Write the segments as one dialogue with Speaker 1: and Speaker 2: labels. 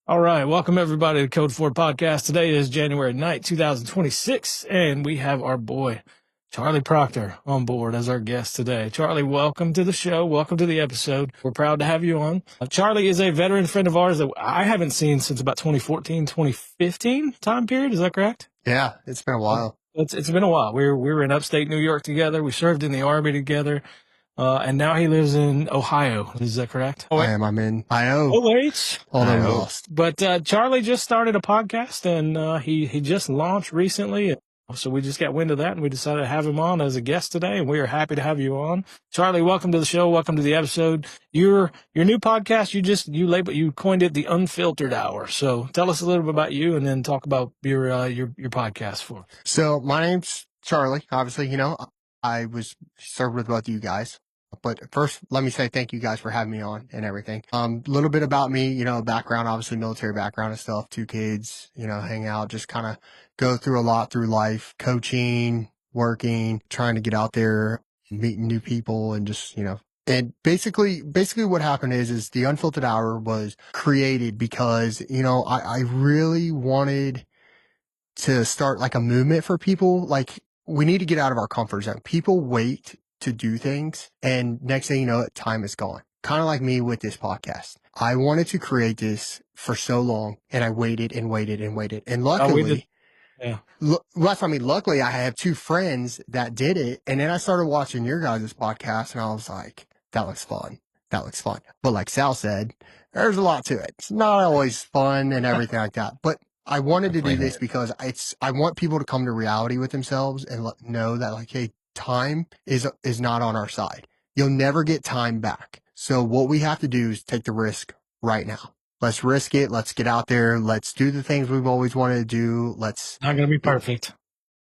Speaker 1: All right. Welcome everybody to Code 4 Podcast. Today is January 9th, 2026, and we have our boy, Charlie Proctor, on board as our guest today. Charlie, welcome to the show. Welcome to the episode. We're proud to have you on. Charlie is a veteran friend of ours that I haven't seen since about 2014, 2015 time period. Is that correct?
Speaker 2: Yeah, it's been a while.
Speaker 1: It's been a while. We were in upstate New York together. We served in the Army together. And now he lives in Ohio. Is that correct?
Speaker 2: I'm in IO.
Speaker 1: OH.
Speaker 2: Although lost.
Speaker 1: But Charlie just started a podcast, and he just launched recently. So we just got wind of that, and we decided to have him on as a guest today, and we are happy to have you on. Charlie, welcome to the show. Welcome to the episode. Your new podcast, you coined it the Unfiltered Hour. So tell us a little bit about you, and then talk about your podcast for us.
Speaker 2: So my name's Charlie. Obviously, I was served with both of you guys. But first, let me say thank you guys for having me on and everything. A little bit about me, background, obviously military background and stuff, 2 kids, hang out, just kind of go through a lot through life, coaching, working, trying to get out there, meeting new people, and just, and basically what happened is the Unfiltered Hour was created because, I really wanted to start like a movement for people. Like, we need to get out of our comfort zone. People wait to do things, and next thing you know, time is gone. Kind of like me with this podcast. I wanted to create this for so long, and I waited and waited and waited. And luckily, luckily I have 2 friends that did it. And then I started watching your guys' podcast, and I was like, that looks fun. That looks fun. But like Sal said, there's a lot to it. It's not always fun and everything like that. But I wanted to do this because I want people to come to reality with themselves and know that, like, hey, time is not on our side. You'll never get time back. So what we have to do is take the risk right now. Let's risk it. Let's get out there. Let's do the things we've always wanted to do.
Speaker 1: Not going to be perfect.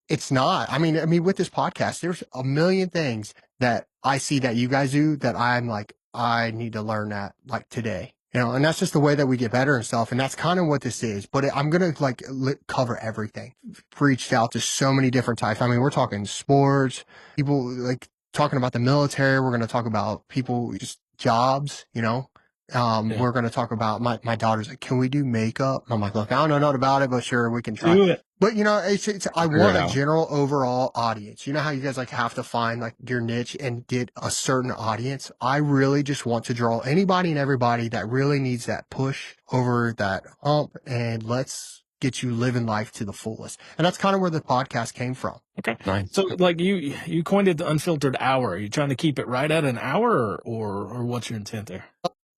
Speaker 2: It's not. I mean, with this podcast, there's a million things that I see that you guys do that I'm like, I need to learn that like today. And that's just the way that we get better and stuff. And that's kind of what this is. But I'm going to cover everything. Reached out to so many different types. I mean, we're talking sports, people like talking about the military. We're going to talk about people, just jobs, We're going to talk about my daughter's like, can we do makeup? I'm like, look, I don't know nothing about it, but sure, we can try.
Speaker 1: Do it.
Speaker 2: But I want a general overall audience. You know how you guys like have to find like your niche and get a certain audience? I really just want to draw anybody and everybody that really needs that push over that hump, and let's get you living life to the fullest. And that's kind of where the podcast came from.
Speaker 1: Okay. Nice. So like you coined it the Unfiltered Hour. Are you trying to keep it right at an hour, or what's your intent there?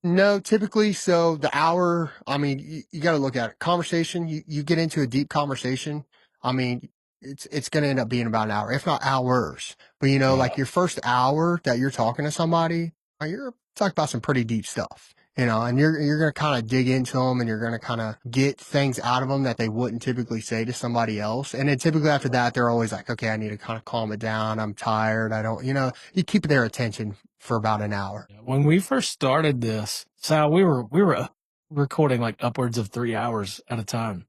Speaker 2: No, typically, so the hour, I mean, you got to look at it. Conversation, you get into a deep conversation. I mean, it's going to end up being about an hour, if not hours. But, like your first hour that you're talking to somebody, you're talking about some pretty deep stuff, and you're going to kind of dig into them, and you're going to kind of get things out of them that they wouldn't typically say to somebody else. And then typically after that, they're always like, okay, I need to kind of calm it down. I'm tired. I don't, you keep their attention for about an hour.
Speaker 1: When we first started this, Sal, we were recording like upwards of 3 hours at a time.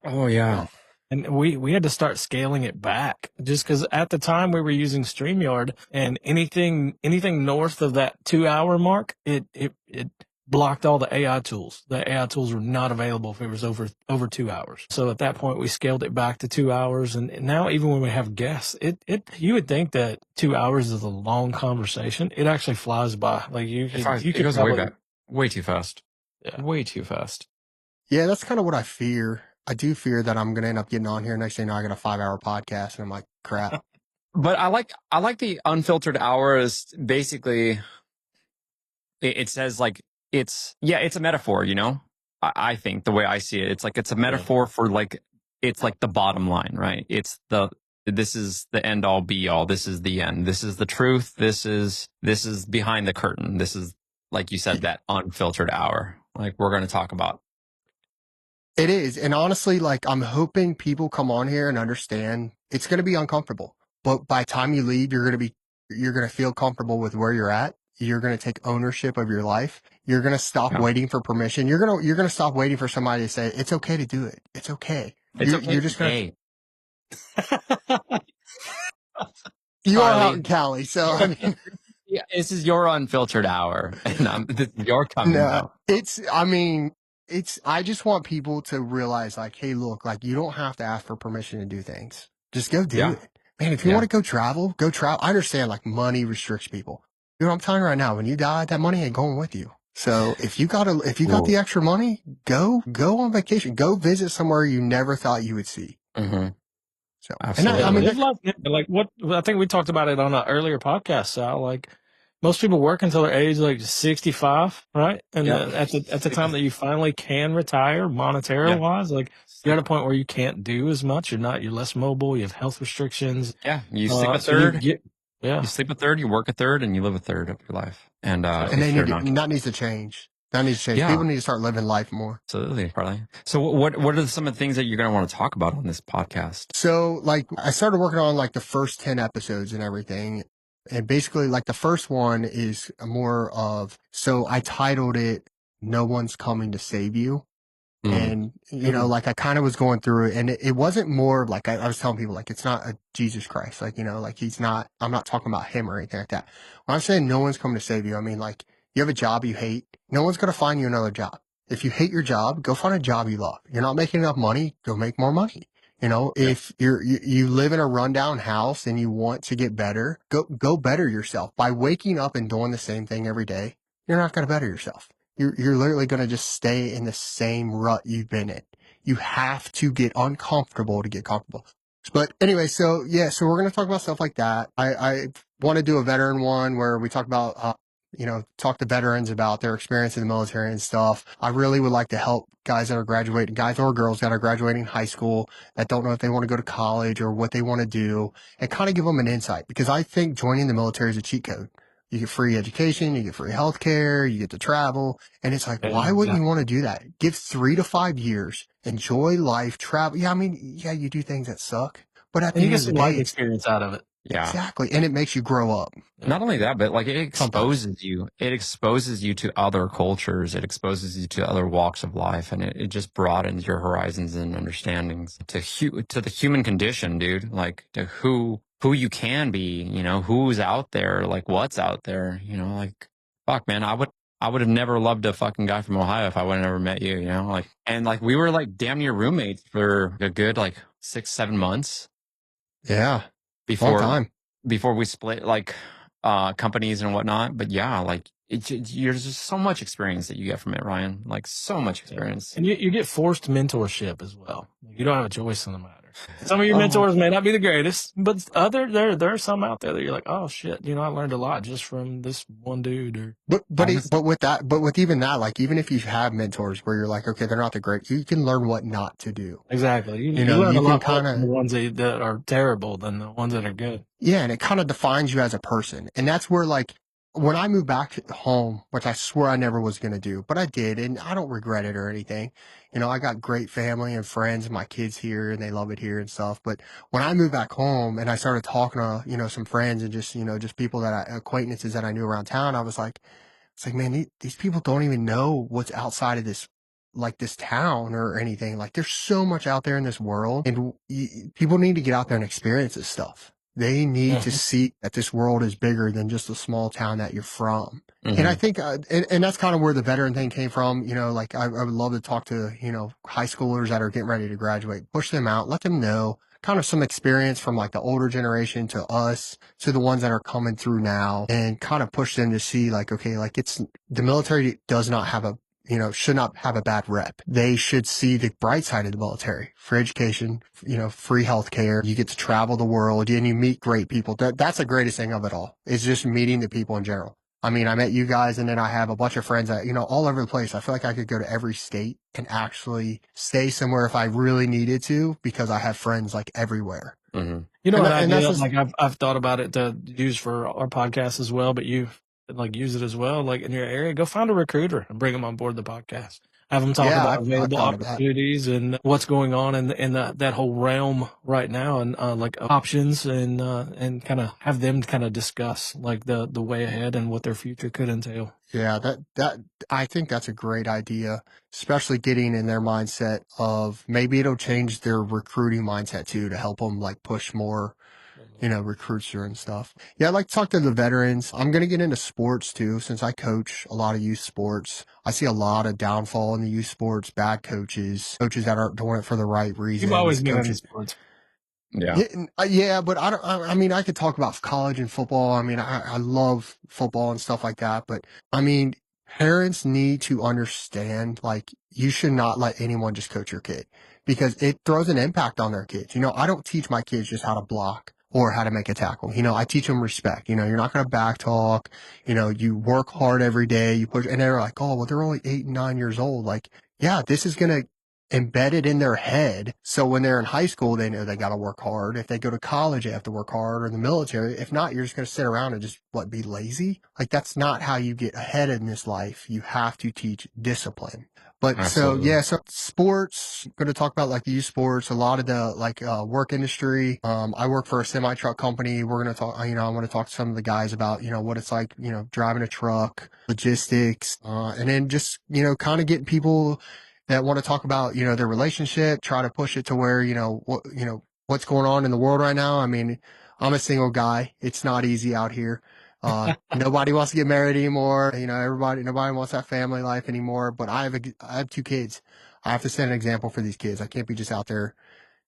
Speaker 3: Oh yeah.
Speaker 1: And we had to start scaling it back just because at the time we were using StreamYard, and anything north of that 2 hour mark, it blocked all the AI tools. The AI tools were not available if it was over 2 hours. So at that point we scaled it back to 2 hours. And now even when we have guests, you would think that 2 hours is a long conversation. It actually flies by. Like it
Speaker 3: goes way too fast.
Speaker 1: Yeah.
Speaker 3: Way too fast.
Speaker 2: Yeah, that's kind of what I fear. I do fear that I'm going to end up getting on here. Next thing you know, I got a 5-hour podcast, and I'm like, crap.
Speaker 3: But I like the Unfiltered Hour is basically, it says like, it's a metaphor, I think the way I see it, it's a metaphor for like, it's like the bottom line, right? This is the end all be all. This is the end. This is the truth. This is behind the curtain. This is, like you said, that Unfiltered Hour. Like we're going to talk about.
Speaker 2: It is. And honestly, like I'm hoping people come on here and understand it's going to be uncomfortable, but by the time you leave, you're going to feel comfortable with where you're at. You're going to take ownership of your life. You're going to stop waiting for permission. You're going to stop waiting for somebody to say, it's okay to do it. It's okay. You're just going to, you are out in Cali. So I mean,
Speaker 3: yeah, this is your Unfiltered Hour, and this is your coming out.
Speaker 2: I just want people to realize like, hey, look, like you don't have to ask for permission to do things. Just go do
Speaker 3: Yeah.
Speaker 2: it. Man, if you
Speaker 3: Yeah.
Speaker 2: want to go travel, go travel. I understand like money restricts people. You know what I'm telling you right now, when you die, that money ain't going with you. So if you got the extra money, go on vacation, go visit somewhere you never thought you would see.
Speaker 3: Mm-hmm.
Speaker 2: So,
Speaker 3: Absolutely.
Speaker 2: and I mean,
Speaker 1: Live life, like what I think we talked about it on an earlier podcast. So like most people work until their age like 65, right? And
Speaker 3: Yeah.
Speaker 1: at the time that you finally can retire monetary wise, like you're at a point where you can't do as much. You're less mobile. You have health restrictions.
Speaker 3: Yeah. You sleep a
Speaker 1: So you
Speaker 3: third.
Speaker 1: get, yeah.
Speaker 3: You sleep a third, you work a third, and you live a third of your life. And
Speaker 2: and
Speaker 3: if you're not,
Speaker 2: that needs to change. That needs to change.
Speaker 3: Yeah.
Speaker 2: People need to start living life more.
Speaker 3: Absolutely, probably. So what are some of the things that you're going to want to talk about on this podcast?
Speaker 2: So like I started working on like the first 10 episodes and everything. And basically like the first one is more of, so I titled it, No One's Coming to Save You. And, you know, like I kind of was going through it and it wasn't more like I was telling people like, it's not a Jesus Christ. Like, you know, like I'm not talking about him or anything like that. When I'm saying no one's coming to save you, I mean, like you have a job you hate. No one's going to find you another job. If you hate your job, go find a job you love. You're not making enough money, go make more money. You know, if you live in a rundown house and you want to get better, go better yourself by waking up and doing the same thing every day. You're not going to better yourself. You're literally going to just stay in the same rut you've been in. You have to get uncomfortable to get comfortable. But anyway, so we're going to talk about stuff like that. I want to do a veteran one where we talk about, talk to veterans about their experience in the military and stuff. I really would like to help guys that are graduating, guys or girls that are graduating high school that don't know if they want to go to college or what they want to do, and kind of give them an insight, because I think joining the military is a cheat code. You get free education, you get free healthcare, you get to travel. And it's like, why wouldn't you want to do that? Give 3 to 5 years, enjoy life, travel. Yeah, I mean, yeah, you do things that suck, but at the
Speaker 1: you
Speaker 2: end
Speaker 1: get
Speaker 2: of the
Speaker 1: some life
Speaker 2: day,
Speaker 1: experience out of it.
Speaker 3: Yeah.
Speaker 2: Exactly. And it makes you grow up.
Speaker 3: Not only that, but like it exposes
Speaker 2: Sometimes.
Speaker 3: you. It exposes you to other cultures. It exposes you to other walks of life, and it just broadens your horizons and understandings to the human condition, dude. Like to who you can be, you know, who's out there, like what's out there, you know, like fuck, man, I would have never loved a fucking guy from Ohio if I would have never met you, you know, like, and like we were like damn near roommates for a good like 6-7 months.
Speaker 2: Yeah.
Speaker 3: Before
Speaker 2: Long time.
Speaker 3: before we split like companies and whatnot. But yeah, like there's just so much experience that you get from it, Ryan. Like so much experience.
Speaker 1: And you get forced mentorship as well. You don't have a choice in the matter. Some of your mentors may not be the greatest, but there are some out there that you're like, oh shit, you know, I learned a lot just from this one dude. Or
Speaker 2: But with even that, like even if you have mentors where you're like, okay, they're not the great, you can learn what not to do.
Speaker 1: exactly, you
Speaker 2: know,
Speaker 1: learn
Speaker 2: you
Speaker 1: a
Speaker 2: can
Speaker 1: lot more
Speaker 2: kinda-
Speaker 1: from the ones that are terrible than the ones that are good.
Speaker 2: Yeah, and it kind of defines you as a person. And that's where like when I moved back home, which I swore I never was going to do, but I did, and I don't regret it or anything. You know, I got great family and friends, and my kids here, and they love it here and stuff. But when I moved back home and I started talking to, you know, some friends and just, you know, just people acquaintances that I knew around town, I was like, it's like, man, these people don't even know what's outside of this, like this town or anything. Like there's so much out there in this world, and people need to get out there and experience this stuff. They need to see that this world is bigger than just the small town that you're from. And I think, and that's kind of where the veteran thing came from. You know, like I would love to talk to, you know, high schoolers that are getting ready to graduate, push them out, let them know kind of some experience from like the older generation to us, to the ones that are coming through now, and kind of push them to see like, okay, like the military does not have should not have a bad rep. They should see the bright side of the military. Free education, you know, free healthcare. You get to travel the world and you meet great people. That's the greatest thing of it all, is just meeting the people in general. I mean, I met you guys, and then I have a bunch of friends that, you know, all over the place. I feel like I could go to every state and actually stay somewhere if I really needed to, because I have friends like everywhere.
Speaker 1: You know, like I've thought about it to use for our podcast as well, but you like use it as well, like in your area. Go find a recruiter and bring them on board the podcast. Have them talk about available opportunities and what's going on in that whole realm right now, and like options, and kind of have them kind of discuss like the way ahead and what their future could entail.
Speaker 2: Yeah, that I think that's a great idea, especially getting in their mindset of maybe it'll change their recruiting mindset too, to help them like push more, recruits her and stuff. Yeah, I'd like to talk to the veterans. I'm going to get into sports too, since I coach a lot of youth sports. I see a lot of downfall in the youth sports, bad coaches that aren't doing it for the right reasons.
Speaker 1: You've always been in
Speaker 2: coaches.
Speaker 1: sports.
Speaker 3: Yeah.
Speaker 2: Yeah, but I mean, I could talk about college and football. I mean, I love football and stuff like that. But I mean, parents need to understand, like, you should not let anyone just coach your kid because it throws an impact on their kids. I don't teach my kids just how to block or how to make a tackle. I teach them respect. You're not going to back talk. You work hard every day. You push, and they're like, oh, well, they're only 8 and 9 years old. Like, yeah, this is going to embedded in their head. So when they're in high school, they know they got to work hard. If they go to college, they have to work hard, or in the military. If not, you're just going to sit around and just be lazy. Like, that's not how you get ahead in this life. You have to teach discipline. But
Speaker 3: Absolutely.
Speaker 2: so sports, I'm going to talk about like youth sports, a lot of the work industry. I work for a semi truck company. We're going to talk, I want to talk to some of the guys about, what it's like, driving a truck, logistics, and then just, kind of getting people that want to talk about, their relationship, try to push it to where, what's going on in the world right now. I mean, I'm a single guy. It's not easy out here. Nobody wants to get married anymore. Nobody wants that family life anymore, but I have 2 kids. I have to set an example for these kids. I can't be just out there,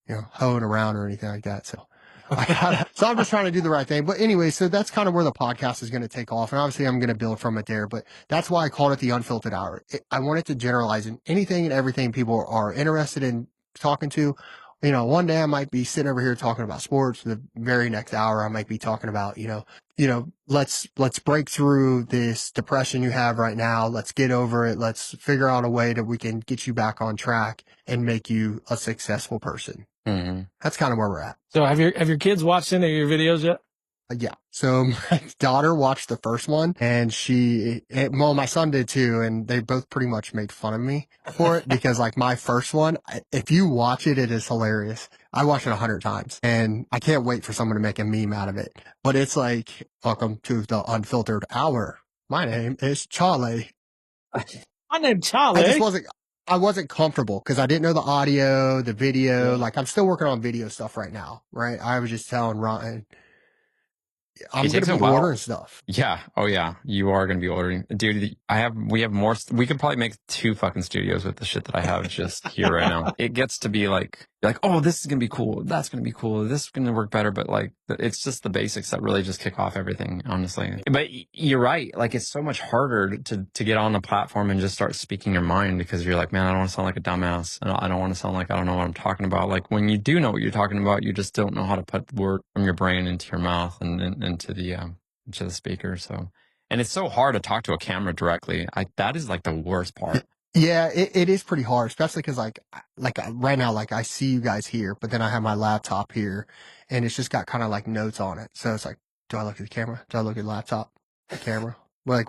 Speaker 2: hoeing around or anything like that. So so I'm just trying to do the right thing. But anyway, so that's kind of where the podcast is going to take off. And obviously I'm going to build from it there, but that's why I called it the Unfiltered Hour. I want it to generalize in anything and everything people are interested in talking to. One day I might be sitting over here talking about sports. The very next hour I might be talking about, let's break through this depression you have right now. Let's get over it. Let's figure out a way that we can get you back on track and make you a successful person.
Speaker 3: Mm-hmm.
Speaker 2: That's kind of where we're at.
Speaker 1: So have your kids watched any of your videos yet?
Speaker 2: Yeah. So my daughter watched the first one and my son did too. And they both pretty much made fun of me for it because like my first one, if you watch it, it is hilarious. I watched it 100 times and I can't wait for someone to make a meme out of it. But it's like, welcome to the Unfiltered Hour. My name is Charlie.
Speaker 1: My name's Charlie.
Speaker 2: I wasn't comfortable because I didn't know the audio, the video. Like I'm still working on video stuff right now. Right. I was just telling Ryan, I'm going to be ordering stuff.
Speaker 3: Yeah. Oh yeah. You are going to be ordering, dude. We have more. We could probably make 2 fucking studios with the shit that I have just here right now. It gets to be like, oh, this is going to be cool. That's going to be cool. This is going to work better. But like, it's just the basics that really just kick off everything, honestly. But you're right. Like, it's so much harder to get on the platform and just start speaking your mind because you're like, man, I don't want to sound like a dumbass. And I don't want to sound like I don't know what I'm talking about. Like, when you do know what you're talking about, you just don't know how to put the word from your brain into your mouth and into the speaker. So, and it's so hard to talk to a camera directly. That is like the worst part.
Speaker 2: Yeah, it is pretty hard, especially because like right now, like I see you guys here, but then I have my laptop here and it's just got kind of like notes on it. So it's like, do I look at the camera? Do I look at the laptop? The camera? Like,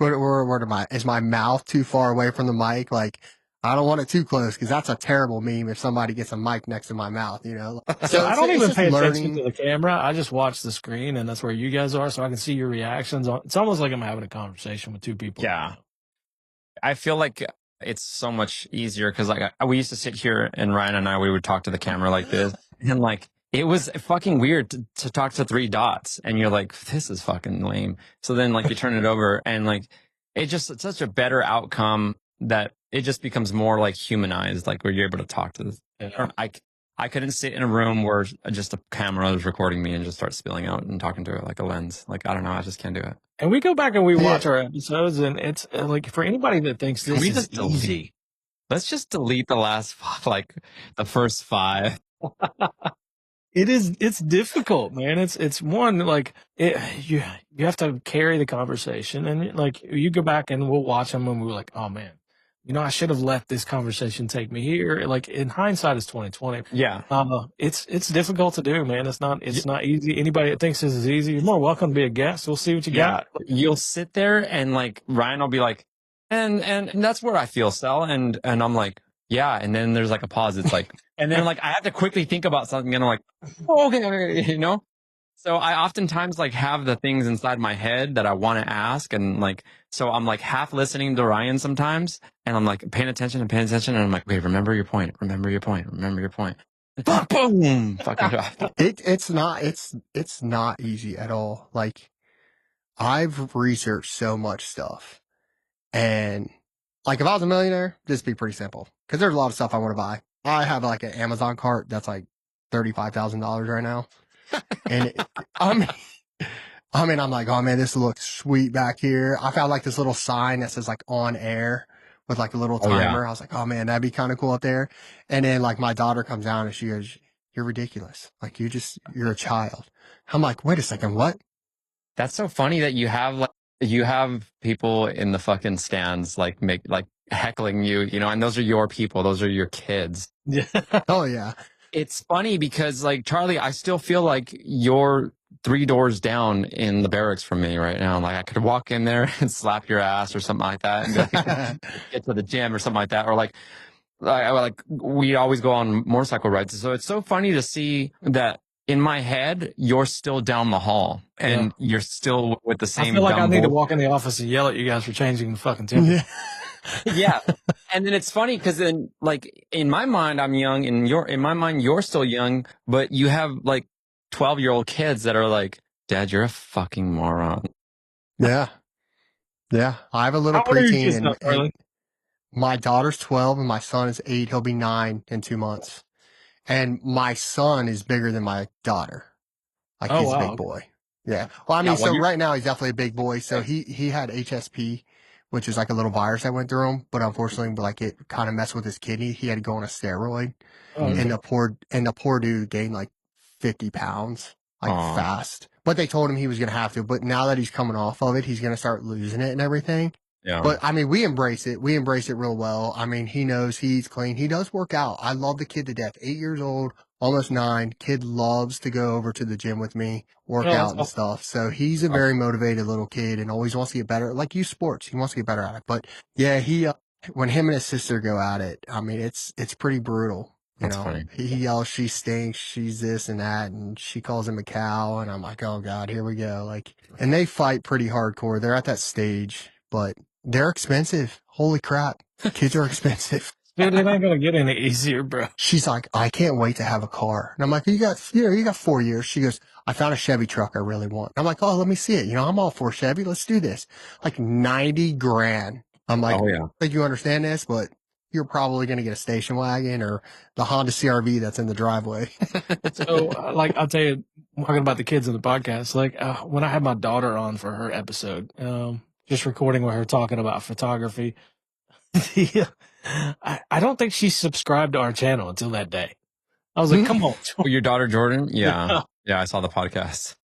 Speaker 2: is my mouth too far away from the mic? Like, I don't want it too close because that's a terrible meme if somebody gets a mic next to my mouth,
Speaker 1: So I don't even pay attention to the camera. I just watch the screen and that's where you guys are so I can see your reactions. It's almost like I'm having a conversation with 2 people.
Speaker 3: Yeah. I feel like it's so much easier because like we used to sit here and Ryan and we would talk to the camera like this and like it was fucking weird to talk to 3 dots and you're like, this is fucking lame. So then like you turn it over and like it's such a better outcome that it just becomes more like humanized, like where you're able to talk to this. Yeah. I couldn't sit in a room where just a camera was recording me and just start spilling out and talking to it like a lens. Like, I don't know. I just can't do it.
Speaker 1: And we go back and we watch our episodes and it's like for anybody that thinks this is easy.
Speaker 3: Let's just delete the last 5, like the first 5.
Speaker 1: It's difficult, man. It's one like you have to carry the conversation and like you go back and we'll watch them and we're like, oh man, I should have let this conversation take me here. Like in hindsight, it's 2020.
Speaker 3: Yeah.
Speaker 1: It's difficult to do, man. It's not easy. Anybody that thinks this is easy, you're more welcome to be a guest. We'll see what you got.
Speaker 3: You'll sit there and like Ryan will be like, and that's where I feel, Sal. And I'm like, yeah. And then there's like a pause. It's like, and then like I have to quickly think about something and I'm like, oh, okay, So I oftentimes like have the things inside my head that I want to ask. And like, so I'm like half listening to Ryan sometimes and I'm like paying attention. And I'm like, okay, remember your point. Boom! Fucking
Speaker 2: It's not easy at all. Like, I've researched so much stuff, and like if I was a millionaire, this would be pretty simple because there's a lot of stuff I want to buy. I have like an Amazon cart that's like $35,000 right now, and I'm like, oh man, this looks sweet back here. I found like this little sign that says like on air with like a little
Speaker 3: Oh, yeah.
Speaker 2: timer. I was like, oh man, that'd be kind of cool up there. And then like my daughter comes down and she goes, you're ridiculous. Like you're a child. I'm like, wait a second, what?
Speaker 3: That's so funny that you have people in the fucking stands like heckling you, and those are your people. Those are your kids.
Speaker 1: Yeah.
Speaker 2: Oh yeah.
Speaker 3: It's funny because like Charlie, I still feel like you're 3 doors down in the barracks from me right now. Like I could walk in there and slap your ass or something like that and be like, get to the gym or something like that. Or like we always go on motorcycle rides. So it's so funny to see that in my head, you're still down the hall and you're still with the same.
Speaker 1: I feel like I need to
Speaker 3: bull-
Speaker 1: walk in the office and yell at you guys for changing the fucking temperature.
Speaker 3: Yeah. And then it's funny because then like in my mind, I'm young and in my mind, you're still young, but you have like 12-year-old kids that are like, Dad, you're a fucking moron.
Speaker 2: Yeah. Yeah. I have a little
Speaker 1: How old are your
Speaker 2: preteen
Speaker 1: kids now, Charlie?
Speaker 2: my daughter's 12 and my son is 8. He'll be 9 in 2 months. And my son is bigger than my daughter. Like
Speaker 1: Oh,
Speaker 2: he's a
Speaker 1: wow.
Speaker 2: big boy. Yeah. Well, I mean,
Speaker 3: Yeah, well,
Speaker 2: so right now he's definitely a big boy. So he had HSP, which is like a little virus that went through him, but unfortunately, like it kind of messed with his kidney. He had to go on a steroid,
Speaker 1: Oh,
Speaker 2: and the poor dude gained like 50 pounds, like
Speaker 3: Aw.
Speaker 2: fast. But they told him he was gonna have to. But now that he's coming off of it, he's gonna start losing it and everything.
Speaker 3: Yeah.
Speaker 2: But I mean, we embrace it. We embrace it real well. I mean, he knows he's clean. He does work out. I love the kid to death. 8 years old, almost 9. Kid loves to go over to the gym with me, work
Speaker 1: Oh, that's
Speaker 2: out and
Speaker 1: awesome.
Speaker 2: stuff. So he's a very motivated little kid and always wants to get better. Like you sports, he wants to get better at it. But yeah, when him and his sister go at it, I mean, it's pretty brutal. You
Speaker 3: That's
Speaker 2: know,
Speaker 3: funny.
Speaker 2: he yells, she stinks, she's this and that, and she calls him a cow. And I'm like, oh God, here we go. Like, and they fight pretty hardcore. They're at that stage, but they're expensive. Holy crap. Kids are expensive.
Speaker 1: Dude, it ain't gonna get any easier, bro.
Speaker 2: She's like, I can't wait to have a car. And I'm like, you got 4 years. She goes, I found a Chevy truck I really want. I'm like, oh, let me see it. I'm all for Chevy. Let's do this. Like 90 grand. I'm like,
Speaker 3: Oh, yeah.
Speaker 2: I think you understand this, but you're probably going to get a station wagon or the Honda CRV that's in the driveway.
Speaker 1: So, like, I'll tell you, talking about the kids in the podcast, like, when I had my daughter on for her episode, just recording with her talking about photography, I don't think she subscribed to our channel until that day. I was like, come on.
Speaker 3: Oh, your daughter Jordan? Yeah. Yeah, I saw the podcast.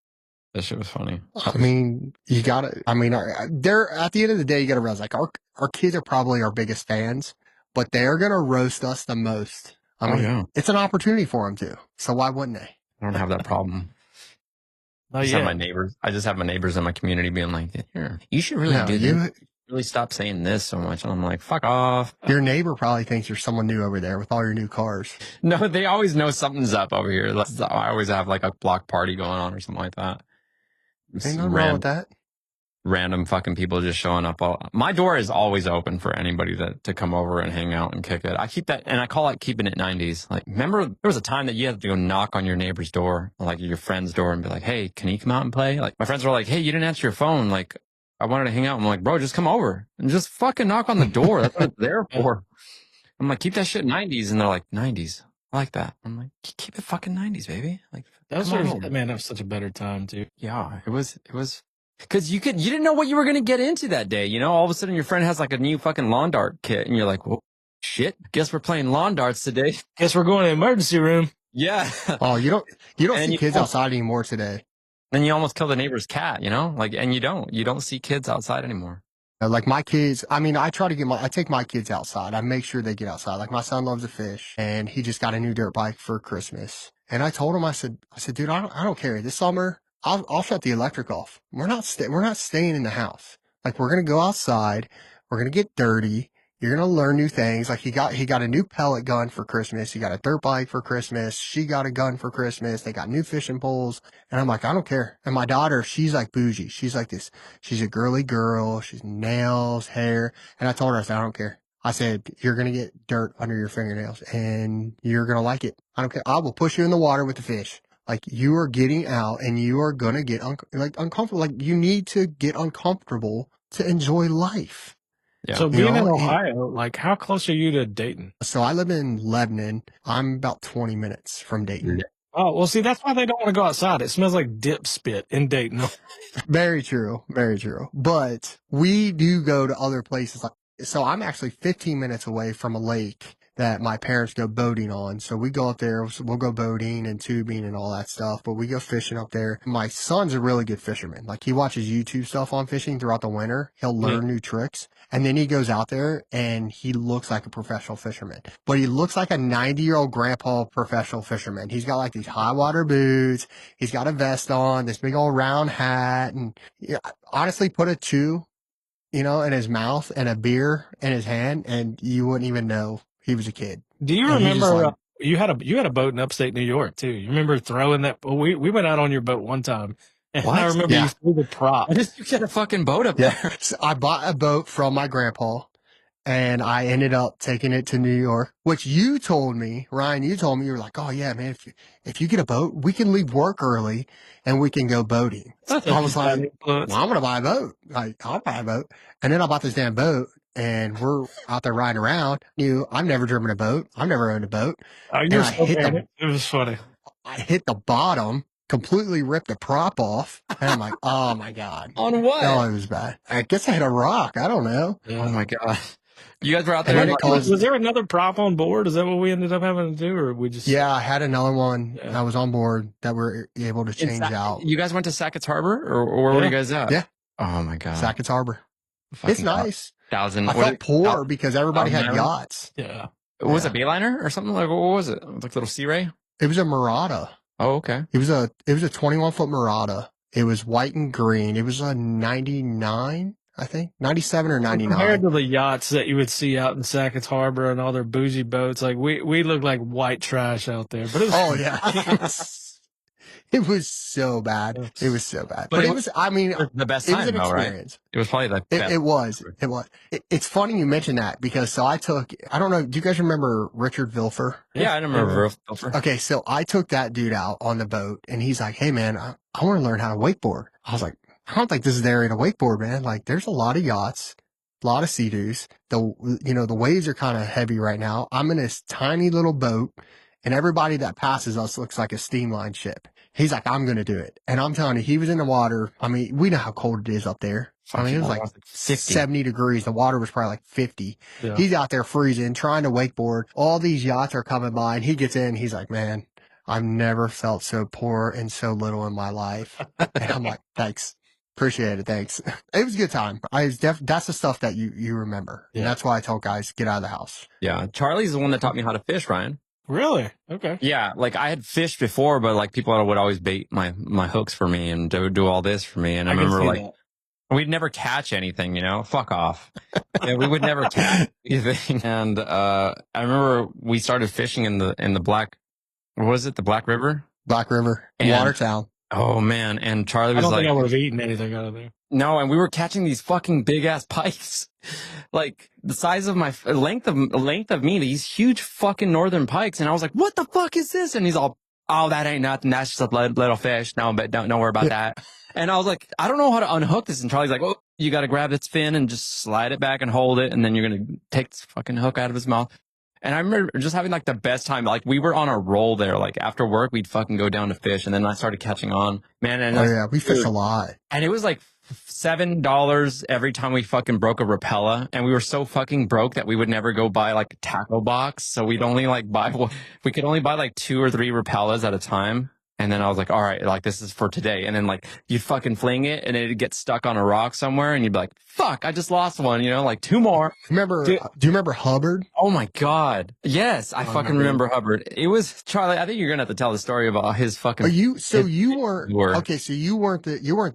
Speaker 3: That shit was funny.
Speaker 2: I mean, they're at the end of the day, you got to realize like our kids are probably our biggest fans, but they're going to roast us the most. I mean,
Speaker 3: yeah.
Speaker 2: it's an opportunity for them to. So why wouldn't they?
Speaker 3: I don't have that problem.
Speaker 1: Oh,
Speaker 3: I just have
Speaker 1: yeah.
Speaker 3: my neighbors. I just have my neighbors in my community being like, "Here, you should really
Speaker 2: No,
Speaker 3: do this. Really stop saying this so much." And I'm like, "Fuck off."
Speaker 2: Your neighbor probably thinks you're someone new over there with all your new cars.
Speaker 3: No, they always know something's up over here. I always have like a block party going on or something like that.
Speaker 2: Ain't nothing wrong with that.
Speaker 3: Random fucking people just showing up. My door is always open for anybody to come over and hang out and kick it. I keep that, and I call it keeping it 90s. Like, remember there was a time that you had to go knock on your neighbor's door, like your friend's door, and be like, "Hey, can you come out and play?" Like my friends were like, "Hey, you didn't answer your phone. Like, I wanted to hang out." I'm like, "Bro, just come over and just fucking knock on the door. That's what it's there for." I'm like, "Keep that shit 90s," and they're like, "90s. I like that." I'm like, "Keep it fucking 90s, baby." Like,
Speaker 1: That was
Speaker 3: come on over.
Speaker 1: man, that was such a better time, too.
Speaker 3: Yeah, it was because you didn't know what you were going to get into that day. All of a sudden your friend has like a new fucking lawn dart kit and you're like, well, shit, guess we're playing lawn darts today.
Speaker 1: Guess we're going to the emergency room.
Speaker 3: Yeah.
Speaker 2: Oh, you don't
Speaker 3: And
Speaker 2: see kids outside anymore today.
Speaker 3: Then you almost kill the neighbor's cat, like, and you don't see kids outside anymore.
Speaker 2: Like my kids, I mean, I take my kids outside. I make sure they get outside. Like my son loves to fish and he just got a new dirt bike for Christmas. And I told him, I said, dude, I don't care. This summer, I'll shut the electric off. We're not staying in the house. Like we're going to go outside. We're going to get dirty. You're going to learn new things. Like he got a new pellet gun for Christmas. He got a dirt bike for Christmas. She got a gun for Christmas. They got new fishing poles. And I'm like, I don't care. And my daughter, she's like bougie. She's like this. She's a girly girl. She's nails, hair. And I told her, I said, I don't care. I said, you're going to get dirt under your fingernails and you're going to like it. I don't care. I will push you in the water with the fish. Like, you are getting out and you are going to get uncomfortable. Like, you need to get uncomfortable to enjoy life.
Speaker 3: Yeah.
Speaker 1: So
Speaker 2: You
Speaker 1: being in
Speaker 2: know,
Speaker 1: Ohio, like how close are you to Dayton?
Speaker 2: So I live in Lebanon. I'm about 20 minutes from Dayton.
Speaker 1: Oh, well, see, that's why they don't want to go outside. It smells like dip spit in Dayton.
Speaker 2: Very true. Very true. But we do go to other places. So I'm actually 15 minutes away from a lake that my parents go boating on. So we go up there, we'll go boating and tubing and all that stuff, but we go fishing up there. My son's a really good fisherman. Like, he watches YouTube stuff on fishing throughout the winter. He'll learn new tricks. And then he goes out there and he looks like a professional fisherman, but he looks like a 90-year-old grandpa professional fisherman. He's got like these high water boots. He's got a vest on, this big old round hat. And honestly, put a chew, in his mouth and a beer in his hand, and you wouldn't even know he was a kid.
Speaker 1: Do you remember you had a boat in upstate New York too? You remember throwing that? We went out on your boat one time, and I remember you threw the prop.
Speaker 3: You get a fucking boat up there.
Speaker 2: So I bought a boat from my grandpa, and I ended up taking it to New York, which you told me, Ryan, you were like, oh yeah, man, if you get a boat, we can leave work early and we can go boating. I was like, well, I'm going to buy a boat. I'll buy a boat. And then I bought this damn boat, and we're out there riding around. I've never driven a boat. I've never owned a boat.
Speaker 1: Oh, you're so bad. It was funny.
Speaker 2: I hit the bottom, completely ripped the prop off, and I'm like, oh my God.
Speaker 3: On what?
Speaker 2: Oh, it was bad. I guess I hit a rock. I don't know.
Speaker 3: Yeah. Oh my God. You guys were out there.
Speaker 1: Was there another prop on board? Is that what we ended up having to do, or we just?
Speaker 2: Yeah, I had another one that was on board that we're able to change out.
Speaker 3: You guys went to Sackett's Harbor, or where were you guys at?
Speaker 2: Yeah.
Speaker 3: Oh my God.
Speaker 2: Sackett's Harbor. It's nice. I felt poor because everybody had yachts.
Speaker 1: Yeah.
Speaker 3: Was it Bayliner or something? Like, what was it? Like a little Sea Ray?
Speaker 2: It was a Murata.
Speaker 3: Oh, okay.
Speaker 2: It was a 21-foot Murata. It was white and green. It was a 99. I think 97 or 99.
Speaker 1: Compared to the yachts that you would see out in Sackett's Harbor and all their bougie boats, like we look like white trash out there. But it was,
Speaker 2: yeah, it was so bad. It was so bad. But it was. I mean,
Speaker 3: the best
Speaker 2: it
Speaker 3: time,
Speaker 2: was an
Speaker 3: though,
Speaker 2: experience.
Speaker 3: Right? It was probably the best.
Speaker 2: It was. It's funny you mentioned that because I don't know. Do you guys remember Richard Vilfer?
Speaker 3: Yeah, I remember Vilfer.
Speaker 2: Okay, so I took that dude out on the boat, and he's like, "Hey, man, I want to learn how to wakeboard." I was like, I don't think this is the area to wakeboard, man. Like, there's a lot of yachts, a lot of Sea-Doos. The waves are kind of heavy right now. I'm in this tiny little boat, and everybody that passes us looks like a steamline ship. He's like, I'm going to do it. And I'm telling you, he was in the water. I mean, we know how cold it is up there. I mean, it was like 70 degrees. The water was probably like 50. Yeah. He's out there freezing, trying to wakeboard. All these yachts are coming by, and he gets in. He's like, man, I've never felt so poor and so little in my life. And I'm like, thanks. Appreciate it. Thanks. It was a good time. That's the stuff that you remember. Yeah. And that's why I tell guys, get out of the house.
Speaker 3: Yeah. Charlie's the one that taught me how to fish, Ryan.
Speaker 1: Really? Okay.
Speaker 3: Yeah. Like, I had fished before, but like people would always bait my hooks for me and do all this for me. And I remember like, we'd never catch anything, fuck off. Yeah, we would never catch anything. And, I remember we started fishing in the Black, what was it? The Black River?
Speaker 2: Black River. Watertown.
Speaker 3: Oh man. And Charlie was
Speaker 1: I don't
Speaker 3: like,
Speaker 1: think I would have eaten anything out of there.
Speaker 3: No, and we were catching these fucking big ass pikes, like the size of my length of me, these huge fucking northern pikes. And I was like, what the fuck is this? And he's all, oh, that ain't nothing. That's just a little fish. No, but don't worry about that. And I was like, I don't know how to unhook this. And Charlie's like, oh, you got to grab its fin and just slide it back and hold it. And then you're going to take this fucking hook out of his mouth. And I remember just having like the best time. Like, we were on a roll there. Like, after work, we'd fucking go down to fish. And then I started catching on, man. And
Speaker 2: yeah, we fish a lot.
Speaker 3: And it was like $7 every time we fucking broke a Rapella. And we were so fucking broke that we would never go buy like a tackle box. So we'd only we could only buy like 2 or 3 Rapellas at a time. And then I was like, all right, like, this is for today. And then like, you'd fucking fling it and it'd get stuck on a rock somewhere. And you'd be like, fuck, I just lost one, like 2 more.
Speaker 2: Do you remember Hubbard?
Speaker 3: Oh my God. Yes. I fucking remember Hubbard. It was Charlie. I think you're going to have to tell the story about his fucking.
Speaker 2: You weren't, okay. So you weren't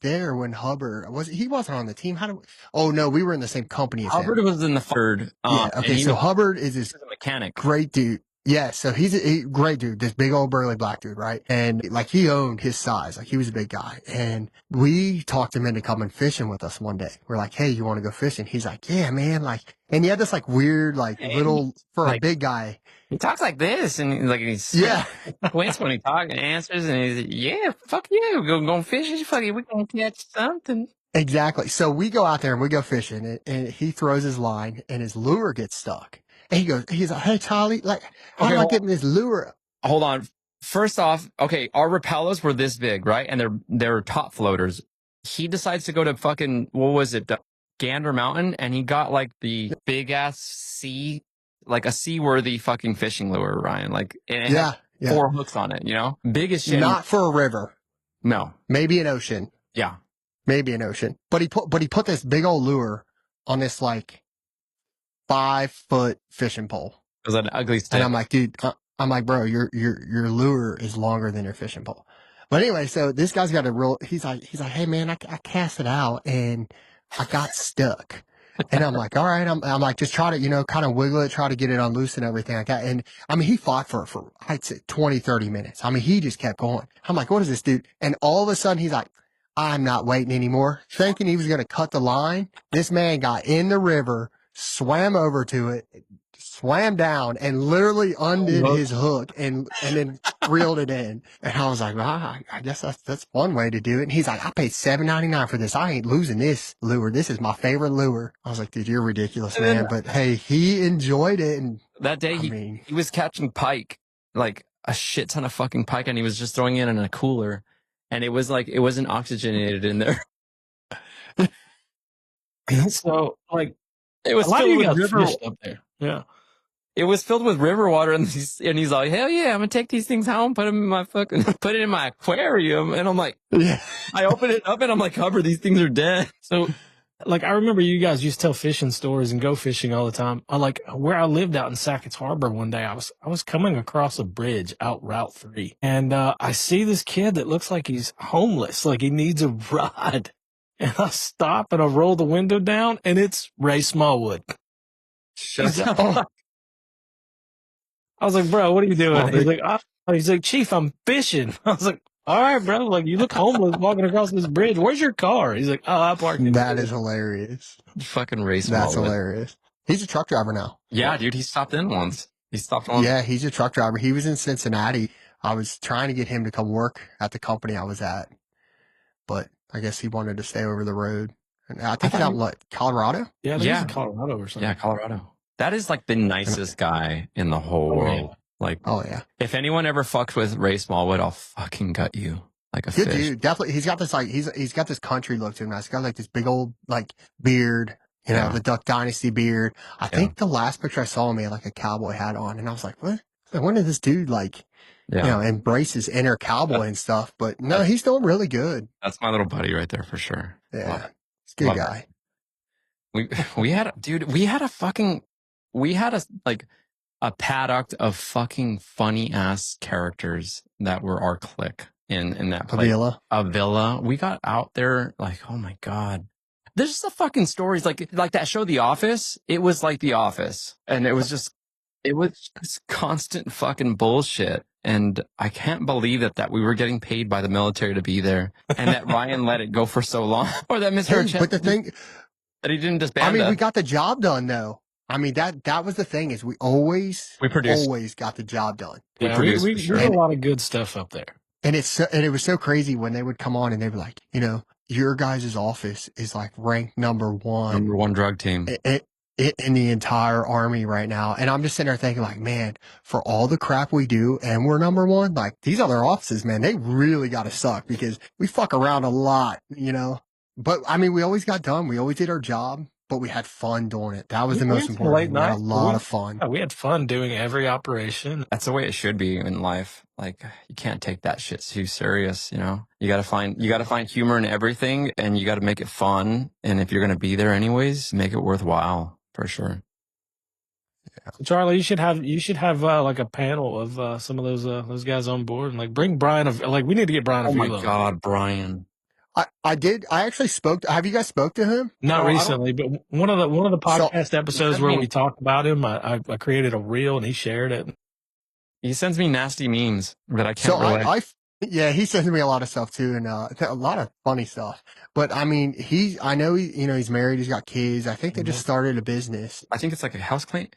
Speaker 2: there when Hubbard he wasn't on the team. Oh no, we were in the same company as
Speaker 3: Hubbard
Speaker 2: him.
Speaker 3: was in the third.
Speaker 2: Yeah. Okay. So Hubbard is a
Speaker 3: mechanic.
Speaker 2: Great dude. Yeah, so he's a great dude, this big old burly black dude, right? And like he owned his size, like he was a big guy. And we talked him into coming fishing with us one day. We're like, hey, you want to go fishing? He's like, yeah, man. Like, and he had this like weird, like little, for a big guy.
Speaker 3: He talks like this, and like he's squints when he talks and answers, and he's like, yeah, fuck yeah, we're going fishing, fuck it, we're gonna catch something.
Speaker 2: Exactly. So we go out there and we go fishing, and he throws his line, and his lure gets stuck. And he's like, hey, Charlie, like, how am I getting this lure?
Speaker 3: Hold on. First off, okay, our Rapellas were this big, right? And they're top floaters. He decides to go to fucking, what was it, Gander Mountain, and he got like the big ass sea, like a seaworthy fucking fishing lure, Ryan. Like, it had 4 hooks on it, you know? Big as shit.
Speaker 2: Not for a river.
Speaker 3: No.
Speaker 2: Maybe an ocean.
Speaker 3: Yeah.
Speaker 2: Maybe an ocean. But he put this big old lure on this like 5-foot fishing pole.
Speaker 3: It was an ugly stick.
Speaker 2: And I'm like, dude, I'm like, bro, your lure is longer than your fishing pole. But anyway, so this guy's got a real, he's like, hey man, I cast it out and I got stuck. And I'm like, all right, I'm like, just try to, you know, kind of wiggle it, try to get it unloose and everything like that. And I mean, he fought for I'd say 20, 30 minutes. I mean, he just kept going. I'm like, what is this dude? And all of a sudden he's like, I'm not waiting anymore. Thinking he was going to cut the line. This man got in the river, swam over to it, swam down, and literally undid his hook and then reeled it in. And I was like, I guess that's one way to do it. And he's like, I paid $7.99 for this. I ain't losing this lure. This is my favorite lure. I was like, dude, you're ridiculous, man. But hey, he enjoyed it. And
Speaker 3: that day he was catching pike, like a shit ton of fucking pike, and he was just throwing it in a cooler. And it was like, it wasn't oxygenated in there.
Speaker 1: So like,
Speaker 3: it was
Speaker 1: a lot of
Speaker 3: filled
Speaker 1: you
Speaker 3: with
Speaker 1: guys
Speaker 3: river
Speaker 1: fished up there. Yeah.
Speaker 3: It was filled with river water, and he's like, hell yeah, I'm gonna take these things home, put it in my aquarium. And I'm like,
Speaker 2: yeah.
Speaker 3: I open it up and I'm like, Hubbard, these things are dead.
Speaker 1: So like, I remember you guys used to tell fishing stories and go fishing all the time. Like where I lived out in Sackett's Harbor one day, I was coming across a bridge out Route 3, and I see this kid that looks like he's homeless, like he needs a ride. And I stop and I roll the window down, and it's Ray Smallwood.
Speaker 3: Shut up.
Speaker 1: I was like, bro, what are you doing? He's like, Chief, I'm fishing. I was like, all right, bro. Like, you look homeless walking across this bridge. Where's your car? He's like, oh, I parked it.
Speaker 2: That is hilarious.
Speaker 3: Fucking race.
Speaker 2: That's hilarious. He's a truck driver now.
Speaker 3: Yeah, dude. He stopped in once.
Speaker 2: Yeah, he's a truck driver. He was in Cincinnati. I was trying to get him to come work at the company I was at, but I guess he wanted to stay over the road. And I think he's out Colorado?
Speaker 1: Yeah, he's in Colorado or something.
Speaker 3: Yeah, Colorado. That is like the nicest guy in the whole world.
Speaker 2: Yeah.
Speaker 3: Like,
Speaker 2: oh yeah.
Speaker 3: If anyone ever fucked with Ray Smallwood, I'll fucking gut you like a
Speaker 2: good
Speaker 3: fish.
Speaker 2: Dude, definitely. He's got this like he's got this country look to him. He's got like this big old like beard, you know, the Duck Dynasty beard. I think the last picture I saw him, he had like a cowboy hat on, and I was like, what? When did this dude like, you know, embrace his inner cowboy and stuff? But no, he's doing really good.
Speaker 3: That's my little buddy right there for sure.
Speaker 2: Yeah, he's a good guy.
Speaker 3: We had a paddock of fucking funny ass characters that were our clique in that place. Avila. We got out there like, oh my God. There's just the fucking stories like that show The Office. It was like The Office, and it was just constant fucking bullshit. And I can't believe that we were getting paid by the military to be there, and that Ryan let it go for so long, or that Mr.
Speaker 2: But the thing
Speaker 3: that he didn't disband.
Speaker 2: I mean, we got the job done though. I mean, that was the thing is we always got the job done.
Speaker 1: We did a lot of good stuff up there. And
Speaker 2: it was so crazy when they would come on and they were like, you know, your guys' office is like ranked number one
Speaker 3: drug team
Speaker 2: in the entire Army right now. And I'm just sitting there thinking like, man, for all the crap we do and we're number one, like these other offices, man, they really got to suck because we fuck around a lot, you know? But I mean, we always got done. We always did our job, but we had fun doing it. That was the most important. We had a lot of fun.
Speaker 1: We had fun doing every operation.
Speaker 3: That's the way it should be in life. Like you can't take that shit too serious, you know? You gotta find humor in everything, and you gotta make it fun. And if you're gonna be there anyways, make it worthwhile for sure.
Speaker 1: Yeah. So Charlie, you should have like a panel of some of those guys on board, and like bring Brian. We need to get Brian.
Speaker 3: Oh my God, Brian.
Speaker 2: I actually spoke. Have you guys spoke to him?
Speaker 1: Not recently, but one of the podcast episodes where we talked about him, I created a reel and he shared it.
Speaker 3: He sends me nasty memes that I
Speaker 2: So
Speaker 3: can't relate.
Speaker 2: yeah, he sends me a lot of stuff too, and a lot of funny stuff. But I mean, I know he's married, he's got kids. I think they just started a business.
Speaker 3: I think it's like a house cleaning.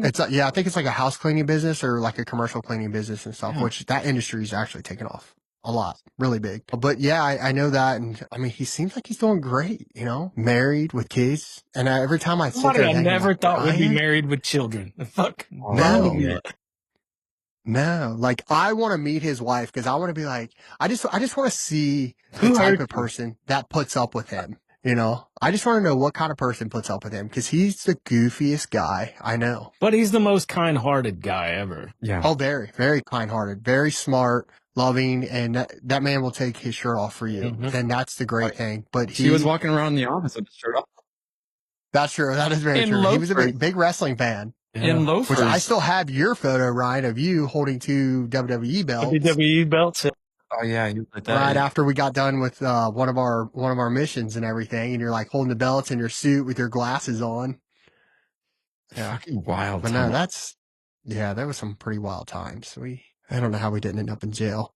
Speaker 2: It's yeah, I think it's like a house cleaning business or like a commercial cleaning business and stuff.
Speaker 3: Yeah.
Speaker 2: Which that industry is actually taking off a lot, really big. But yeah, I know that, and I mean, he seems like he's doing great. Married with kids, and every time I sit
Speaker 1: Somebody
Speaker 2: there,
Speaker 1: I
Speaker 2: thinking,
Speaker 1: never
Speaker 2: like,
Speaker 1: thought would be
Speaker 2: Ryan?
Speaker 1: married with children. Fuck.
Speaker 2: No. No, like I want to meet his wife because I want to be like, I just want to see the
Speaker 1: Who
Speaker 2: type
Speaker 1: hurt
Speaker 2: of
Speaker 1: you?
Speaker 2: person that puts up with him. I just want to know what kind of person puts up with him because he's the goofiest guy I know.
Speaker 1: But he's the most kind-hearted guy ever.
Speaker 3: Yeah.
Speaker 2: Oh, very, very kind-hearted, very smart, loving, and that man will take his shirt off for you.
Speaker 1: Mhm.
Speaker 2: And that's the great thing. But
Speaker 3: He was walking around the office with his shirt off.
Speaker 2: that's true. That is very
Speaker 3: In
Speaker 2: true. He was a
Speaker 3: loafers.
Speaker 2: big wrestling fan.
Speaker 3: In loafers.
Speaker 2: Which I still have your photo, Ryan, of you holding two WWE belts.
Speaker 1: WWE belts.
Speaker 3: Oh yeah, you like that.
Speaker 2: Right after we got done with one of our missions and everything, and you're like holding the belts in your suit with your glasses on. Yeah,
Speaker 3: Fucking wild.
Speaker 2: but no,
Speaker 3: time.
Speaker 2: there was some pretty wild times. I don't know how we didn't end up in jail.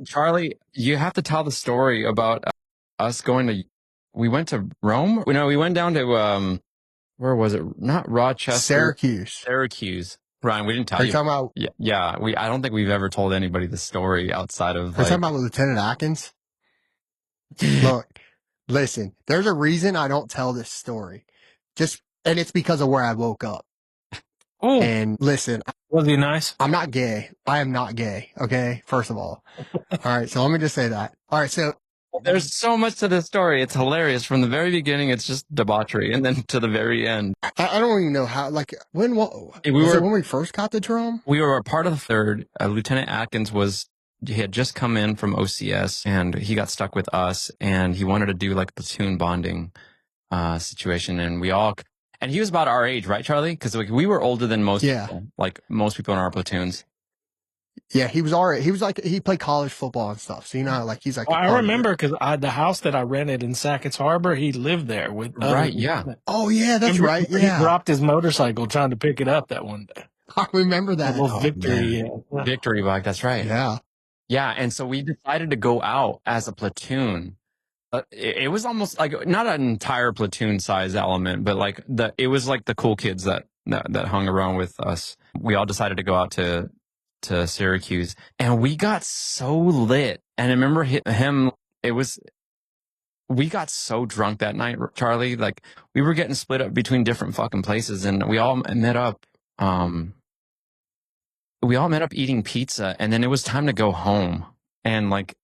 Speaker 3: Charlie, you have to tell the story about us we went to Rome. No, we went down to where was it? Not Rochester, Syracuse. Ryan, we didn't tell
Speaker 2: Are
Speaker 3: you.
Speaker 2: you talking about?
Speaker 3: Yeah. I don't think we've ever told anybody the story outside of.
Speaker 2: Are you talking about Lieutenant Atkins? Look, listen. There's a reason I don't tell this story, and it's because of where I woke up.
Speaker 1: Oh,
Speaker 2: And listen,
Speaker 1: was he nice?
Speaker 2: I'm not gay. I am not gay. Okay, first of all. All right, so let me just say that. All right, so
Speaker 3: There's so much to this story. It's hilarious. From the very beginning, it's just debauchery, and then to the very end.
Speaker 2: I don't even know how. Like when we first got the drum?
Speaker 3: We were a part of the third. Lieutenant Atkins he had just come in from OCS, and he got stuck with us, and he wanted to do like a platoon bonding situation, and he was about our age, right, Charlie? Because we were older than most people, like most people in our platoons.
Speaker 2: Yeah, he was already. He was like he played college football and stuff. So he's like.
Speaker 1: Well, I remember because the house that I rented in Sackett's Harbor, he lived there with.
Speaker 3: Right. Yeah.
Speaker 2: Oh yeah, that's right. Yeah.
Speaker 1: He dropped his motorcycle trying to pick it up that one day.
Speaker 2: I remember that.
Speaker 1: A little victory. Yeah.
Speaker 3: Victory bike. That's right.
Speaker 2: Yeah.
Speaker 3: Yeah. And so we decided to go out as a platoon. It was almost like not an entire platoon size element, but it was like the cool kids that hung around with us. We all decided to go out to Syracuse, and we got so lit. And I remember we got so drunk that night, Charlie. Like we were getting split up between different fucking places, and we all met up. We all met up eating pizza, and then it was time to go home. And like,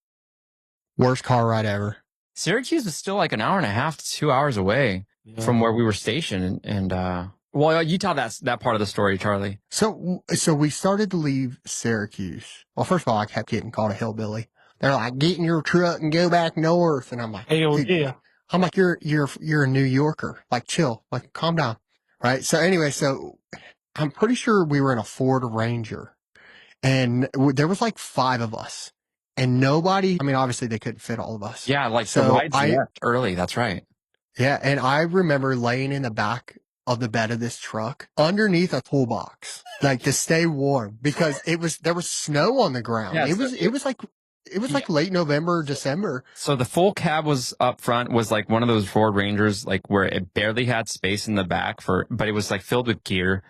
Speaker 2: worst car ride ever.
Speaker 3: Syracuse was still like an hour and a half to 2 hours away from where we were stationed. And well, you tell that part of the story, Charlie.
Speaker 2: So we started to leave Syracuse. Well, first of all, I kept getting called a hillbilly. They're like, get in your truck and go back north. And I'm like,
Speaker 1: hell yeah.
Speaker 2: I'm like, you're a New Yorker. Like, chill. Like, calm down. Right. So anyway, I'm pretty sure we were in a Ford Ranger, and there was like 5 of us, and nobody. I mean, obviously they couldn't fit all of us.
Speaker 3: Yeah, like
Speaker 2: so
Speaker 3: the rides left early. That's right.
Speaker 2: Yeah, and I remember laying in the back of the bed of this truck underneath a toolbox, like to stay warm because there was snow on the ground.
Speaker 3: Yeah,
Speaker 2: it was like late November, December.
Speaker 3: So the full cab was up front, was like one of those Ford Rangers, like where it barely had space in the back but it was like filled with gear.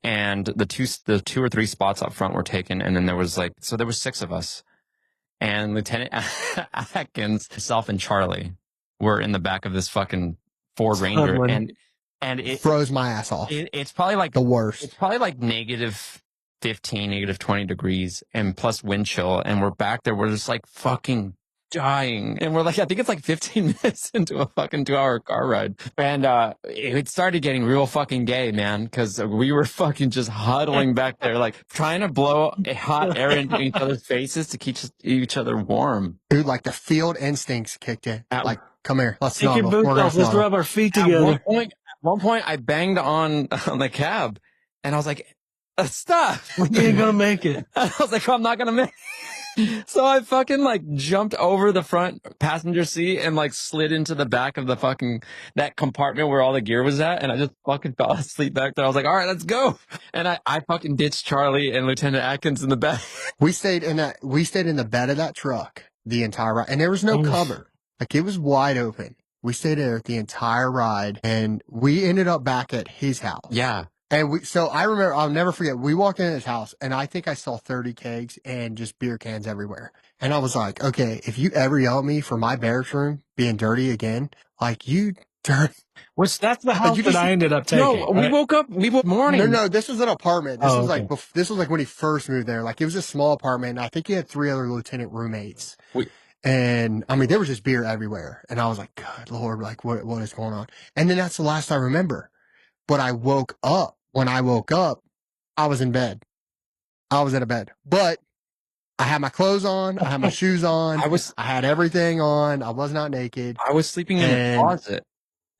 Speaker 3: And the two or three spots up front were taken. And then there was there was 6 of us, and Lieutenant Atkins, myself, and Charlie were in the back of this fucking Ford Ranger. And it
Speaker 2: froze my ass off.
Speaker 3: It's probably like
Speaker 2: the worst.
Speaker 3: It's probably like -15, -20 degrees, and plus wind chill. And we're back there. We're just like fucking dying. And we're like, I think it's like 15 minutes into a fucking 2-hour car ride. And it started getting real fucking gay, man, because we were fucking just huddling back there, like trying to blow hot air into each other's faces to keep each other warm.
Speaker 2: Dude, like the field instincts kicked in. Like, come here, let's
Speaker 1: take your boots off. Let's rub our feet together.
Speaker 3: At one point, I banged on the cab, and I was like, stop.
Speaker 1: We ain't gonna make it.
Speaker 3: I was like, I'm not gonna make it. So I fucking like jumped over the front passenger seat and like slid into the back of the fucking that compartment where all the gear was at, and I just fucking fell asleep back there. I was like, all right, let's go. And I fucking ditched Charlie and Lieutenant Atkins in the back.
Speaker 2: We stayed in the bed of that truck the entire ride, and there was no
Speaker 1: Oof.
Speaker 2: cover. Like it was wide open. We stayed there the entire ride, and we ended up back at his house.
Speaker 3: Yeah.
Speaker 2: And so I remember, I'll never forget, we walked in his house and I think I saw 30 kegs and just beer cans everywhere. And I was like, okay, if you ever yell at me for my barracks room being dirty again, like you dirty.
Speaker 1: Which that's the house
Speaker 2: you
Speaker 1: that
Speaker 2: just-
Speaker 1: I ended up taking.
Speaker 3: No, we woke up morning.
Speaker 2: No, this was an apartment. This
Speaker 1: Oh,
Speaker 2: was
Speaker 1: okay.
Speaker 2: this was like when he first moved there. Like it was a small apartment. And I think he had 3 other lieutenant roommates. And I mean, there was just beer everywhere. And I was like, God, Lord, like what is going on? And then that's the last I remember. But I woke up. When I woke up, I was in bed. I was in a bed, but I had my clothes on. I had my shoes on. I had everything on. I was not naked.
Speaker 3: I was sleeping in a
Speaker 2: And-
Speaker 3: closet.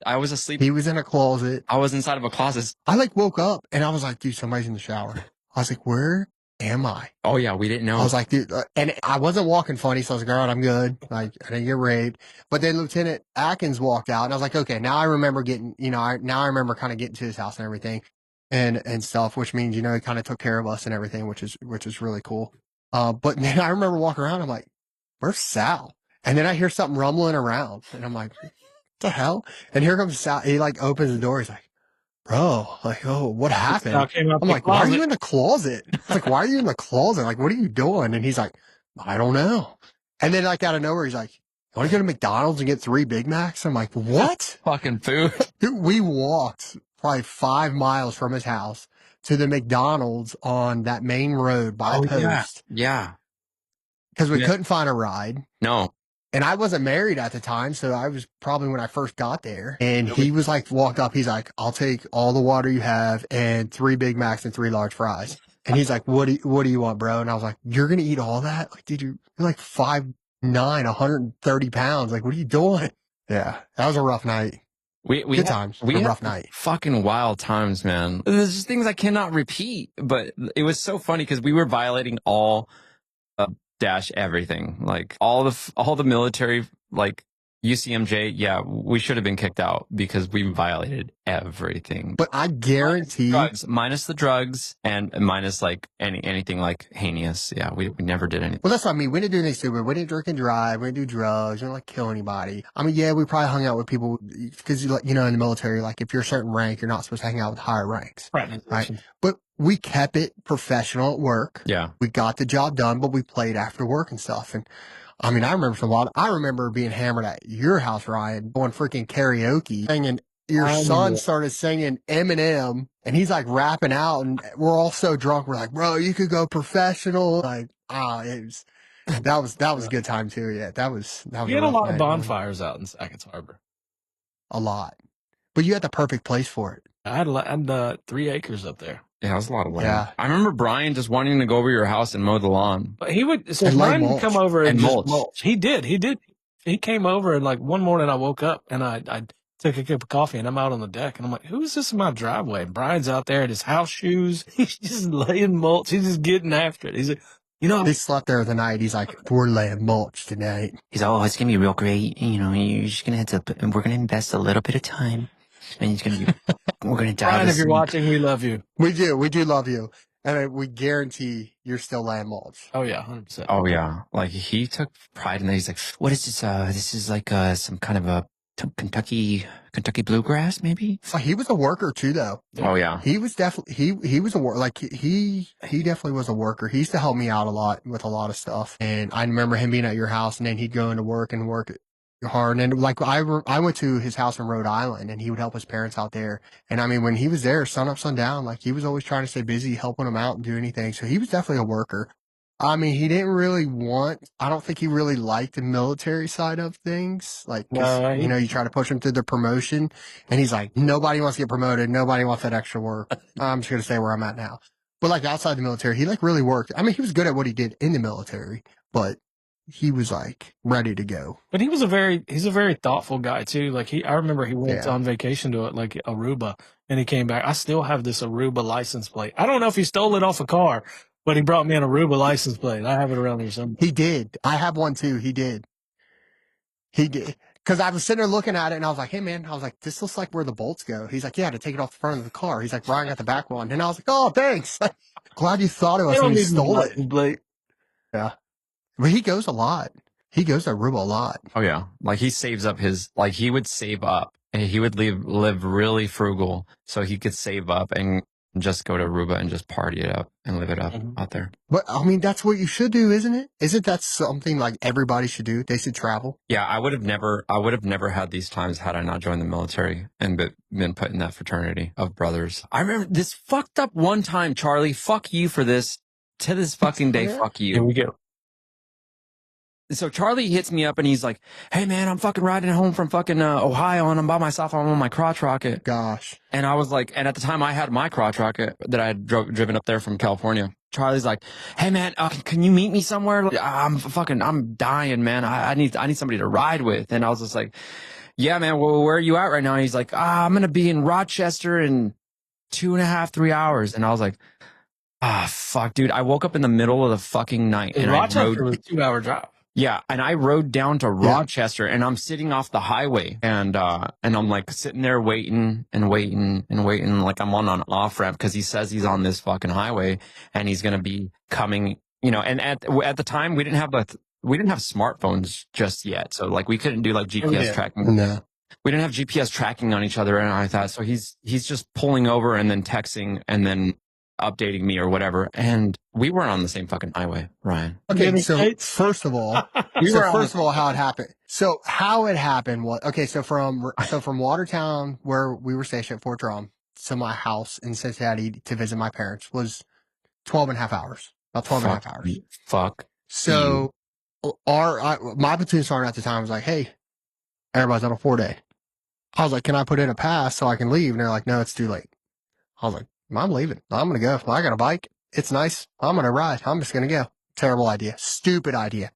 Speaker 3: I was asleep.
Speaker 2: He was in a closet.
Speaker 3: I was inside of a closet.
Speaker 2: I like woke up and I was like, dude, somebody's in the shower. I was like, where am I?
Speaker 3: Oh yeah, we didn't know.
Speaker 2: I was like, dude, and I wasn't walking funny. So I was like, all right, I'm good. Like, I didn't get raped. But then Lieutenant Atkins walked out and I was like, okay, now I remember getting, now I remember kind of getting to his house and everything and stuff, which means, he kind of took care of us and everything, which is really cool. But then I remember walking around. I'm like, where's Sal? And then I hear something rumbling around and I'm like, what the hell? And here comes Sal. He like opens the door. He's like, bro, like, oh, what happened?
Speaker 1: Sal came out
Speaker 2: I'm
Speaker 1: the
Speaker 2: like, why are
Speaker 1: closet.
Speaker 2: you in the closet? Like, why are you in the closet? Like, what are you doing? And he's like, I don't know. And then like out of nowhere, he's like, you want to go to McDonald's and get 3 Big Macs? I'm like, what?
Speaker 3: fucking food.
Speaker 2: Dude, we walked probably 5 miles from his house to the McDonald's on that main road by Post
Speaker 3: Yeah.
Speaker 2: because we
Speaker 3: Yeah.
Speaker 2: couldn't find a ride.
Speaker 3: No.
Speaker 2: And I wasn't married at the time, so I was probably when I first got there. And he was like, walked up, he's like, I'll take all the water you have and 3 Big Macs and 3 large fries. And he's like, what do you want, bro? And I was like, you're gonna eat all that? Like, dude, you're like 5'9", 130 pounds. Like, what are you doing? Yeah, that was a rough night.
Speaker 3: We
Speaker 2: Good
Speaker 3: had-
Speaker 2: times.
Speaker 3: We
Speaker 2: a
Speaker 3: had
Speaker 2: rough night.
Speaker 3: Fucking wild times, man. There's just things I cannot repeat, but it was so funny because we were violating all dash everything, like all the military, like UCMJ. Yeah, we should have been kicked out because we violated everything.
Speaker 2: But I guarantee
Speaker 3: minus the drugs and minus like anything like heinous. Yeah, we never did anything.
Speaker 2: well, that's what I mean. We didn't do anything stupid. We didn't drink and drive. We didn't do drugs. We didn't like kill anybody. I mean, yeah, we probably hung out with people because, in the military, like if you're a certain rank, you're not supposed to hang out with higher ranks. Right. But we kept it professional at work.
Speaker 3: Yeah.
Speaker 2: We got the job done, but we played after work and stuff. And I mean, I remember being hammered at your house, Ryan, going freaking karaoke, singing. Your son started singing Eminem and he's like rapping out and we're all so drunk. We're like, bro, you could go professional. Like, that was a good time too. Yeah. That was
Speaker 1: We had a
Speaker 2: rough
Speaker 1: lot of
Speaker 2: night, man.
Speaker 1: bonfires out in Sackett's Harbor.
Speaker 2: A lot, but you had the perfect place for it.
Speaker 1: I had 3 acres up there.
Speaker 3: Yeah, it was a lot of land.
Speaker 2: Yeah.
Speaker 3: I remember Brian just wanting to go over your house and mow the lawn.
Speaker 1: But he would, so
Speaker 2: And lay
Speaker 1: Brian would
Speaker 2: mulch.
Speaker 1: come over and
Speaker 3: And
Speaker 1: just
Speaker 3: mulch.
Speaker 1: mulch. He did. He came over and like one morning I woke up and I took a cup of coffee and I'm out on the deck and I'm like, who is this in my driveway? And Brian's out there in his house shoes. He's just laying mulch. He's just getting after it. He's like,
Speaker 2: He slept there the night. He's like, we're laying mulch tonight.
Speaker 4: He's all, oh, it's gonna be real great. You're just gonna have to, and we're gonna invest a little bit of time, and it's gonna be, we're gonna die.
Speaker 1: Brian,
Speaker 4: to
Speaker 1: if you're
Speaker 4: sleep."
Speaker 1: watching, we love you.
Speaker 2: We do love you. And we guarantee you're still laying mulch.
Speaker 1: Oh yeah, 100%.
Speaker 3: Oh yeah, like he took pride in that. He's like,
Speaker 4: What is this? This is like some kind of a Kentucky bluegrass, maybe.
Speaker 2: So he was a worker too, though.
Speaker 3: oh yeah,
Speaker 2: He was definitely, he was a worker. Like he definitely was a worker. He used to help me out a lot with a lot of stuff. And I remember him being at your house and then he'd go into work and work hard. And like I went to his house in Rhode Island and he would help his parents out there. And I mean, when he was there, sun up, sun down, like he was always trying to stay busy, helping them out and do anything. So he was definitely a worker. I mean, he didn't really I don't think he really liked the military side of things. Like, 'cause,
Speaker 1: No,
Speaker 2: you try to push him to the promotion and he's like, nobody wants to get promoted. Nobody wants that extra work. I'm just going to stay where I'm at now. But like outside the military, he like really worked. I mean, he was good at what he did in the military, but he was like ready to go.
Speaker 1: But he's a very thoughtful guy too. Like I remember he went
Speaker 2: Yeah.
Speaker 1: on vacation to like Aruba and he came back. I still have this Aruba license plate. I don't know if he stole it off a car, But he brought me an Aruba license plate. I have it around here somewhere.
Speaker 2: He did. I have one too. He did. Because I was sitting there looking at it and I was like, hey man, I was like, this looks like where the bolts go. He's like, yeah, to take it off the front of the car. He's like, Brian got the back one. And I was like, oh, thanks. Glad you thought of us when you stole it.
Speaker 1: Plate.
Speaker 2: Yeah. But he goes a lot. He goes to Aruba a lot.
Speaker 3: Oh yeah. Like he saves up he would save up and he would live really frugal so he could save up and just go to Aruba and just party it up and live it up out there.
Speaker 2: But I mean, that's what you should do, isn't it? Isn't that something like everybody should do? They should travel.
Speaker 3: Yeah. I would have never had these times had I not joined the military and been put in that fraternity of brothers. I remember this fucked up one time, Charlie. Fuck you for this. To this fucking day, fuck you.
Speaker 1: Here we go.
Speaker 3: So Charlie hits me up and he's like, hey man, I'm fucking riding home from fucking Ohio and I'm by myself. I'm on my crotch rocket.
Speaker 2: Gosh.
Speaker 3: And I was like, and at the time I had my crotch rocket that I had driven up there from California. Charlie's like, hey man, can you meet me somewhere? I'm dying, man. I need somebody to ride with. And I was just like, yeah, man, well, where are you at right now? And he's like, I'm going to be in Rochester in 2.5, 3 hours. And I was like, fuck, dude. I woke up in the middle of the fucking night. And
Speaker 1: Rochester was a 2-hour drive.
Speaker 3: Yeah, and I rode down to Rochester and I'm sitting off the highway and I'm like sitting there waiting like I'm on an off ramp because he says he's on this fucking highway and he's gonna be coming, you know. And at the time we didn't have smartphones just yet, so like we couldn't do like GPS tracking.
Speaker 2: No.
Speaker 3: We didn't have GPS tracking on each other, and I thought so. He's just pulling over and then texting and then updating me or whatever, and we weren't on the same fucking highway, Ryan.
Speaker 2: Okay, so first of all, how it happened. So how it happened was, okay, so from Watertown, where we were stationed at Fort Drum, to my house in Cincinnati to visit my parents was 12.5 hours. About 12.5 hours.
Speaker 3: Fuck.
Speaker 2: So my platoon sergeant at the time was like, hey, everybody's on a 4-day. I was like, can I put in a pass so I can leave? And they're like, no, it's too late. I was like, I'm leaving. I'm going to go. I got a bike. It's nice. I'm going to ride. I'm just going to go. Terrible idea. Stupid idea.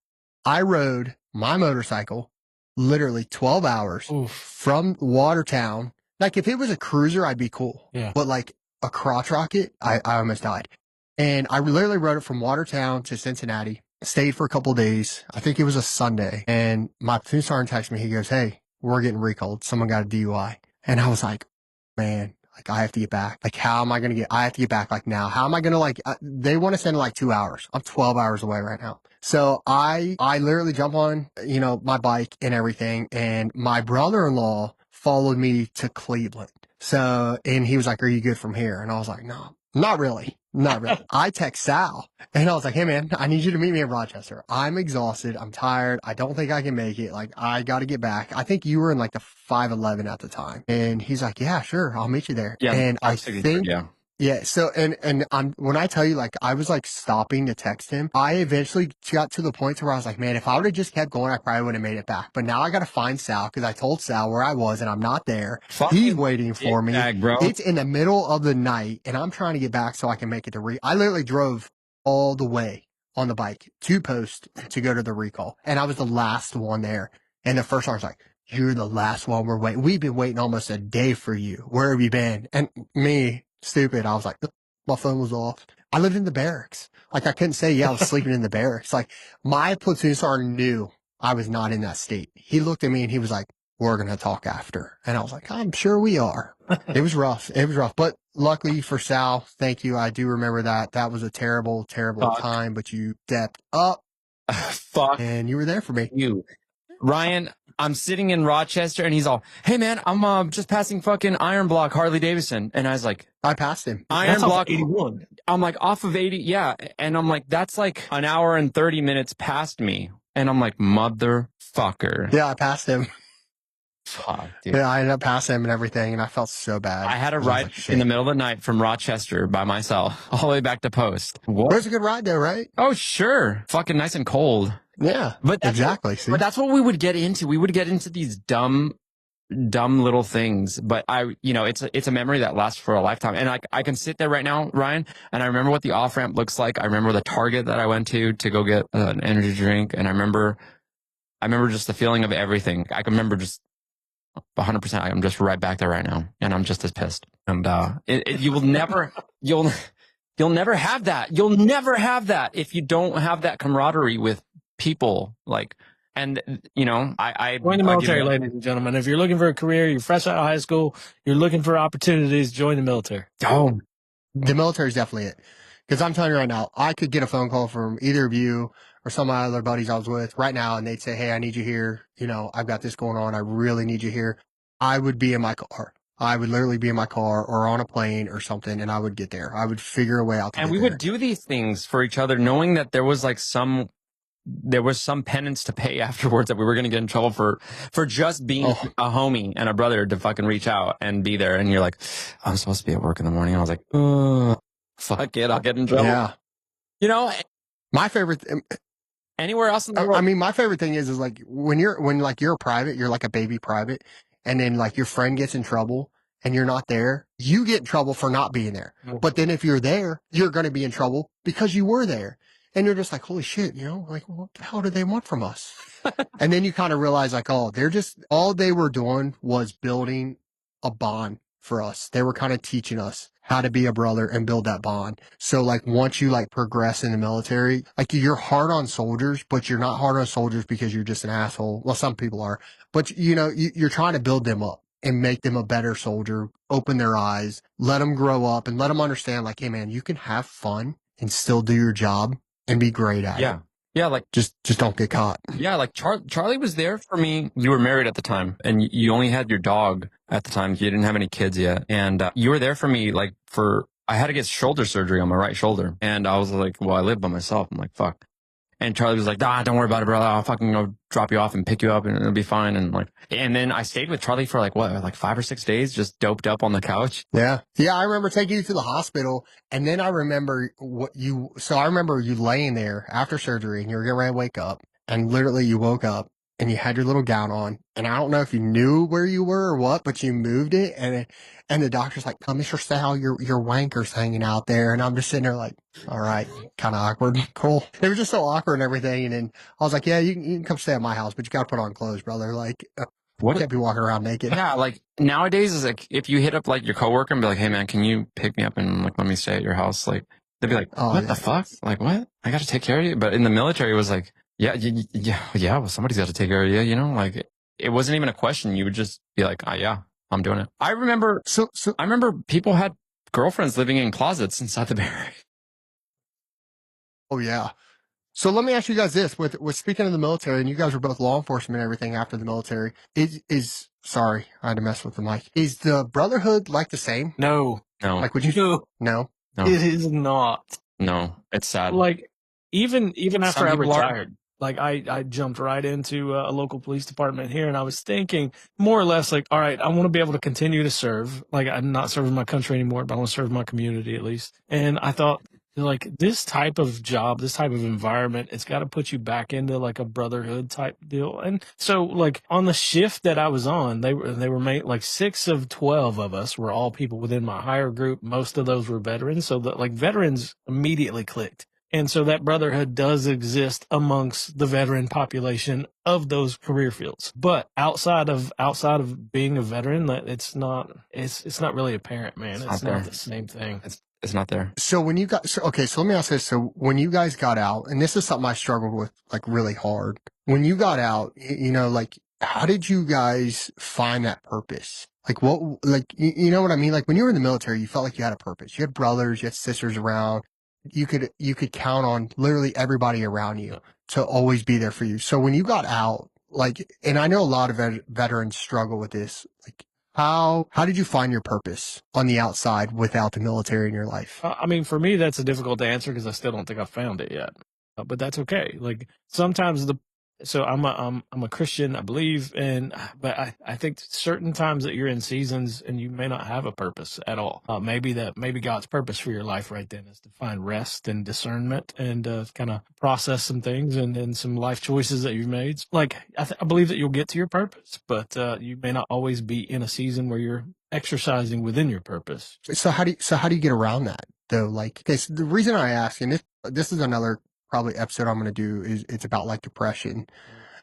Speaker 2: I rode my motorcycle literally 12 hours from Watertown. Like if it was a cruiser, I'd be cool.
Speaker 1: Yeah.
Speaker 2: But like a crotch rocket, I almost died. And I literally rode it from Watertown to Cincinnati, stayed for a couple of days. I think it was a Sunday. And my platoon sergeant texted me. He goes, hey, we're getting recalled. Someone got a DUI. And I was like, man, like I have to get back. Like how am I going to I have to get back like now. How am I going to they want to send like 2 hours. I'm 12 hours away right now. So I literally jump on, you know, my bike and everything. And my brother-in-law followed me to Cleveland. So, and he was like, are you good from here? And I was like, no, not really. Not really. I text Sal and I was like, hey man, I need you to meet me in Rochester. I'm exhausted. I'm tired. I don't think I can make it. Like I got to get back. I think you were in like the 511 at the time. And he's like, yeah, sure. I'll meet you there.
Speaker 3: Yeah.
Speaker 2: And I think, yeah. So, and when I tell you, like, I was like stopping to text him, I eventually got to the point to where I was like, man, if I would have just kept going, I probably would have made it back. But now I got to find Sal because I told Sal where I was and I'm not there. He's waiting for me.
Speaker 3: Bro.
Speaker 2: It's in the middle of the night and I'm trying to get back so I can make it to I literally drove all the way on the bike to Post to go to the recall. And I was the last one there. And the first sergeant's like, you're the last one we're waiting. We've been waiting almost a day for you. Where have you been? And me, stupid, I was like, my phone was off. I lived in the barracks. Like I couldn't say, yeah, I was sleeping in the barracks. Like my platoon sergeant knew I was not in that state. He looked at me and he was like, we're going to talk after. And I was like, I'm sure we are. It was rough. It was rough. But luckily for Sal, thank you. I do remember that. That was a terrible, terrible time, but you stepped up.
Speaker 3: Fuck.
Speaker 2: And you were there for me.
Speaker 3: Ryan, I'm sitting in Rochester and he's all, hey man, I'm just passing fucking Iron Block Harley Davidson. And I was like,
Speaker 2: I passed him.
Speaker 3: Iron Block
Speaker 1: 81.
Speaker 3: I'm like off of 80. Yeah. And I'm like, that's like an hour and 30 minutes past me. And I'm like, motherfucker.
Speaker 2: Yeah, I passed him.
Speaker 3: Fuck, dude.
Speaker 2: Yeah, I ended up passing him and everything, and I felt so bad.
Speaker 3: I had a ride in the middle of the night from Rochester by myself all the way back to Post.
Speaker 2: It was a good ride though, right?
Speaker 3: Oh, sure. Fucking nice and cold.
Speaker 2: Yeah,
Speaker 3: but
Speaker 2: exactly.
Speaker 3: But that's what we would get into. We would get into these dumb little things. But it's a memory that lasts for a lifetime. And I can sit there right now, Ryan, and I remember what the off ramp looks like. I remember the Target that I went to go get an energy drink, and I remember just the feeling of everything. I can remember just 100%. I'm just right back there right now, and I'm just as pissed. And you will never, You'll never have that. You'll never have that if you don't have that camaraderie with people. Like, and you know, I
Speaker 1: Join the military, ladies and gentlemen. If you're looking for a career, you're fresh out of high school, you're looking for opportunities, join the military.
Speaker 3: Oh,
Speaker 2: The military is definitely it. Because I'm telling you right now, I could get a phone call from either of you or some of my other buddies I was with right now, and they'd say, "Hey, I need you here. You know, I've got this going on. I really need you here." I would be in my car. I would literally be in my car or on a plane or something, and I would get there. I would figure a way out to
Speaker 3: and
Speaker 2: get
Speaker 3: we
Speaker 2: there.
Speaker 3: would do these things for each other, knowing that there was some penance to pay afterwards, that we were going to get in trouble for just being a homie and a brother to fucking reach out and be there. And you're like, I'm supposed to be at work in the morning. And I was like, fuck it, I'll get in trouble.
Speaker 2: Yeah.
Speaker 3: You know,
Speaker 2: My favorite,
Speaker 3: anywhere else in the world.
Speaker 2: I mean, my favorite thing is like when you're a private, you're like a baby private, and then like your friend gets in trouble and you're not there, you get in trouble for not being there. But then if you're there, you're going to be in trouble because you were there. And you're just like, holy shit, you know, like, what the hell do they want from us? And then you kind of realize like, oh, all they were doing was building a bond for us. They were kind of teaching us how to be a brother and build that bond. So like once you like progress in the military, like you're hard on soldiers, but you're not hard on soldiers because you're just an asshole. Well, some people are, but you know, you're trying to build them up and make them a better soldier, open their eyes, let them grow up and let them understand like, hey man, you can have fun and still do your job and be great at it.
Speaker 3: Yeah, like
Speaker 2: just don't get caught.
Speaker 3: Yeah, like Charlie was there for me. You were married at the time, and you only had your dog at the time. You didn't have any kids yet, and you were there for me. Like I had to get shoulder surgery on my right shoulder, and I was like, well, I live by myself. I'm like, fuck. And Charlie was like, don't worry about it, brother. I'll fucking go drop you off and pick you up and it'll be fine. And then I stayed with Charlie for like 5 or 6 days, just doped up on the couch.
Speaker 2: Yeah. Yeah. I remember taking you to the hospital, and then I remember I remember you laying there after surgery and you were getting ready to wake up, and literally you woke up and you had your little gown on, and I don't know if you knew where you were or what, but you moved it, and the doctor's like, "Oh, Mr. Sal, your wanker's hanging out there," and I'm just sitting there like, all right, kind of awkward, cool. It was just so awkward and everything, and then I was like, yeah, you can come stay at my house, but you got to put on clothes, brother. Like, you can't be walking around naked.
Speaker 3: Yeah, like nowadays is like if you hit up like your coworker and be like, "Hey man, can you pick me up and like let me stay at your house?" Like they'd be like, "What the fuck? Like what? I got to take care of you." But in the military, it was like, yeah. Well, somebody's got to take care of you. You know, like it wasn't even a question. You would just be like, yeah, I'm doing it. I remember. I remember people had girlfriends living in closets inside the barracks.
Speaker 2: Oh yeah. So let me ask you guys this: with speaking of the military, and you guys were both law enforcement and everything after the military, sorry, I had to mess with the mic. Is the brotherhood like the same?
Speaker 1: No.
Speaker 2: Like, would you? No.
Speaker 1: It is not.
Speaker 3: No, it's sad.
Speaker 1: Like even after I
Speaker 3: people are.
Speaker 1: retired, like I jumped right into a local police department here, and I was thinking more or less like, all right, I want to be able to continue to serve. Like I'm not serving my country anymore, but I want to serve my community at least. And I thought, like this type of job, this type of environment, it's got to put you back into like a brotherhood type deal. And so like on the shift that I was on, they were made like 6 of 12 of us were all people within my higher group. Most of those were veterans. So that like veterans immediately clicked. And so that brotherhood does exist amongst the veteran population of those career fields. But outside of being a veteran, it's not really apparent, man. It's not the same thing.
Speaker 3: It's not there.
Speaker 2: So when you got, so let me ask this. So when you guys got out, and this is something I struggled with like really hard. When you got out, you know, like how did you guys find that purpose? Like what, like, you know what I mean? Like when you were in the military, you felt like you had a purpose. You had brothers, you had sisters around. You could count on literally everybody around you to always be there for you. So when you got out, like, and I know a lot of veterans struggle with this, like, how did you find your purpose on the outside without the military in your life?
Speaker 1: I mean, for me, that's a difficult answer because I still don't think I've found it yet. But that's okay. Like sometimes so I'm a Christian, I believe, but I think certain times that you're in seasons and you may not have a purpose at all. Maybe God's purpose for your life right then is to find rest and discernment and kind of process some things and some life choices that you've made. Like I believe that you'll get to your purpose, but you may not always be in a season where you're exercising within your purpose.
Speaker 2: So how do you get around that though? Like, okay, so the reason I ask, and this is another probably episode I'm going to do, is it's about like depression,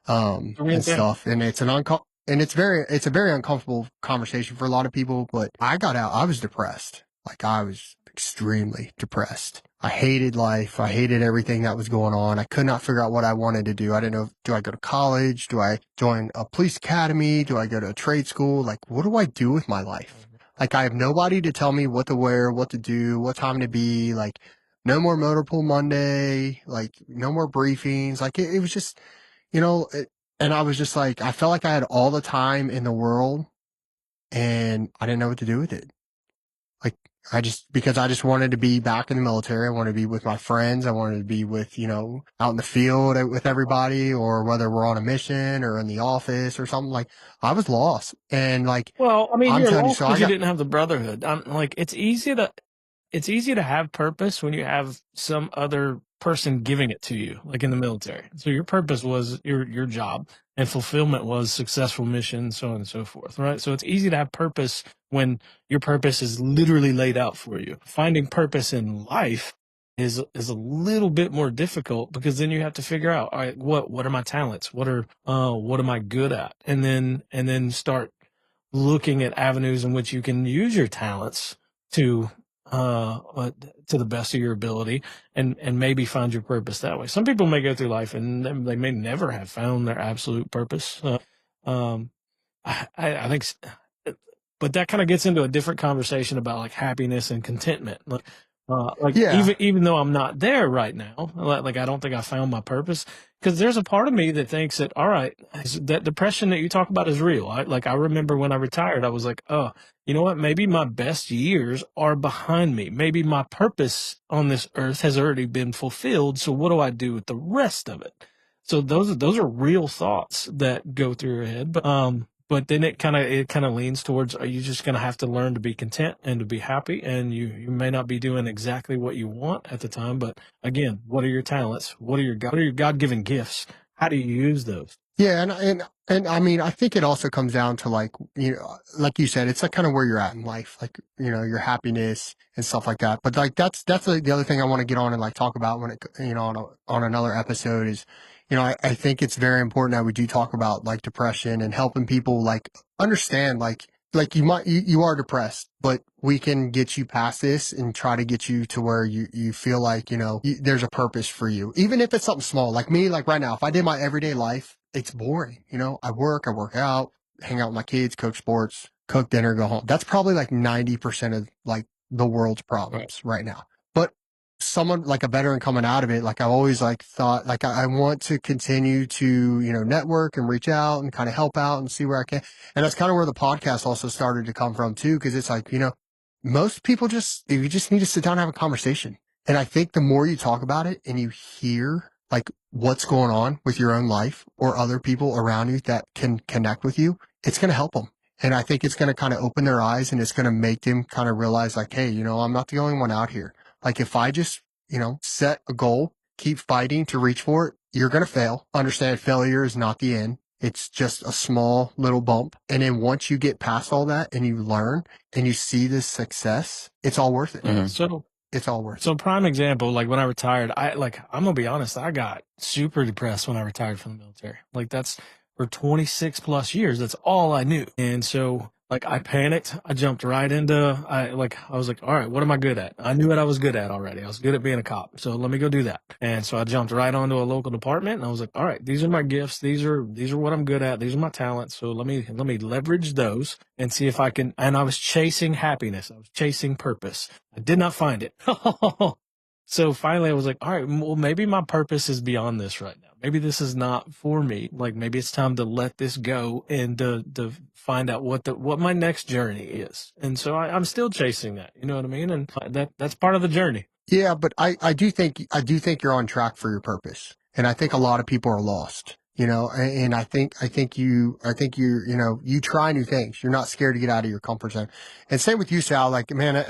Speaker 2: and stuff. And it's it's a very uncomfortable conversation for a lot of people, but I got out, I was depressed. Like I was extremely depressed. I hated life. I hated everything that was going on. I could not figure out what I wanted to do. I didn't know, do I go to college? Do I join a police academy? Do I go to a trade school? Like, what do I do with my life? Like, I have nobody to tell me what to wear, what to do, what time to be. Like, no more motor pool Monday. Like, no more briefings. Like, it was just, and I was just like, I felt like I had all the time in the world and I didn't know what to do with it. Like, because I just wanted to be back in the military. I wanted to be with my friends. I wanted to be with, out in the field with everybody, or whether we're on a mission or in the office or something. Like, I was lost. And like,
Speaker 1: Well, I mean,
Speaker 2: I'm
Speaker 1: you're
Speaker 2: telling you,
Speaker 1: lost
Speaker 2: so
Speaker 1: because you didn't have the brotherhood. I'm like, it's easy to have purpose when you have some other person giving it to you, like in the military. So your purpose was your job, and fulfillment was successful mission, so on and so forth, right? So it's easy to have purpose when your purpose is literally laid out for you. Finding purpose in life is a little bit more difficult, because then you have to figure out, all right, what are my talents? What am I good at? And then start looking at avenues in which you can use your talents to to the best of your ability, and maybe find your purpose that way. Some people may go through life and they may never have found their absolute purpose. Um, I think, but that kind of gets into a different conversation about like happiness and contentment. Like
Speaker 2: Yeah.
Speaker 1: even though I'm not there right now, like I don't think I found my purpose, because there's a part of me that thinks that, all right, that depression that you talk about is real. I remember when I retired, I was like, oh, you know what? Maybe my best years are behind me. Maybe my purpose on this earth has already been fulfilled. So what do I do with the rest of it? So those are real thoughts that go through your head. But then it kind of leans towards, are you just going to have to learn to be content and to be happy? And you may not be doing exactly what you want at the time, but again, what are your talents? What are your God-given gifts? How do you use those?
Speaker 2: Yeah. And I mean, I think it also comes down to like, like you said, it's like kind of where you're at in life, like, your happiness and stuff like that. But like, that's like the other thing I want to get on and like talk about when it, on another episode is, I think it's very important that we do talk about like depression and helping people like understand, like you are depressed, but we can get you past this and try to get you to where you feel like, there's a purpose for you. Even if it's something small, like me, like right now, if I did my everyday life, it's boring. I work out, hang out with my kids, coach sports, cook dinner, go home. That's probably like 90% of like the world's problems right now. But someone like a veteran coming out of it, like I always like thought, like I want to continue to, network and reach out and kind of help out and see where I can. And that's kind of where the podcast also started to come from too. Cause it's like, most people you just need to sit down and have a conversation. And I think the more you talk about it and you hear like what's going on with your own life or other people around you that can connect with you, it's going to help them. And I think it's going to kind of open their eyes, and it's going to make them kind of realize like, hey, I'm not the only one out here. Like if I just, set a goal, keep fighting to reach for it, you're going to fail. Understand failure is not the end. It's just a small little bump. And then once you get past all that and you learn and you see this success, it's all worth it.
Speaker 3: Mhm.
Speaker 1: So
Speaker 2: It's all worth it.
Speaker 1: So prime example, like when I retired, I'm gonna be honest, I got super depressed when I retired from the military. Like that's for 26 plus years. That's all I knew. And so like I panicked. I jumped right into, I was like, all right, what am I good at? I knew what I was good at already. I was good at being a cop. So let me go do that. And so I jumped right onto a local department, and I was like, all right, these are my gifts. These are what I'm good at. These are my talents. So let me leverage those and see if I can. And I was chasing happiness. I was chasing purpose. I did not find it. So finally I was like, all right, well, maybe my purpose is beyond this right now. Maybe this is not for me. Like maybe it's time to let this go and to find out what my next journey is. And so I'm still chasing that. You know what I mean? And that's part of the journey.
Speaker 2: Yeah, but I do think you're on track for your purpose. And I think a lot of people are lost, and I think you try new things. You're not scared to get out of your comfort zone. And same with you, Sal, like, man,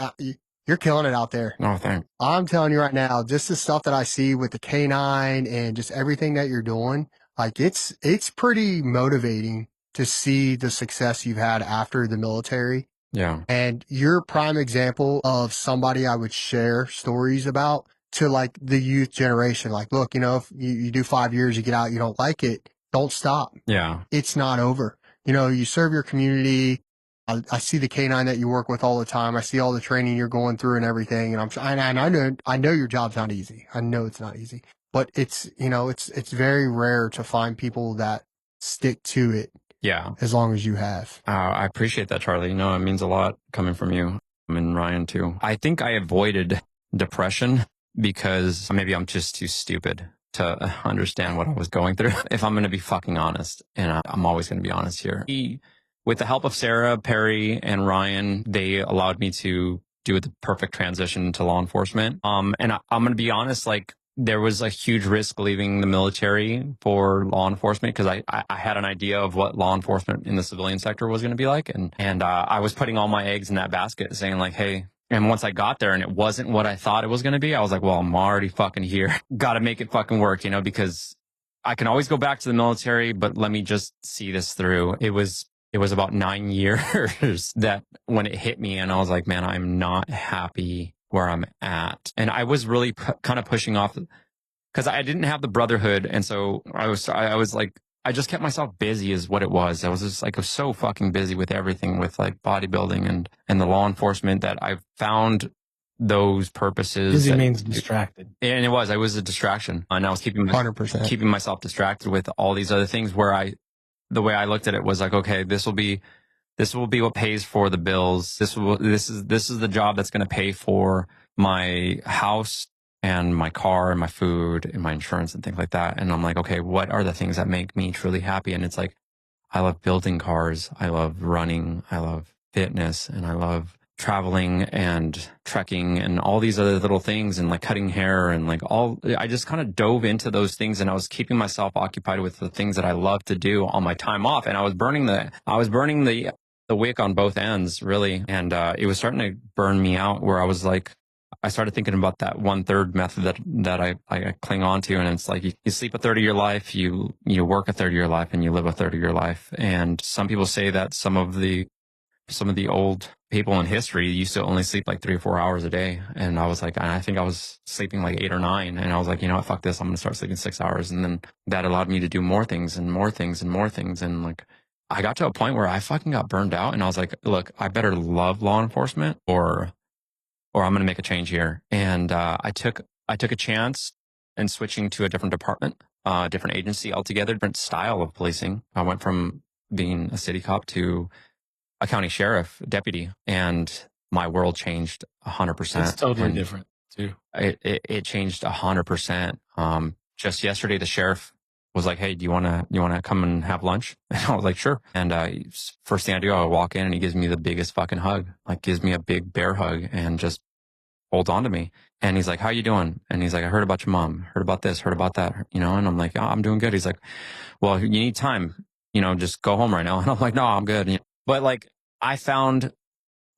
Speaker 2: you're killing it out there.
Speaker 3: Oh, thanks.
Speaker 2: I'm telling you right now, just the stuff that I see with the K9 and just everything that you're doing, like it's pretty motivating to see the success you've had after the military.
Speaker 3: Yeah.
Speaker 2: And you're a prime example of somebody I would share stories about to like the youth generation. Like, look, if you do 5 years, you get out, you don't like it, don't stop.
Speaker 3: Yeah.
Speaker 2: It's not over. You serve your community. I see the canine that you work with all the time. I see all the training you're going through and everything. And I know your job's not easy. I know it's not easy, but it's, it's very rare to find people that stick to it.
Speaker 3: Yeah.
Speaker 2: As long as you have.
Speaker 3: I appreciate that, Charlie. It means a lot coming from you. And Ryan too. I think I avoided depression because maybe I'm just too stupid to understand what I was going through. If I'm going to be fucking honest, and I'm always going to be honest here. With the help of Sarah, Perry, and Ryan, they allowed me to do the perfect transition to law enforcement. I'm going to be honest, there was a huge risk leaving the military for law enforcement because I had an idea of what law enforcement in the civilian sector was going to be like. And I was putting all my eggs in that basket saying hey, and once I got there and it wasn't what I thought it was going to be, I was like, well, I'm already fucking here. Got to make it fucking work, because I can always go back to the military, but let me just see this through. It was about 9 years that when it hit me and I was like, man, I'm not happy where I'm at. And I was really kind of pushing off because I didn't have the brotherhood. And so I was like, I just kept myself busy is what it was. I was just I was so fucking busy with everything with bodybuilding and the law enforcement that I found those purposes.
Speaker 1: Busy means distracted.
Speaker 3: And I was a distraction. And I was keeping
Speaker 2: 100%.
Speaker 3: keeping myself distracted with all these other things where the way I looked at it was okay, this will be what pays for the bills. This is the job that's going to pay for my house and my car and my food and my insurance and things like that. And I'm like, okay, what are the things that make me truly happy? And it's I love building cars. I love running. I love fitness, and I love traveling and trekking and all these other little things and cutting hair and I just kind of dove into those things, and I was keeping myself occupied with the things that I love to do on my time off. And I was burning the wick on both ends, really. And it was starting to burn me out where I was I started thinking about that 1/3 method that I cling on to. And it's you sleep a third of your life, you work a third of your life, and you live a third of your life. And some people say that some of the old people in history used to only sleep 3 or 4 hours a day. And I was I think I was sleeping 8 or 9. And I was you know what, fuck this. I'm going to start sleeping 6 hours. And then that allowed me to do more things and more things and more things. And I got to a point where I fucking got burned out, and I was look, I better love law enforcement or I'm going to make a change here. And I took a chance in switching to a different department, different agency altogether, different style of policing. I went from being a city cop to a county sheriff deputy, and my world changed 100%.
Speaker 1: It's totally different too.
Speaker 3: It changed 100%. Just yesterday, the sheriff was hey, do you want to come and have lunch? And I was sure. And first thing I do, I walk in and he gives me the biggest fucking hug, gives me a big bear hug and just holds on to me. And he's how you doing? And he's I heard about your mom, heard about this, heard about that, and I'm oh, I'm doing good. He's well, you need time, just go home right now. And I'm no, I'm good. But I found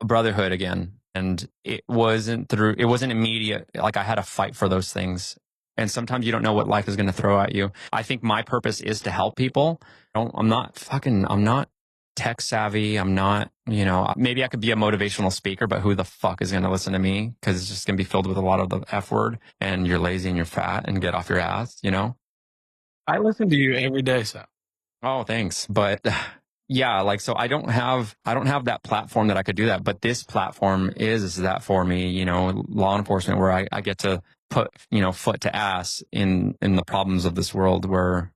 Speaker 3: a brotherhood again, and it wasn't immediate. I had to fight for those things. And sometimes you don't know what life is going to throw at you. I think my purpose is to help people. I'm not tech savvy. I'm not, maybe I could be a motivational speaker, but who the fuck is going to listen to me? Because it's just going to be filled with a lot of the F word, and you're lazy and you're fat and get off your ass,
Speaker 1: I listen to you every day, so.
Speaker 3: Oh, thanks. But yeah, so I don't have that platform that I could do that. But this platform is that for me, law enforcement, where I get to put, foot to ass in the problems of this world, where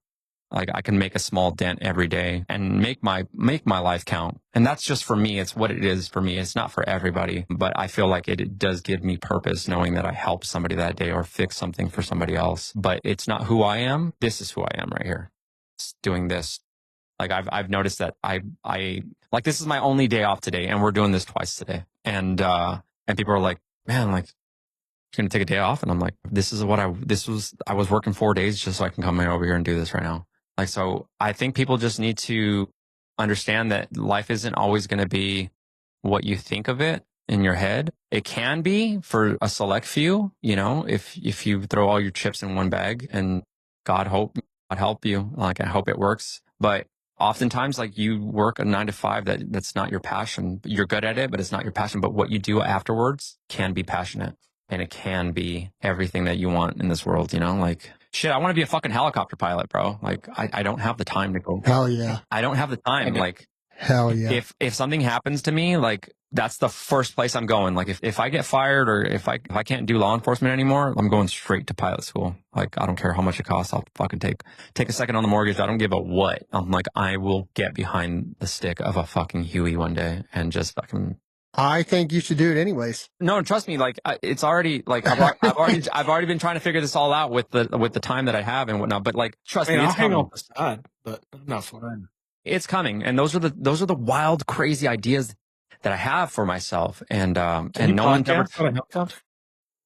Speaker 3: I can make a small dent every day and make my life count. And that's just for me. It's what it is for me. It's not for everybody, but I feel it does give me purpose knowing that I helped somebody that day or fix something for somebody else. But it's not who I am. This is who I am right here. It's doing this. I've noticed that I this is my only day off today, and we're doing this twice today. And people are man, you're going to take a day off? And I'm I was working 4 days just so I can come over here and do this right now. So I think people just need to understand that life isn't always going to be what you think of it in your head. It can be for a select few, if you throw all your chips in one bag, and God help you. I hope it works. But oftentimes, you work a 9 to 5 that's not your passion. You're good at it, but it's not your passion. But what you do afterwards can be passionate, and it can be everything that you want in this world, shit, I want to be a fucking helicopter pilot, bro. I don't have the time to go.
Speaker 2: Hell yeah.
Speaker 3: I don't have the time.
Speaker 2: Hell yeah.
Speaker 3: If something happens to me, like that's the first place I'm going. Like if I get fired or if I can't do law enforcement anymore, I'm going straight to pilot school. Like I don't care how much it costs. I'll fucking take a second on the mortgage. I don't give a what. I'm like, I will get behind the stick of a fucking Huey one day and just fucking.
Speaker 2: I think you should do it anyways.
Speaker 3: No, trust me. Like it's already like I've already been trying to figure this all out with the time that I have and whatnot. But like, trust me,
Speaker 1: I'll
Speaker 3: it's
Speaker 1: hang
Speaker 3: coming.
Speaker 1: off the side, but I'm not flying.
Speaker 3: It's coming, and those are the wild, crazy ideas that I have for myself. And and no one's ever.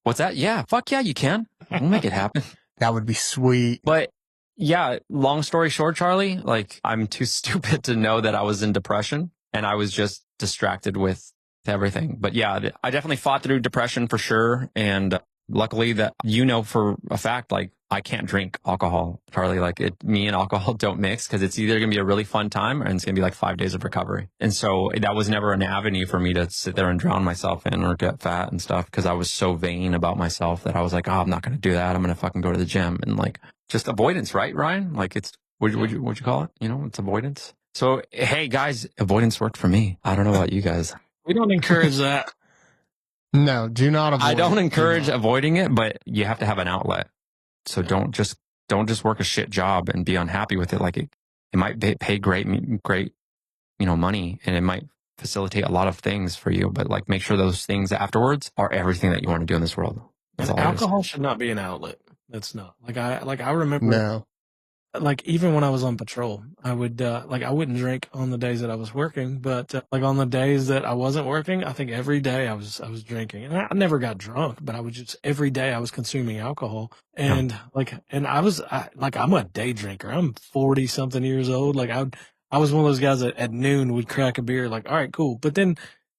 Speaker 3: What's that? Yeah, fuck yeah, you can. We'll make it happen.
Speaker 2: That would be sweet.
Speaker 3: But yeah, long story short, Charlie, like I'm too stupid to know that I was in depression, and I was just distracted with everything. But yeah, I definitely fought through depression for sure, and luckily that for a fact, like I can't drink alcohol, Charlie. Like me and alcohol don't mix because it's either going to be a really fun time or it's going to be like 5 days of recovery. And so that was never an avenue for me to sit there and drown myself in or get fat and stuff because I was so vain about myself that I was like, oh, I'm not going to do that. I'm going to fucking go to the gym and like just avoidance, right, Ryan? Like it's, what'd you call it? It's avoidance. So, hey guys, avoidance worked for me. I don't know about you guys.
Speaker 1: We don't encourage that.
Speaker 2: No, do not avoid
Speaker 3: I don't
Speaker 2: it.
Speaker 3: encourage avoiding it, but you have to have an outlet. So don't just work a shit job and be unhappy with it. Like it might pay great, money, and it might facilitate a lot of things for you. But like, make sure those things afterwards are everything that you want to do in this world. That's
Speaker 1: And
Speaker 3: all it is.
Speaker 1: alcohol should not be an outlet. That's not I remember.
Speaker 2: No.
Speaker 1: Like even when I was on patrol, I would I wouldn't drink on the days that I was working, but like on the days that I wasn't working, I think every day I was drinking, and I never got drunk, but I was just every day I was consuming alcohol, and I'm a day drinker. I'm 40 something years old. Like I was one of those guys that at noon would crack a beer. Like, all right, cool, but then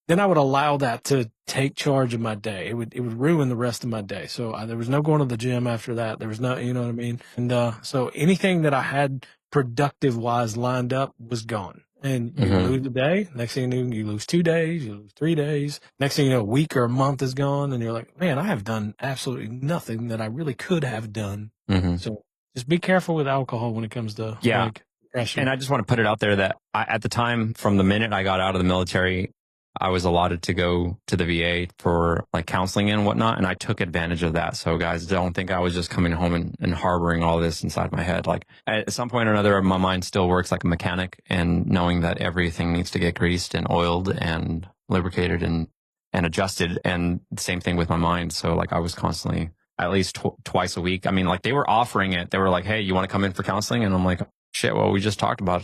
Speaker 1: I would allow that to take charge of my day. It would ruin the rest of my day. So there was no going to the gym after that. There was no, you know what I mean? And so anything that I had productive wise lined up was gone. And you lose a day. Next thing you know, you lose 2 days, you lose 3 days. Next thing you know, a week or a month is gone. And you're like, man, I have done absolutely nothing that I really could have done. So just be careful with alcohol when it comes to depression.
Speaker 3: And I just want to put it out there that at the time, from the minute I got out of the military, I was allotted to go to the VA for like counseling and whatnot. And I took advantage of that. So guys, don't think I was just coming home and harboring all this inside my head. Like at some point or another, my mind still works like a mechanic, and knowing that everything needs to get greased and oiled and lubricated and adjusted. And the same thing with my mind. So like I was constantly at least twice a week. I mean, like they were offering it. They were like, hey, you want to come in for counseling? And I'm like, shit, well, we just talked about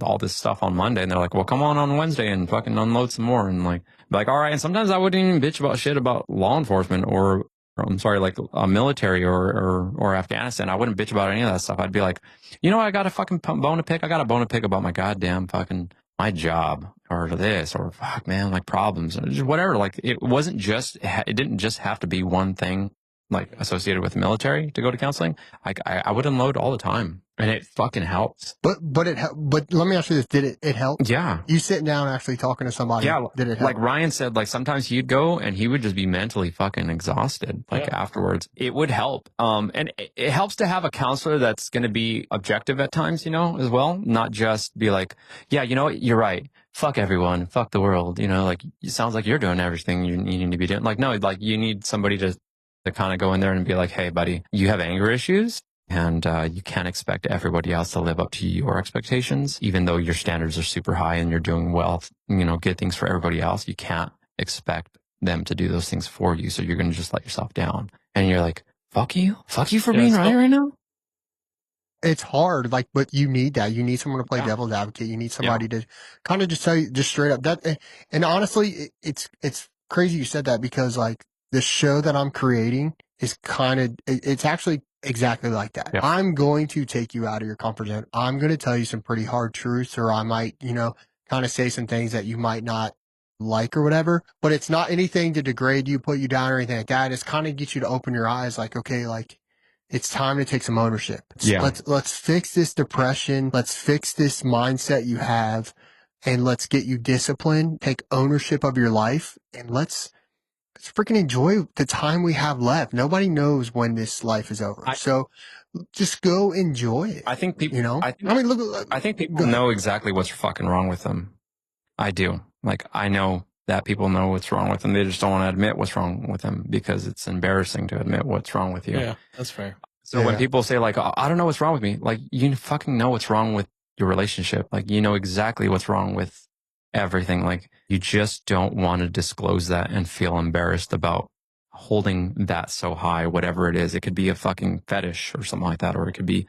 Speaker 3: all this stuff on Monday. And they're like, well, come on Wednesday and fucking unload some more. And like, all right. And sometimes I wouldn't even bitch about shit about law enforcement or I'm sorry, like military or Afghanistan. I wouldn't bitch about any of that stuff. I'd be like, I got a fucking bone to pick. I got a bone to pick about my goddamn fucking my job or this or fuck, man, like problems or just whatever. Like it didn't just have to be one thing like associated with the military to go to counseling. Like I would unload all the time. And it fucking helps.
Speaker 2: But let me ask you this: did it help?
Speaker 3: Yeah.
Speaker 2: You sitting down actually talking to somebody?
Speaker 3: Yeah.
Speaker 2: Did it help?
Speaker 3: Like Ryan said, like sometimes he'd go and he would just be mentally fucking exhausted. Like afterwards, it would help. And it helps to have a counselor that's going to be objective at times, as well. Not just be like, yeah, you know what? You're right. Fuck everyone. Fuck the world. Like it sounds like you're doing everything you need to be doing. Like no, like you need somebody to kind of go in there and be like, hey, buddy, you have anger issues. And you can't expect everybody else to live up to your expectations, even though your standards are super high and you're doing well, good things for everybody else. You can't expect them to do those things for you. So you're going to just let yourself down. And you're like, fuck you for being right now.
Speaker 2: It's hard, but you need that. You need someone to play devil's advocate. You need somebody to kind of just tell you just straight up that. And honestly, it's crazy you said that because like the show that I'm creating is it's actually exactly like that.
Speaker 3: Yep.
Speaker 2: I'm going to take you out of your comfort zone. I'm going to tell you some pretty hard truths, or I might, kind of say some things that you might not like or whatever, but it's not anything to degrade you, put you down or anything like that. It's kind of get you to open your eyes like, okay, like it's time to take some ownership. Let's fix this depression. Let's fix this mindset you have and let's get you disciplined, take ownership of your life, and let's let's freaking enjoy the time we have left. Nobody knows when this life is over. So just go enjoy it.
Speaker 3: I think people,
Speaker 2: you know,
Speaker 3: I
Speaker 2: mean, look,
Speaker 3: I think
Speaker 2: go
Speaker 3: people
Speaker 2: ahead.
Speaker 3: know exactly what's fucking wrong with them. I do. Like, I know that people know what's wrong with them. They just don't want to admit what's wrong with them because it's embarrassing to admit what's wrong with you.
Speaker 1: Yeah, that's fair.
Speaker 3: So when people say like, oh, I don't know what's wrong with me, like, you fucking know what's wrong with your relationship. Like, you know exactly what's wrong with everything. Like, you just don't want to disclose that and feel embarrassed about holding that so high, whatever it is. It could be a fucking fetish or something like that, or it could be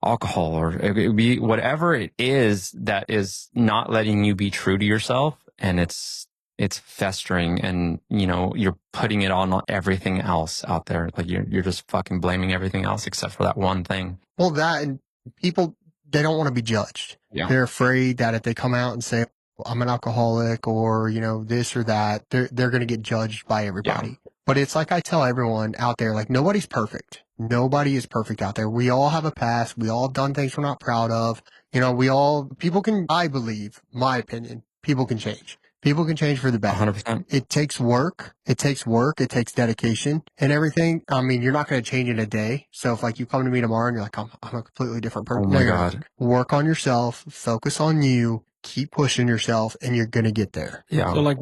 Speaker 3: alcohol, or it could be whatever it is that is not letting you be true to yourself. And it's festering, and, you know, you're putting it on everything else out there. Like, you're just fucking blaming everything else except for that one thing.
Speaker 2: Well, that, and people, they don't want to be judged.
Speaker 3: Yeah.
Speaker 2: They're afraid that if they come out and say, well, I'm an alcoholic, or, you know, this or that, they're going to get judged by everybody.
Speaker 3: Yeah.
Speaker 2: But it's like I tell everyone out there, like, nobody's perfect. Nobody is perfect out there. We all have a past. We all done things we're not proud of. You know, people can, I believe, my opinion, people can change. People can change for the better.
Speaker 3: 100%.
Speaker 2: It takes work. It takes dedication and everything. I mean, you're not going to change in a day. So if like you come to me tomorrow and you're like, I'm a completely different person.
Speaker 3: Oh my
Speaker 2: No, you're
Speaker 3: God.
Speaker 2: not. Work on yourself, focus on you, keep pushing yourself, and you're going to get there.
Speaker 3: Yeah.
Speaker 1: So like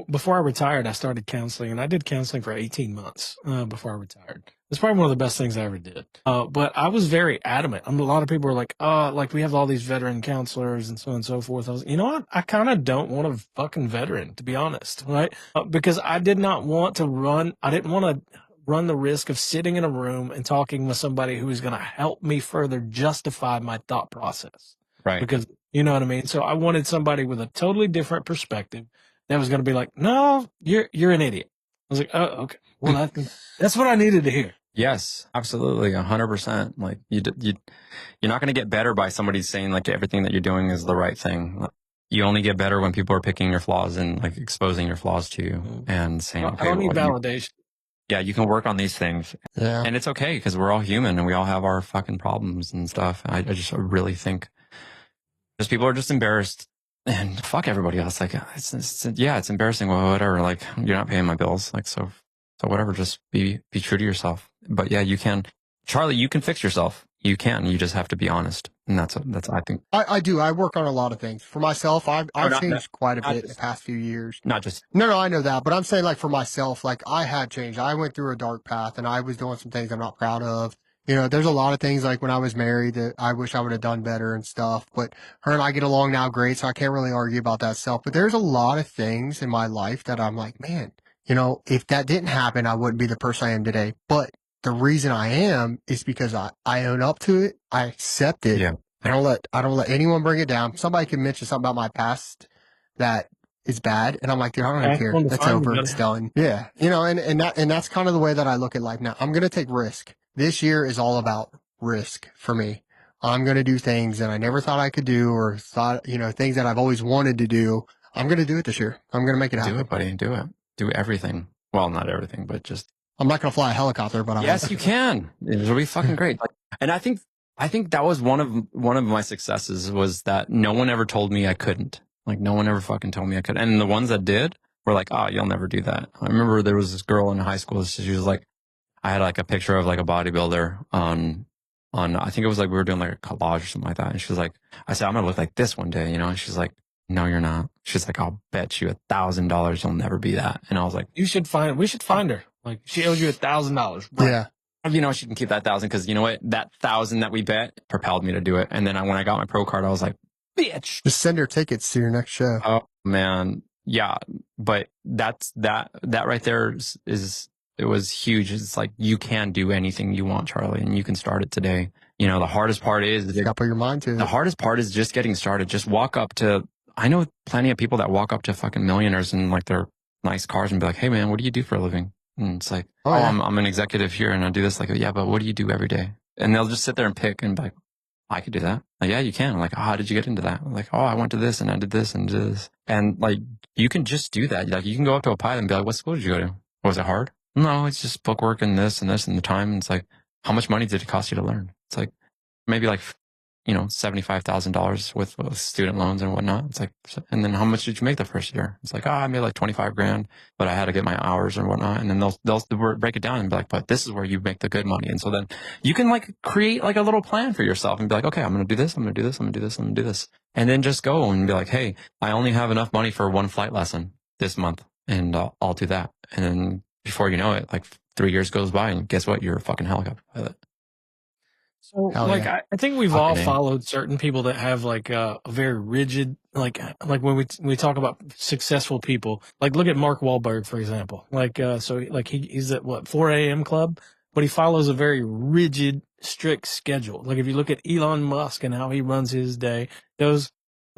Speaker 1: before I retired, I started counseling, and I did counseling for 18 months before I retired. It's probably one of the best things I ever did. But I was very adamant. A lot of people are like, like we have all these veteran counselors and so on and so forth. I was, you know what? I kind of don't want a fucking veteran, to be honest, right? Because I didn't want to run the risk of sitting in a room and talking with somebody who is going to help me further justify my thought process.
Speaker 3: Right.
Speaker 1: Because, you know what I mean? So I wanted somebody with a totally different perspective that was going to be like, no, you're an idiot. I was like, oh, okay. Well, that's what I needed to hear.
Speaker 3: Yes, absolutely. 100%. Like, you're not going to get better by somebody saying like everything that you're doing is the right thing. You only get better when people are picking your flaws and like exposing your flaws to you and saying,
Speaker 1: I don't need validation.
Speaker 3: You can work on these things.
Speaker 2: Yeah.
Speaker 3: And it's okay because we're all human and we all have our fucking problems and stuff. I just really think just people are just embarrassed, and fuck everybody else. Like, it's embarrassing. Well, whatever. Like, you're not paying my bills. Like, so whatever. Just be true to yourself. But yeah, you can, Charlie, you can fix yourself. You can. You just have to be honest. And that's I think.
Speaker 2: I do. I work on a lot of things for myself. I've changed quite a bit in the past few years.
Speaker 3: Not just.
Speaker 2: No, I know that, but I'm saying like for myself, like I have changed. I went through a dark path and I was doing some things I'm not proud of. You know, there's a lot of things like when I was married that I wish I would have done better and stuff, but her and I get along now great. So I can't really argue about that stuff, but there's a lot of things in my life that I'm like, man, you know, if that didn't happen, I wouldn't be the person I am today. But the reason I am is because I own up to it. I accept it.
Speaker 3: Yeah.
Speaker 2: I don't let anyone bring it down. Somebody can mention something about my past that is bad, and I'm like, dude, I don't even care. That's over. It's done. Yeah. You know, and that's kind of the way that I look at life now. I'm going to take risk. This year is all about risk for me. I'm going to do things that I never thought I could do, or thought, you know, things that I've always wanted to do. I'm going to do it this year. I'm going to make it happen.
Speaker 3: Do it, buddy. Do it. Do everything. Well, not everything, but just.
Speaker 2: I'm not going to fly a helicopter, but
Speaker 3: yes, you can. It'll be fucking great. Like, and I think that was one of my successes was that no one ever told me I couldn't. Like, no one ever fucking told me I could. And the ones that did were like, oh, you'll never do that. I remember there was this girl in high school. She was like, I had like a picture of like a bodybuilder on, I think it was like we were doing like a collage or something like that. And she was like, I said, I'm going to look like this one day, you know? And she's like, no, you're not. She's like, I'll bet you $1,000 you'll never be that. And I was like, we should find her. Like, she owes you $1,000. Right?
Speaker 2: Yeah.
Speaker 3: You know, she can keep that 1,000 because you know what? That 1,000 that we bet propelled me to do it. And then when I got my pro card, I was like, bitch.
Speaker 2: Just send her tickets to your next show.
Speaker 3: Oh man. Yeah. But that right there it was huge. It's like, you can do anything you want, Charlie, and you can start it today. You know, the hardest part is
Speaker 2: you got to put your mind to it.
Speaker 3: The hardest part is just getting started. Just walk up to, I know plenty of people that walk up to fucking millionaires in like their nice cars and be like, hey man, what do you do for a living? And it's like, yeah. I'm an executive here and I do this. Like, yeah, but what do you do every day? And they'll just sit there and pick and be like, I could do that. Like, yeah, you can. I'm like, how did you get into that? I'm like, I went to this and I did this and did this. And like, you can just do that. Like, you can go up to a pilot and be like, what school did you go to? Was it hard? No, it's just bookwork and this and this and the time. And it's like, how much money did it cost you to learn? It's like, maybe like, $75,000 with student loans and whatnot. It's like, and then how much did you make the first year? It's like, I made like 25 grand, but I had to get my hours and whatnot. And then they'll break it down and be like, but this is where you make the good money. And so then you can like create like a little plan for yourself and be like, okay, I'm going to do this. I'm going to do this. I'm going to do this. I'm going to do this. And then just go and be like, hey, I only have enough money for one flight lesson this month, and I'll do that. And then before you know it, like 3 years goes by, and guess what? You're a fucking helicopter pilot.
Speaker 1: So,
Speaker 2: Hell
Speaker 1: like,
Speaker 2: yeah.
Speaker 1: I think we've all
Speaker 3: Fucking A.
Speaker 1: followed certain people that have like a very rigid, like when we talk about successful people, like look at Mark Wahlberg, for example. Like, so like he's at what, 4 a.m. club, but he follows a very rigid, strict schedule. Like if you look at Elon Musk and how he runs his day, those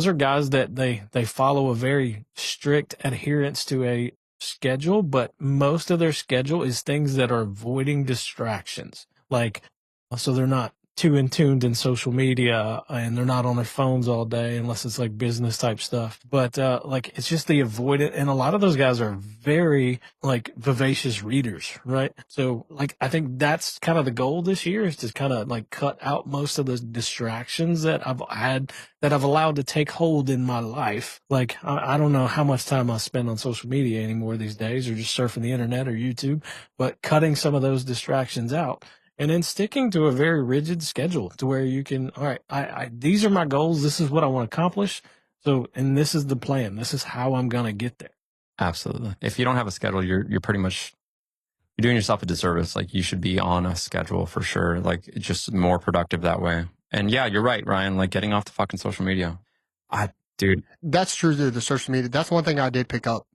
Speaker 1: are guys that they follow a very strict adherence to a schedule, but most of their schedule is things that are avoiding distractions. Like, so they're not too in tuned in social media and they're not on their phones all day unless it's like business type stuff. But like it's just the avoidant, and a lot of those guys are very like vivacious readers, right? So like I think that's kind of the goal this year, is to kind of like cut out most of the distractions that I've had, that I've allowed to take hold in my life. Like I don't know how much time I spend on social media anymore these days, or just surfing the internet or YouTube, but cutting some of those distractions out. And then sticking to a very rigid schedule to where you can, all right, I these are my goals. This is what I want to accomplish. So, and this is the plan. This is how I'm going to get there.
Speaker 3: Absolutely. If you don't have a schedule, you're pretty much, you're doing yourself a disservice. Like you should be on a schedule for sure. Like it's just more productive that way. And yeah, you're right, Ryan. Like getting off the fucking social media. Dude.
Speaker 2: That's true to the social media. That's one thing I did pick up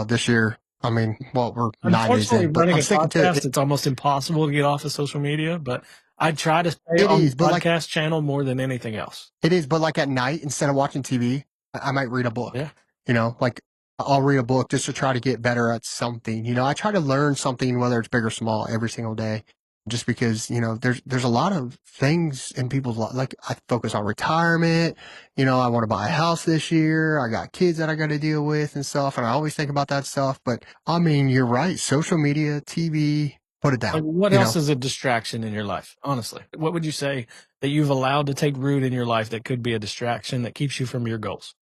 Speaker 2: this year. I mean, well, we're 9 days
Speaker 1: Unfortunately,
Speaker 2: in, but
Speaker 1: running
Speaker 2: I'm
Speaker 1: a
Speaker 2: sticking to
Speaker 1: podcast,
Speaker 2: it.
Speaker 1: it's almost impossible to get off of social media, but I try to stay
Speaker 2: It
Speaker 1: on
Speaker 2: is,
Speaker 1: the
Speaker 2: but like
Speaker 1: podcast channel more than anything else.
Speaker 2: it is, but like at night, instead of watching TV, I might read a book.
Speaker 1: Yeah.
Speaker 2: You know, like I'll read a book just to try to get better at something. You know, I try to learn something, whether it's big or small, every single day. Just because, you know, there's a lot of things in people's life. Like I focus on retirement. You know, I want to buy a house this year. I got kids that I got to deal with and stuff. And I always think about that stuff. But I mean, you're right. Social media, TV, put it down.
Speaker 1: Like, what
Speaker 2: you
Speaker 1: else
Speaker 2: know?
Speaker 1: is a distraction in your life? Honestly, what would you say that you've allowed to take root in your life that could be a distraction that keeps you from your goals?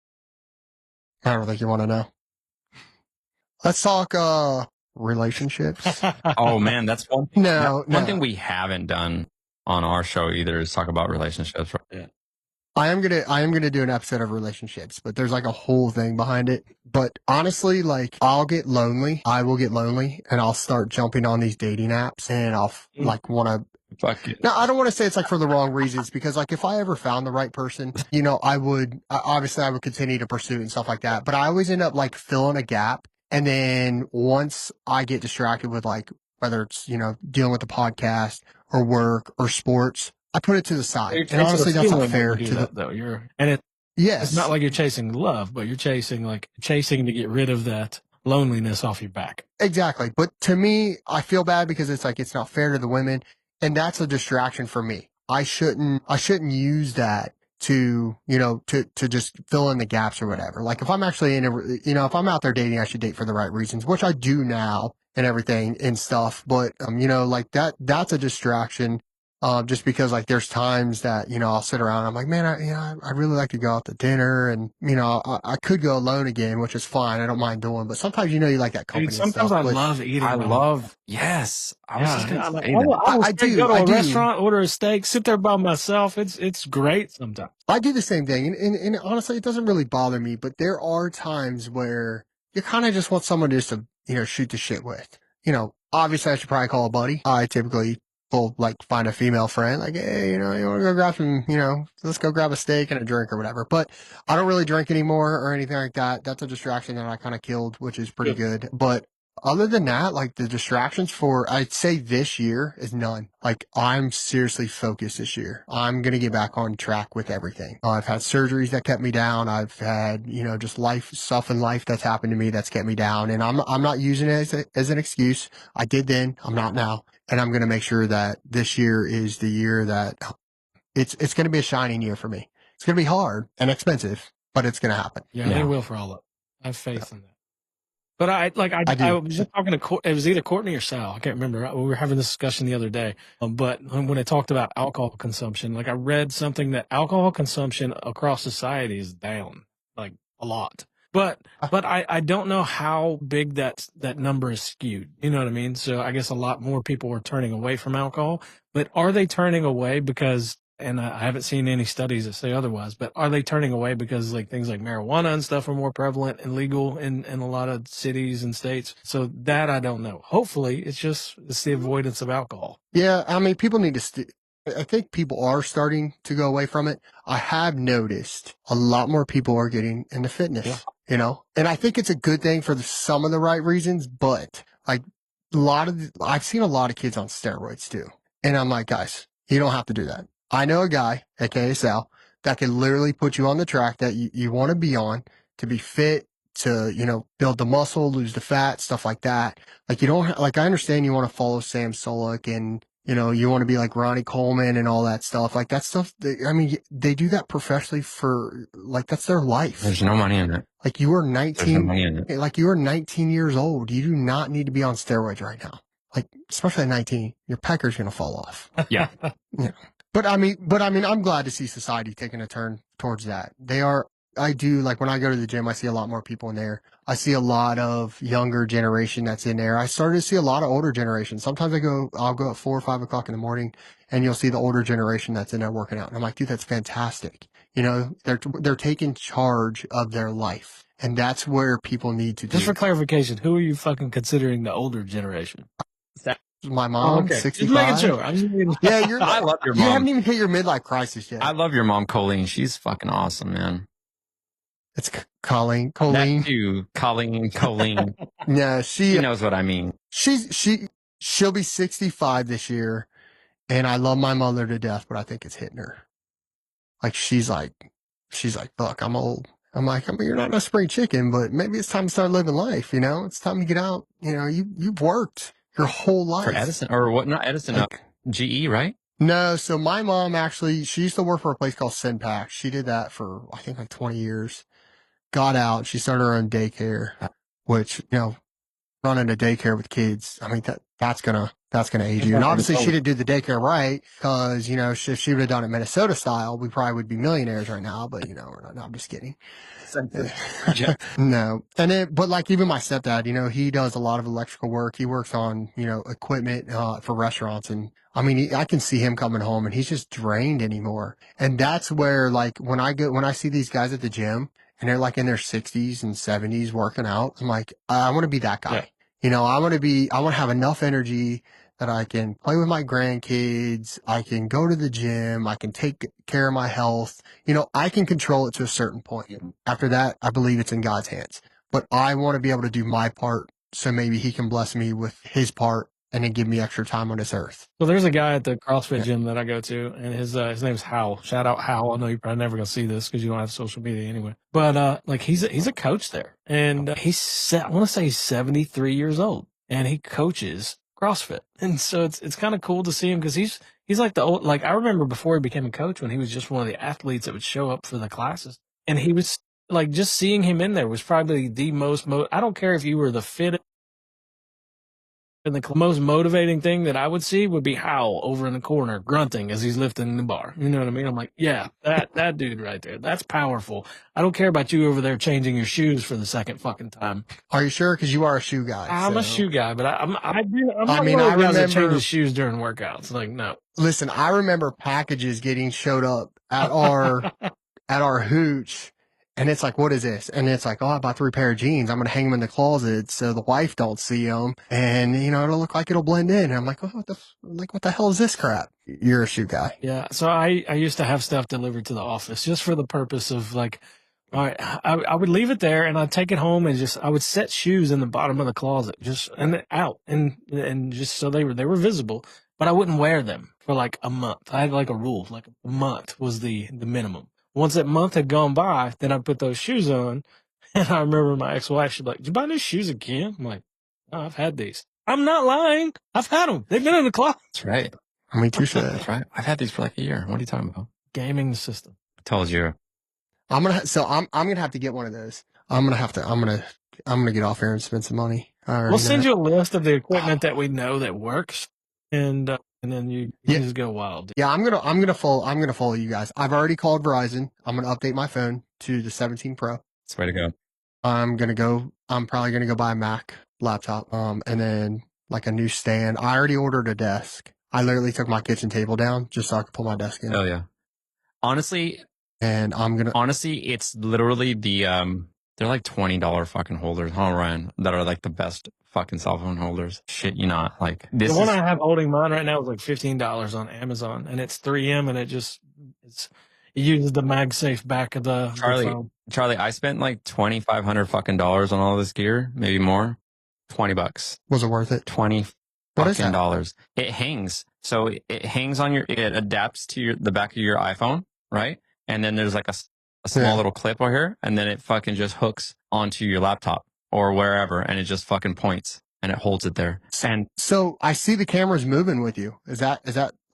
Speaker 2: I don't think you want to know. Let's talk relationships.
Speaker 3: Oh man, that's one.
Speaker 2: No,
Speaker 3: one thing we haven't done on our show either is talk about relationships.
Speaker 1: Yeah.
Speaker 2: I am gonna do an episode of relationships, but there's like a whole thing behind it. But honestly, like I will get lonely, and I'll start jumping on these dating apps, and I'll like want to.
Speaker 3: Fuck it.
Speaker 2: Now, I don't want to say it's like for the wrong reasons, because like if I ever found the right person, you know, I would continue to pursue it and stuff like that. But I always end up like filling a gap. And then once I get distracted with like, whether it's, you know, dealing with the podcast or work or sports, I put it to the side. And honestly, that's not fair to the,
Speaker 1: though.
Speaker 2: yes.
Speaker 1: It's not like you're chasing love, but you're chasing to get rid of that loneliness off your back.
Speaker 2: Exactly. But to me, I feel bad because it's like, it's not fair to the women. And that's a distraction for me. I shouldn't use that to, you know, to just fill in the gaps or whatever. Like if I'm actually if I'm out there dating, I should date for the right reasons, which I do now and everything and stuff. But, you know, like that's a distraction. Just because like there's times that, you know, I'll sit around. I'm like, man, I really like to go out to dinner, and, you know, I could go alone again, which is fine. I don't mind doing, but sometimes, you know, you like that company.
Speaker 1: Dude, sometimes
Speaker 2: and stuff,
Speaker 1: I love eating.
Speaker 3: Yes. I
Speaker 1: Yeah,
Speaker 3: was just gonna say
Speaker 1: I
Speaker 3: that.
Speaker 1: do. Go to a restaurant, order a steak, sit there by myself. It's great sometimes.
Speaker 2: I do the same thing. And honestly, it doesn't really bother me, but there are times where you kind of just want someone just to, you know, shoot the shit with. You know, obviously I should probably call a buddy. I typically will like find a female friend, like, hey, you know, you want to go grab some, you know, let's go grab a steak and a drink or whatever. But I don't really drink anymore or anything like that. That's a distraction that I kind of killed, which is pretty good. But other than that, like the distractions for, I'd say this year is none. Like I'm seriously focused this year. I'm going to get back on track with everything. I've had surgeries that kept me down. I've had, you know, just stuff in life that's happened to me that's kept me down. And I'm not using it as an excuse. I did then. I'm not now. And I'm going to make sure that this year is the year that it's going to be a shining year for me. It's going to be hard and expensive, but it's going to happen.
Speaker 1: Yeah, they will for all of it. I have faith in that. But I
Speaker 2: do.
Speaker 1: was just talking to it was either Courtney or Sal. I can't remember. We were having this discussion the other day. But when I talked about alcohol consumption, like I read something that alcohol consumption across society is down like a lot. But I don't know how big that number is skewed. You know what I mean? So I guess a lot more people are turning away from alcohol. But are they turning away because, and I haven't seen any studies that say otherwise, but are they turning away because like things like marijuana and stuff are more prevalent and legal in a lot of cities and states? So that I don't know. Hopefully it's the avoidance of alcohol.
Speaker 2: Yeah, I mean, people need to. I think people are starting to go away from it. I have noticed a lot more people are getting into fitness, you know, and I think it's a good thing for some of the right reasons, but like I've seen a lot of kids on steroids too. And I'm like, guys, you don't have to do that. I know a guy, aka Sal, that can literally put you on the track that you want to be on to be fit, to, you know, build the muscle, lose the fat, stuff like that. Like you don't, like I understand you want to follow Sam Sulek and, you know, you want to be like Ronnie Coleman and all that stuff. Like that stuff, I mean, they do that professionally for, like, that's their life.
Speaker 3: There's no money in it.
Speaker 2: Like you are
Speaker 3: There's no
Speaker 2: 19,
Speaker 3: money in it.
Speaker 2: like you are 19 years old. You do not need to be on steroids right now. Like, especially at 19, your pecker's going to fall off.
Speaker 3: Yeah.
Speaker 2: Yeah. But I mean, I'm glad to see society taking a turn towards that. I do, like when I go to the gym, I see a lot more people in there. I see a lot of younger generation that's in there. I started to see a lot of older generation. Sometimes I'll go at 4 or 5 o'clock in the morning and you'll see the older generation that's in there working out. And I'm like, dude, that's fantastic. You know, they're taking charge of their life. And that's where people need to do.
Speaker 1: Just for clarification, who are you fucking considering the older generation?
Speaker 2: My mom, 65.
Speaker 1: Just making sure. I'm just making sure.
Speaker 2: Yeah,
Speaker 3: I love your
Speaker 2: you
Speaker 3: mom.
Speaker 2: haven't even hit your midlife crisis yet.
Speaker 3: I love your mom, Colleen. She's fucking awesome, man.
Speaker 2: It's Colleen.
Speaker 3: That too. Colleen.
Speaker 2: Yeah,
Speaker 3: She knows what I mean.
Speaker 2: She'll be 65 this year, and I love my mother to death, but I think it's hitting her. Like she's like, look, I'm old. I'm like, I mean, you're not a spring chicken, but maybe it's time to start living life. You know, it's time to get out. You know, you've worked your whole life
Speaker 3: For Edison, or what? Not Edison,
Speaker 2: Like-
Speaker 3: GE, right?
Speaker 2: No, so my mom actually, she used to work for a place called Synpax. She did that for, I think, like 20 years. Got out. She started her own daycare, which, you know, running a daycare with kids, I mean, that's gonna age you. And obviously she didn't do the daycare right, because, you know, if she would have done it Minnesota style, we probably would be millionaires right now, but, you know, we're not. No, I'm just kidding. No. But like even my stepdad, you know, he does a lot of electrical work. He works on, you know, equipment, for restaurants. And I mean, I can see him coming home and he's just drained anymore. And that's where, like, when I see these guys at the gym and they're like in their 60s and 70s working out, I'm like, I want to be that guy.
Speaker 1: Yeah.
Speaker 2: You know, I want to have enough energy that I can play with my grandkids. I can go to the gym. I can take care of my health. You know, I can control it to a certain point. After that, I believe it's in God's hands. But I want to be able to do my part so maybe he can bless me with his part and then give me extra time on this earth.
Speaker 1: So there's a guy at the CrossFit gym that I go to, and his name's Hal. Shout out Hal. I know you're probably never gonna see this because you don't have social media anyway. But like he's a coach there, and I want to say he's 73 years old, and he coaches CrossFit, and so it's kind of cool to see him because he's like the old, like I remember before he became a coach when he was just one of the athletes that would show up for the classes, and he was like, just seeing him in there was probably the most I don't care if you were the fittest. And the most motivating thing that I would see would be Hal over in the corner grunting as he's lifting the bar. You know what I mean? I'm like, yeah, that dude right there, that's powerful. I don't care about you over there changing your shoes for the second fucking time.
Speaker 2: Are you sure? Because you are a shoe guy.
Speaker 1: I'm a shoe guy, but I'm not
Speaker 2: I mean,
Speaker 1: one of
Speaker 2: I
Speaker 1: those guys that
Speaker 2: remember-
Speaker 1: changes shoes during workouts. Like, no.
Speaker 2: Listen, I remember packages getting showed up at our hooch, and it's like, what is this? And it's like, oh, I bought 3 pair of jeans. I'm going to hang them in the closet so the wife don't see them. And, you know, it'll look like it'll blend in. And I'm like, oh, what the hell is this crap? You're a shoe guy.
Speaker 1: Yeah. So I used to have stuff delivered to the office just for the purpose of like, all right, I would leave it there and I'd take it home and I would set shoes in the bottom of the closet and out and just so they were visible, but I wouldn't wear them for like a month. I had like a rule, like a month was the minimum. Once that month had gone by, then I'd put those shoes on. And I remember my ex-wife, she'd be like, did you buy new shoes again? I'm like, no, I've had these. I'm not lying. I've had them. They've been in the closet.
Speaker 3: That's right.
Speaker 2: I mean, touche.
Speaker 3: That's right. I've had these for like a year. What are you talking about?
Speaker 1: Gaming the system.
Speaker 3: I told you.
Speaker 2: I'm gonna have to get one of those. I'm gonna I'm gonna get off here and spend some money. I already
Speaker 1: We'll
Speaker 2: know
Speaker 1: send
Speaker 2: it.
Speaker 1: you a list of the equipment that we know that works, and then you
Speaker 2: Yeah.
Speaker 1: just go wild.
Speaker 2: Yeah, I'm gonna follow you guys. I've already called Verizon. I'm gonna update my phone to the 17 Pro.
Speaker 3: That's the way to go.
Speaker 2: I'm probably gonna go buy a Mac laptop. And then like a new stand. I already ordered a desk. I literally took my kitchen table down just so I could pull my desk in.
Speaker 3: Oh yeah. Honestly,
Speaker 2: And
Speaker 3: it's literally the they're like $20 fucking holders, huh, Ryan? That are like the best fucking cell phone holders. Shit, you not like this.
Speaker 1: The one I have holding mine right now is like $15 on Amazon, and it's 3M, and it uses the MagSafe back of the phone.
Speaker 3: Charlie, I spent like $2,500 fucking dollars on all this gear, maybe more. $20.
Speaker 2: was it worth it?
Speaker 3: 20
Speaker 2: What is
Speaker 3: fucking
Speaker 2: that?
Speaker 3: dollars. It hangs. So it hangs on it adapts to the back of your iPhone, right? And then there's like a small little clip over here, and then it fucking just hooks onto your laptop or wherever, and it just fucking points and it holds it there. And
Speaker 2: So I see the camera's moving with you. Is that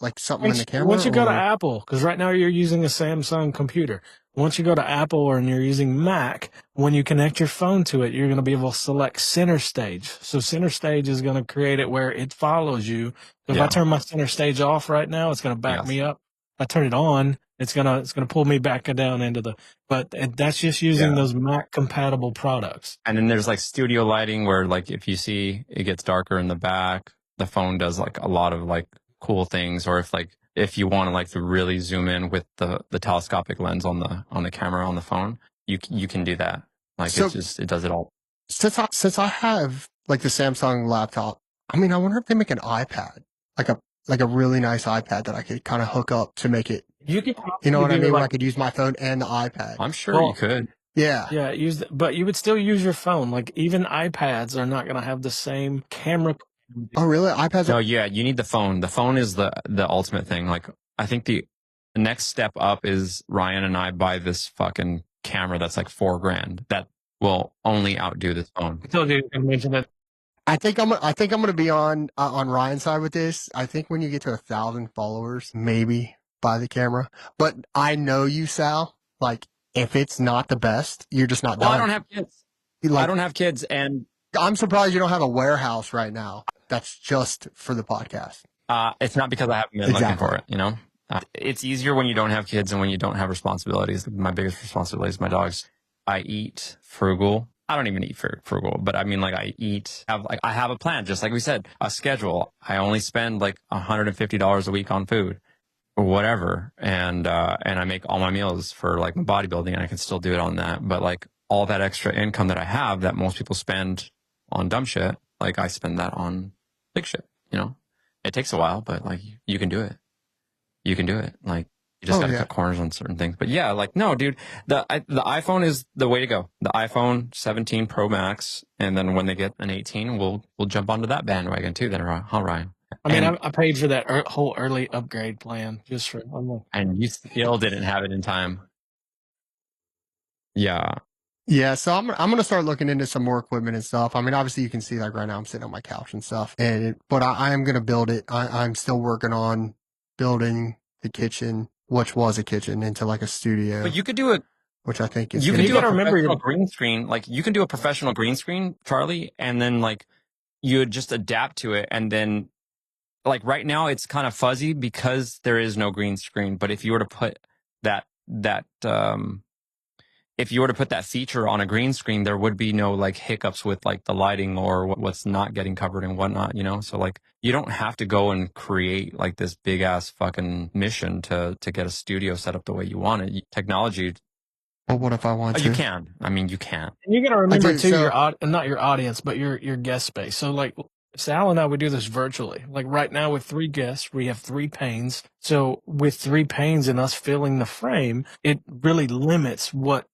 Speaker 2: like something in the camera?
Speaker 1: Once you go to
Speaker 2: or-
Speaker 1: Apple, because right now you're using a Samsung computer. Once you go to Apple and you're using Mac, when you connect your phone to it, you're going to be able to select center stage. So center stage is going to create it where it follows you. If I turn my center stage off right now, it's going to back me up. If I turn it on, it's gonna pull me back down into but that's just using those Mac compatible products.
Speaker 3: And then there's like studio lighting where like if you see it gets darker in the back, the phone does like a lot of like cool things. Or if you want to like to really zoom in with the telescopic lens on the camera on the phone, you can do that. Like it does it all.
Speaker 2: Since I have like the Samsung laptop, I mean, I wonder if they make an iPad, like a really nice iPad that I could kind of hook up to make it.
Speaker 1: You
Speaker 2: know what I mean?
Speaker 1: Like,
Speaker 2: where I could use my phone and the iPad.
Speaker 3: I'm sure you could.
Speaker 2: Yeah.
Speaker 1: Yeah, but you would still use your phone. Like even iPads are not going to have the same camera.
Speaker 2: Oh, really? iPads?
Speaker 3: No, yeah, you need the phone. The phone is the ultimate thing. Like I think the next step up is Ryan and I buy this fucking camera that's like $4,000 that will only outdo this phone.
Speaker 1: Still do mention that.
Speaker 2: I think I'm gonna be on Ryan's side with this. I think when you get to 1,000 followers, maybe buy the camera. But I know you, Sal. Like if it's not the best, you're just not done.
Speaker 3: I don't have kids. I don't have kids, and
Speaker 2: I'm surprised you don't have a warehouse right now. That's just for the podcast.
Speaker 3: It's not because I haven't been looking for it. You know, it's easier when you don't have kids and when you don't have responsibilities. My biggest responsibility is my dogs. I eat frugal. I don't even eat frugal, but I mean, like I have a plan, just like we said, a schedule. I only spend like $150 a week on food or whatever. And I make all my meals for like my bodybuilding, and I can still do it on that. But like all that extra income that I have that most people spend on dumb shit, like I spend that on big shit, you know? It takes a while, but like you can do it. You can do it. Like you just gotta cut corners on certain things. But yeah, like no, dude, the iPhone is the way to go. The iPhone 17 Pro Max, and then when they get an 18, we'll jump onto that bandwagon too. Then, huh, Ryan?
Speaker 1: I mean, I paid for that whole early upgrade plan just for one more.
Speaker 3: And you still didn't have it in time. Yeah.
Speaker 2: Yeah, so I'm gonna start looking into some more equipment and stuff. I mean, obviously you can see like right now I'm sitting on my couch and stuff, but I am gonna build it. I'm still working on building the kitchen, which was a kitchen, into like a studio.
Speaker 3: But you could do it.
Speaker 2: Which I think is
Speaker 3: You can do a
Speaker 1: remember
Speaker 3: professional green screen. Like you can do a professional green screen, Charlie, and then like you would just adapt to it. And then like right now it's kind of fuzzy because there is no green screen. But if you were to put if you were to put that feature on a green screen, there would be no like hiccups with like the lighting or what's not getting covered and whatnot, you know? So like you don't have to go and create like this big ass fucking mission to get a studio set up the way you want it. Technology.
Speaker 2: Well, what if I want to?
Speaker 3: You can. I mean, you can.
Speaker 1: And you got to remember too, not your audience, but your guest space. So like Sal and I would do this virtually. Like right now with 3 guests, we have 3 panes. So with 3 panes and us filling the frame, it really limits what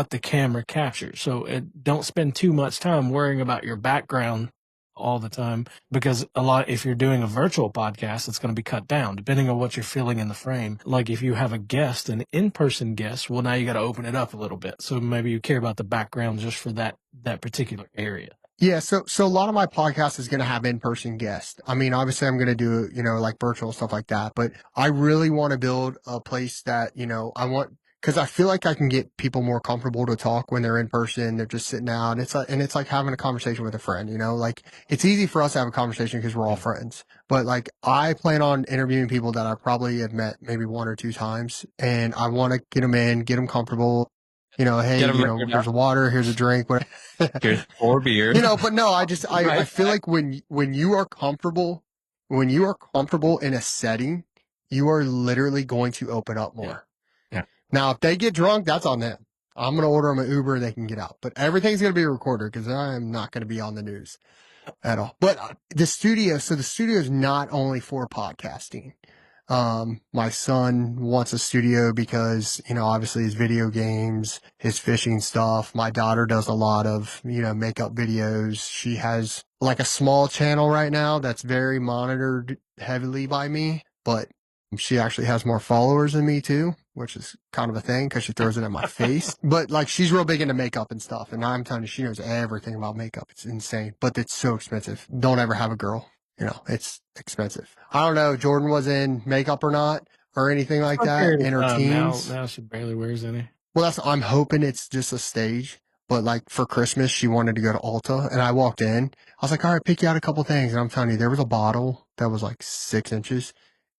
Speaker 1: the camera captures. So don't spend too much time worrying about your background all the time, because if you're doing a virtual podcast, it's going to be cut down depending on what you're filling in the frame. Like if you have a guest, an in-person guest, well, now you got to open it up a little bit. So maybe you care about the background just for that particular area.
Speaker 2: Yeah, so a lot of my podcast is going to have in-person guests. I mean, obviously I'm going to do, like virtual stuff like that, but I really want to build a place that, I want because I feel like I can get people more comfortable to talk when they're in person. They're just sitting out, and it's like having a conversation with a friend. Like it's easy for us to have a conversation because we're all friends. But like I plan on interviewing people that I probably have met maybe 1 or 2 times, and I want to get them in, get them comfortable. Hey,
Speaker 3: Get 'em figured
Speaker 2: here's a water, here's a drink, whatever.
Speaker 3: Here's 4 beers.
Speaker 2: But no, I feel like when you are comfortable in a setting, you are literally going to open up more.
Speaker 3: Yeah.
Speaker 2: Now, if they get drunk, that's on them. I'm going to order them an Uber and they can get out. But everything's going to be recorded because I am not going to be on the news at all. But the studio is not only for podcasting. My son wants a studio because, obviously his video games, his fishing stuff. My daughter does a lot of, makeup videos. She has like a small channel right now that's very monitored heavily by me, but she actually has more followers than me too, which is kind of a thing because she throws it in my face. But like she's real big into makeup and stuff. And I'm telling you, she knows everything about makeup. It's insane, but it's so expensive. Don't ever have a girl. It's expensive. I don't know if Jordan was in makeup or not or anything like that in her teens.
Speaker 1: Now she barely wears any.
Speaker 2: Well, I'm hoping it's just a stage. But like for Christmas, she wanted to go to Ulta and I walked in. I was like, all right, pick you out a couple things. And I'm telling you, there was a bottle that was like 6 inches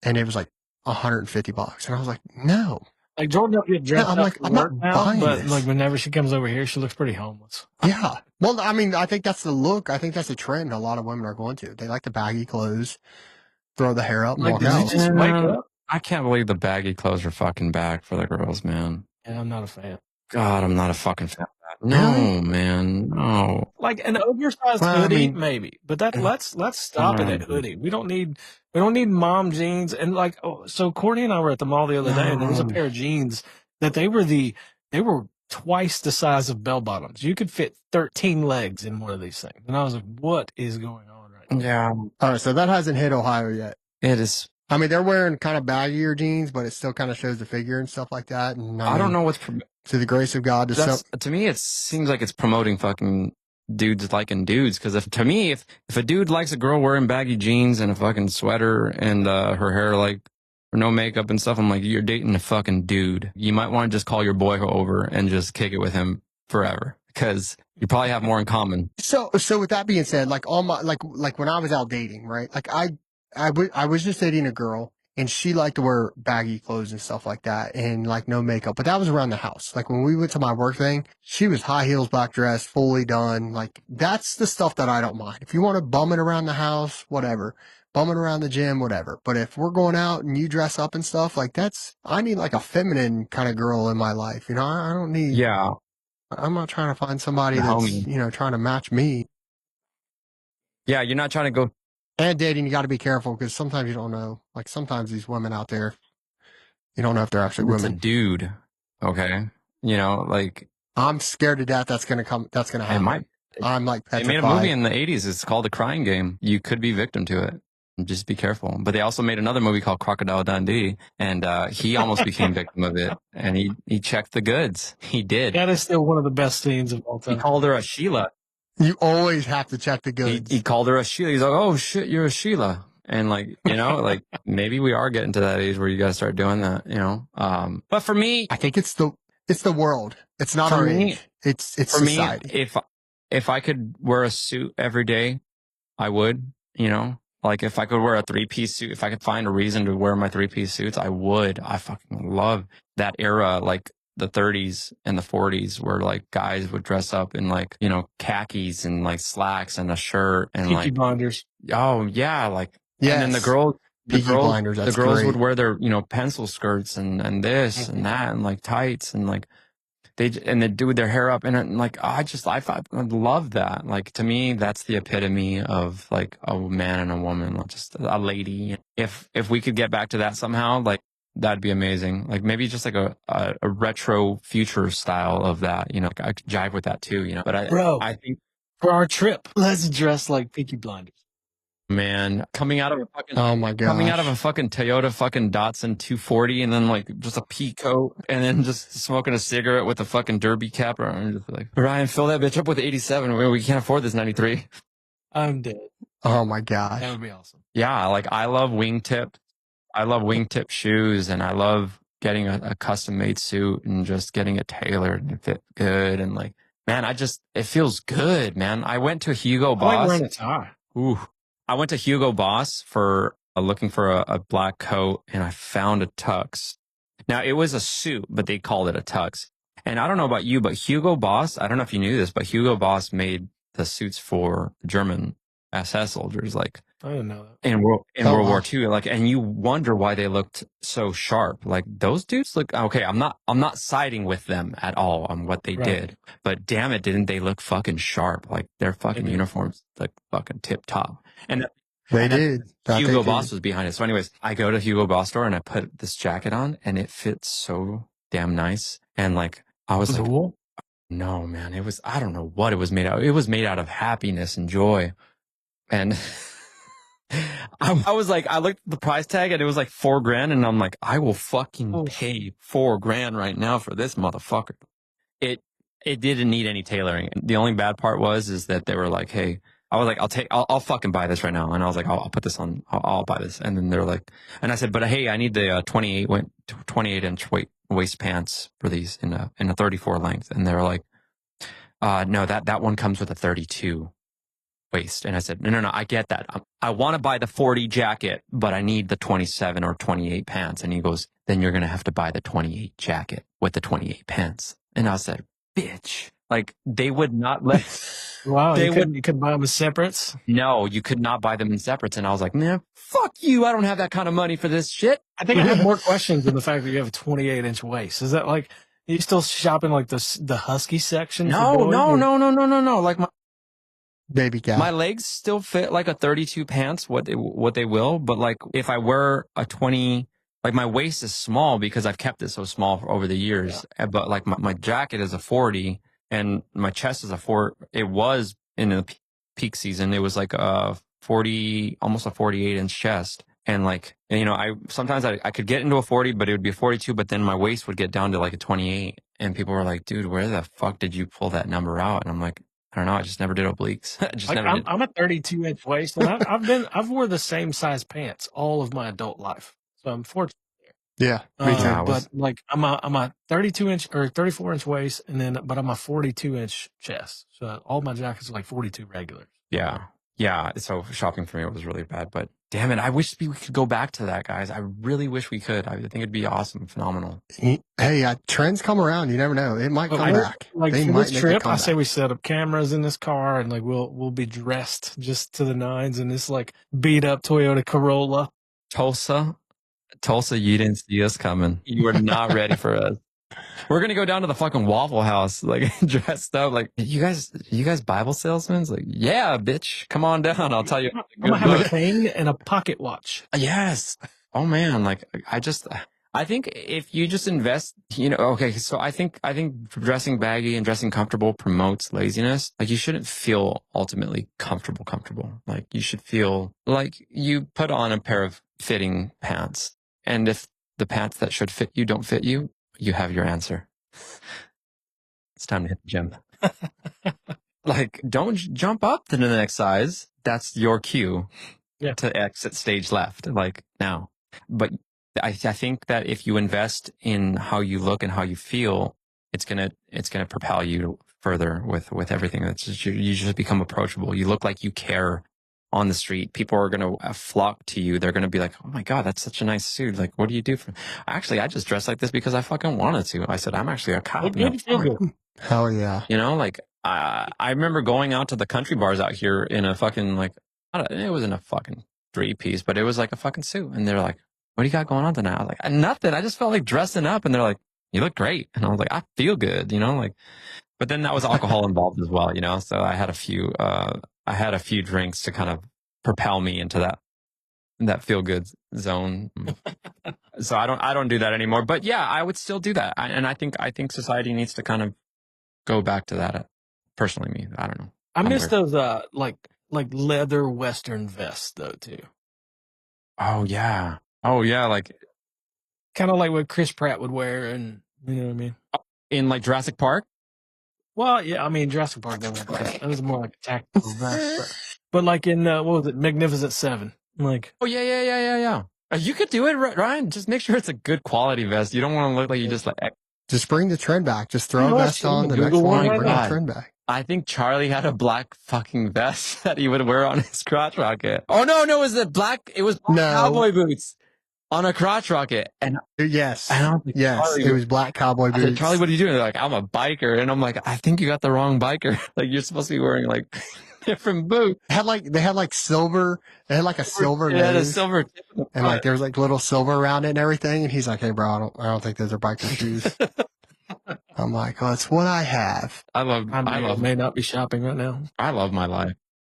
Speaker 2: and it was like $150. And I was like, no.
Speaker 1: Like Jordan don't get dressed
Speaker 2: I'm
Speaker 1: up
Speaker 2: like,
Speaker 1: for
Speaker 2: I'm not
Speaker 1: work now,
Speaker 2: buying
Speaker 1: but
Speaker 2: this.
Speaker 1: like whenever she comes over here, she looks pretty homeless.
Speaker 2: Yeah. Well, I mean, I think that's the look. I think that's a trend a lot of women are going to. They like the baggy clothes, throw the hair up and
Speaker 1: Like,
Speaker 2: walk
Speaker 1: did you
Speaker 2: out.
Speaker 1: just wake up?
Speaker 3: I can't believe the baggy clothes are fucking back for the girls, man.
Speaker 1: Yeah, I'm not a fan.
Speaker 3: God, I'm not a fucking fan of that. No,
Speaker 2: Really?
Speaker 3: man, no.
Speaker 1: Like an oversized
Speaker 2: Well, I
Speaker 1: hoodie,
Speaker 2: mean-
Speaker 1: maybe. But let's stop it at hoodie. We don't need mom jeans. And like, so Courtney and I were at the mall the other day, and there was a pair of jeans that they were twice the size of bell bottoms. You could fit 13 legs in one of these things. And I was like, what is going on right now?
Speaker 3: Yeah,
Speaker 2: All right. So that hasn't hit Ohio yet.
Speaker 3: it is.
Speaker 2: I mean, they're wearing kind of baggier jeans, but it still kind of shows the figure and stuff like that. And
Speaker 3: I don't know what's.
Speaker 2: To the grace of God.
Speaker 3: To me, it seems like it's promoting fucking dudes liking dudes. Because if a dude likes a girl wearing baggy jeans and a fucking sweater and her hair like no makeup and stuff, I'm like, you're dating a fucking dude. You might want to just call your boy over and just kick it with him forever because you probably have more in common.
Speaker 2: So with that being said, like all my like when I was out dating, right? Like I was just dating a girl. And she liked to wear baggy clothes and stuff like that and like no makeup. But that was around the house. Like when we went to my work thing, she was high heels, black dress, fully done. Like that's the stuff that I don't mind. If you want to bum it around the house, whatever. Bum it around the gym, whatever. But if we're going out and you dress up and stuff, like I need like a feminine kind of girl in my life. I don't need.
Speaker 3: Yeah.
Speaker 2: I'm not trying to find somebody
Speaker 3: The
Speaker 2: that's,
Speaker 3: homie.
Speaker 2: trying to match me.
Speaker 3: Yeah, you're not trying to go.
Speaker 2: And dating, you got to be careful because sometimes you don't know. Like sometimes these women out there, you don't know if they're actually
Speaker 3: It's a
Speaker 2: women.
Speaker 3: dude. Okay. Like
Speaker 2: I'm scared to death that's going to happen. I'm like
Speaker 3: they
Speaker 2: petrified.
Speaker 3: made a movie in the 80s. It's called The Crying Game. You could be victim to it. Just be careful. But they also made another movie called Crocodile Dundee, and he almost became victim of it. And he checked the goods. He did.
Speaker 1: That is still one of the best scenes of all
Speaker 3: He
Speaker 1: time.
Speaker 3: called her a Sheila.
Speaker 2: You always have to check the goods.
Speaker 3: He called her a Sheila. He's like, oh shit, you're a Sheila. And like, like maybe we are getting to that age where you got to start doing that, But for me,
Speaker 2: I think it's the world. It's not
Speaker 3: For
Speaker 2: our
Speaker 3: me-
Speaker 2: age. It's
Speaker 3: for
Speaker 2: society.
Speaker 3: me, if I could wear a suit every day, I would, Like if I could wear a 3-piece suit, if I could find a reason to wear my 3-piece suits, I would. I fucking love that era, like the 30s and the 40s, where like guys would dress up in like, khakis and like slacks and a shirt and
Speaker 1: Peaky
Speaker 3: like,
Speaker 1: Blinders.
Speaker 3: oh yeah, like,
Speaker 2: Yes.
Speaker 3: and then the girls
Speaker 2: Peaky Blinders, that's
Speaker 3: the girls
Speaker 2: great.
Speaker 3: would wear their, pencil skirts and this and that and like tights and like they'd do their hair up and like, I love that. Like to me, that's the epitome of like a man and a woman, like just a lady. If we could get back to that somehow, like that'd be amazing. Like maybe just like a retro future style of that, like I could jive with that too, but I think,
Speaker 1: For our trip, let's dress like Peaky Blinders.
Speaker 3: man, coming out of a fucking
Speaker 2: Oh my god.
Speaker 3: coming out of a fucking Toyota fucking Datsun 240 and then like just a pea coat and then just smoking a cigarette with a fucking derby cap on and just like, Ryan, fill that bitch up with 87. We can't afford this 93.
Speaker 1: I'm dead.
Speaker 2: Oh my gosh.
Speaker 1: That would be awesome.
Speaker 3: Yeah, like I love wingtip shoes and I love getting a custom made suit and just getting it tailored and fit good. And like, man, it feels good, man. I went to Hugo
Speaker 1: I
Speaker 3: Boss.
Speaker 1: like wearing a tie.
Speaker 3: Ooh, I went to Hugo Boss for looking for a black coat, and I found a tux. Now it was a suit, but they called it a tux. And I don't know about you, but Hugo Boss, I don't know if you knew this, but Hugo Boss made the suits for German SS soldiers, like
Speaker 1: I didn't know that.
Speaker 3: in World
Speaker 2: wow.
Speaker 3: War II. Like, and you wonder why they looked so sharp. Like those dudes look okay. I'm not siding with them at all on what they
Speaker 1: Right.
Speaker 3: did, but damn it, didn't they look fucking sharp? Like their fucking
Speaker 1: did.
Speaker 3: uniforms look fucking tip top. And
Speaker 2: They
Speaker 3: and
Speaker 2: did. That they
Speaker 3: Hugo
Speaker 2: did.
Speaker 3: Boss was behind it. So anyways, I go to Hugo Boss store and I put this jacket on and it fits so damn nice. And like, I was
Speaker 1: Was it
Speaker 3: like,
Speaker 1: wool?
Speaker 3: no, man, it was, I don't know what it was made out of. It was made out of happiness and joy. And I was like, I looked at the price tag and it was like $4,000. And I'm like, I will fucking
Speaker 1: Oh.
Speaker 3: pay $4,000 right now for this motherfucker. It didn't need any tailoring. The only bad part is that they were like, hey, I was like, I'll fucking buy this right now. And I was like, I'll put this on, I'll buy this. And then they're like, and I said, but hey, I need the 28 inch waist pants for these in a 34 length. And they were like, no, that one comes with a 32 waist. And I said, no, I get that. I want to buy the 40 jacket, but I need the 27 or 28 pants. And he goes, then you're going to have to buy the 28 jacket with the 28 pants. And I said, bitch, like they would not let.
Speaker 1: Wow,
Speaker 3: They
Speaker 1: you couldn't buy them as separates?
Speaker 3: No, you could not buy them in separates. And I was like, man, fuck you. I don't have that kind of money for this shit.
Speaker 1: I think I have more questions than the fact that you have a 28-inch waist. Is that like, are you still shopping like the husky section? for
Speaker 3: No.
Speaker 1: boys, or-
Speaker 3: Like
Speaker 2: Baby cat.
Speaker 3: my legs still fit like a 32 pants, what they will. But like if I wear a 20, like my waist is small because I've kept it so small over the years. But like my jacket is a 40 and my chest is a 4. It was in the peak season. It was like a 40, almost a 48-inch chest. And like, you know, sometimes I could get into a 40, but it would be a 42, but then my waist would get down to like a 28. And people were like, dude, where the fuck did you pull that number out? And I'm like, I don't know. I just never did obliques. I just
Speaker 1: Like,
Speaker 3: never did.
Speaker 1: I'm a 32-inch waist, and I've wore the same size pants all of my adult life. So I'm fortunate.
Speaker 2: Yeah, me too.
Speaker 3: Yeah,
Speaker 1: But like I'm a 32-inch or 34-inch waist, but I'm a 42-inch chest. So all my jackets are like 42 regulars.
Speaker 3: Yeah. So shopping for me was really bad, but damn it. I wish we could go back to that, guys. I really wish we could. I think it'd be awesome, phenomenal.
Speaker 2: Hey, trends come around. You never know. It might come back.
Speaker 1: Like
Speaker 2: They
Speaker 1: for
Speaker 2: might
Speaker 1: this
Speaker 2: make a
Speaker 1: trip, I
Speaker 2: comeback.
Speaker 1: say we set up cameras in this car, and like we'll be dressed just to the nines in this like beat up Toyota Corolla.
Speaker 3: Tulsa, you didn't see us coming. You were not ready for us. We're going to go down to the fucking Waffle House, like dressed up. Like, you guys Bible salesmen? Like, yeah, bitch, come on down. I'll tell you.
Speaker 1: I'm gonna have a cane and a pocket watch.
Speaker 3: Yes. Oh man. Like, I think if you just invest, okay. So I think dressing baggy and dressing comfortable promotes laziness. Like, you shouldn't feel ultimately comfortable. Like, you should feel like you put on a pair of fitting pants. And if the pants that should fit you don't fit you, you have your answer. It's time to hit the gym. Like, don't jump up to the next size. That's your cue to exit stage left, like now. But I think that if you invest in how you look and how you feel, it's gonna propel you further with everything. That's just, you just become approachable. You look like you care on the street. People are going to flock to you. They're going to be like, oh my God, that's such a nice suit. Like, what do you do for, actually, I just dressed like this because I fucking wanted to. I said, I'm actually a cop.
Speaker 2: Hell yeah.
Speaker 3: Like, I remember going out to the country bars out here in a fucking, like, it wasn't a fucking 3-piece, but it was like a fucking suit. And they're like, what do you got going on tonight? I was like, nothing. I just felt like dressing up. And they're like, you look great. And I was like, I feel good, like, but then that was alcohol involved as well, so I had a few drinks to kind of propel me into that feel good zone. So I don't do that anymore, but yeah, I would still do that. And I think society needs to kind of go back to that. Personally, me, I don't know.
Speaker 1: I miss those like leather Western vests though too.
Speaker 3: Oh yeah, like
Speaker 1: kind of like what Chris Pratt would wear, and you know what I mean.
Speaker 3: In like Jurassic Park.
Speaker 1: Well, yeah, I mean Jurassic Park. That was more like a tactical vest, but like in what was it, Magnificent Seven? Like,
Speaker 3: oh yeah. You could do it, Ryan. Just make sure it's a good quality vest. You don't want to look like you just like.
Speaker 2: Just bring the trend back. Just throw
Speaker 1: You know
Speaker 2: a
Speaker 1: what?
Speaker 2: vest
Speaker 1: I'm
Speaker 2: on the
Speaker 1: gonna
Speaker 2: next
Speaker 1: Google
Speaker 2: one
Speaker 1: one
Speaker 2: and
Speaker 1: right
Speaker 2: bring the
Speaker 3: now.
Speaker 2: trend back.
Speaker 3: I think Charlie had a black fucking vest that he would wear on his crotch rocket. Oh no, it was black cowboy boots on a crotch rocket. And
Speaker 2: Yes.
Speaker 3: I don't think
Speaker 2: Yes.
Speaker 3: Charlie
Speaker 2: It was black cowboy
Speaker 3: I said,
Speaker 2: boots.
Speaker 3: Charlie, what are you doing? They're like, I'm a biker. And I'm like, I think you got the wrong biker. Like, you're supposed to be wearing like different boots.
Speaker 2: They had like silver. They had like a silver
Speaker 3: It had a
Speaker 2: nose,
Speaker 3: silver tip in the
Speaker 2: and like there was like little silver around it and everything. And he's like, "Hey, bro, I don't think those are biker shoes." I'm like, "Well, it's what I have."
Speaker 3: I
Speaker 1: may not be shopping right now.
Speaker 3: I love my life.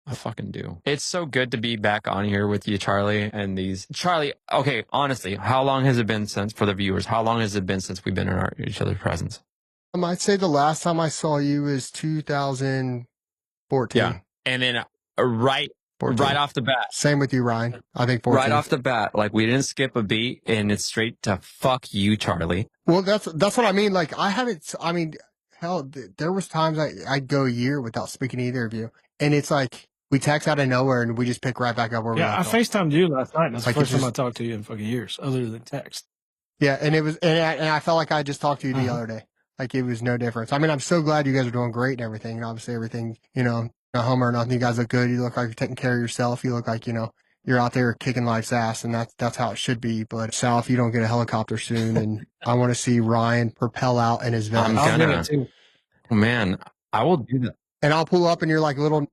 Speaker 3: I fucking do. It's so good to be back on here with you, Charlie, and these. Charlie, okay, honestly, how long has it been since, for the viewers, how long has it been since we've been in each other's presence?
Speaker 2: I'd say the last time I saw you was 2014.
Speaker 3: Yeah. And then right
Speaker 2: 14.
Speaker 3: off the bat.
Speaker 2: Same with you, Ryan. I think 14.
Speaker 3: Right off the bat, like we didn't skip a beat, and it's straight to fuck you, Charlie.
Speaker 2: Well, that's what I mean. Like I haven't. I mean, hell, there was times I'd go a year without speaking to either of you, and it's like we text out of nowhere and we just pick right back up where we
Speaker 1: Yeah, I
Speaker 2: left off.
Speaker 1: FaceTimed you last night. And that's
Speaker 2: Like,
Speaker 1: the first
Speaker 2: it's
Speaker 1: time I
Speaker 2: just-
Speaker 1: talked to you in fucking years, other than text.
Speaker 2: Yeah, and it was, and I felt like I just talked to you the other day. Like it was no difference. I mean, I'm so glad you guys are doing great and everything. And obviously everything, no homer or nothing. You guys look good. You look like you're taking care of yourself. You look like, you're out there kicking life's ass, and that's how it should be. But Sal, if you don't get a helicopter soon, and I want to see Ryan propel out in his vest.
Speaker 1: I'll get it too.
Speaker 3: Oh, man, I will do that.
Speaker 2: And I'll pull up in your like little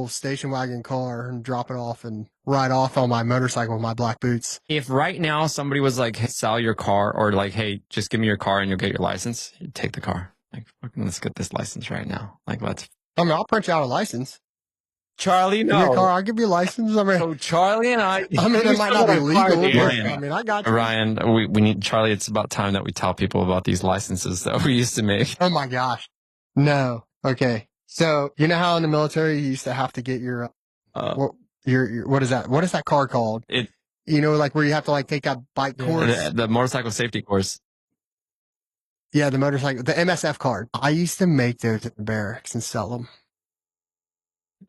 Speaker 2: station wagon car and drop it off and ride off on my motorcycle with my black boots.
Speaker 3: If right now somebody was like, hey, sell your car, or like, hey, just give me your car and you'll get your license, you'd take the car. Like, fucking, let's get this license right now. Like, let's.
Speaker 2: I mean, I'll print you out a license.
Speaker 3: Charlie,
Speaker 2: Give me a car, I'll give you a license. I mean,
Speaker 3: So Charlie and I.
Speaker 2: it might not be legal, but
Speaker 3: Ryan.
Speaker 2: I mean, I got you.
Speaker 3: Ryan, we need Charlie. It's about time that we tell people about these licenses that we used to make.
Speaker 2: Oh my gosh. No. Okay. So, you know how in the military you used to have to get your what is that? What is that car called?
Speaker 3: It-
Speaker 2: like where you have to like take that bike course.
Speaker 3: The motorcycle safety course.
Speaker 2: Yeah, the motorcycle, the MSF card. I used to make those at the barracks and sell them.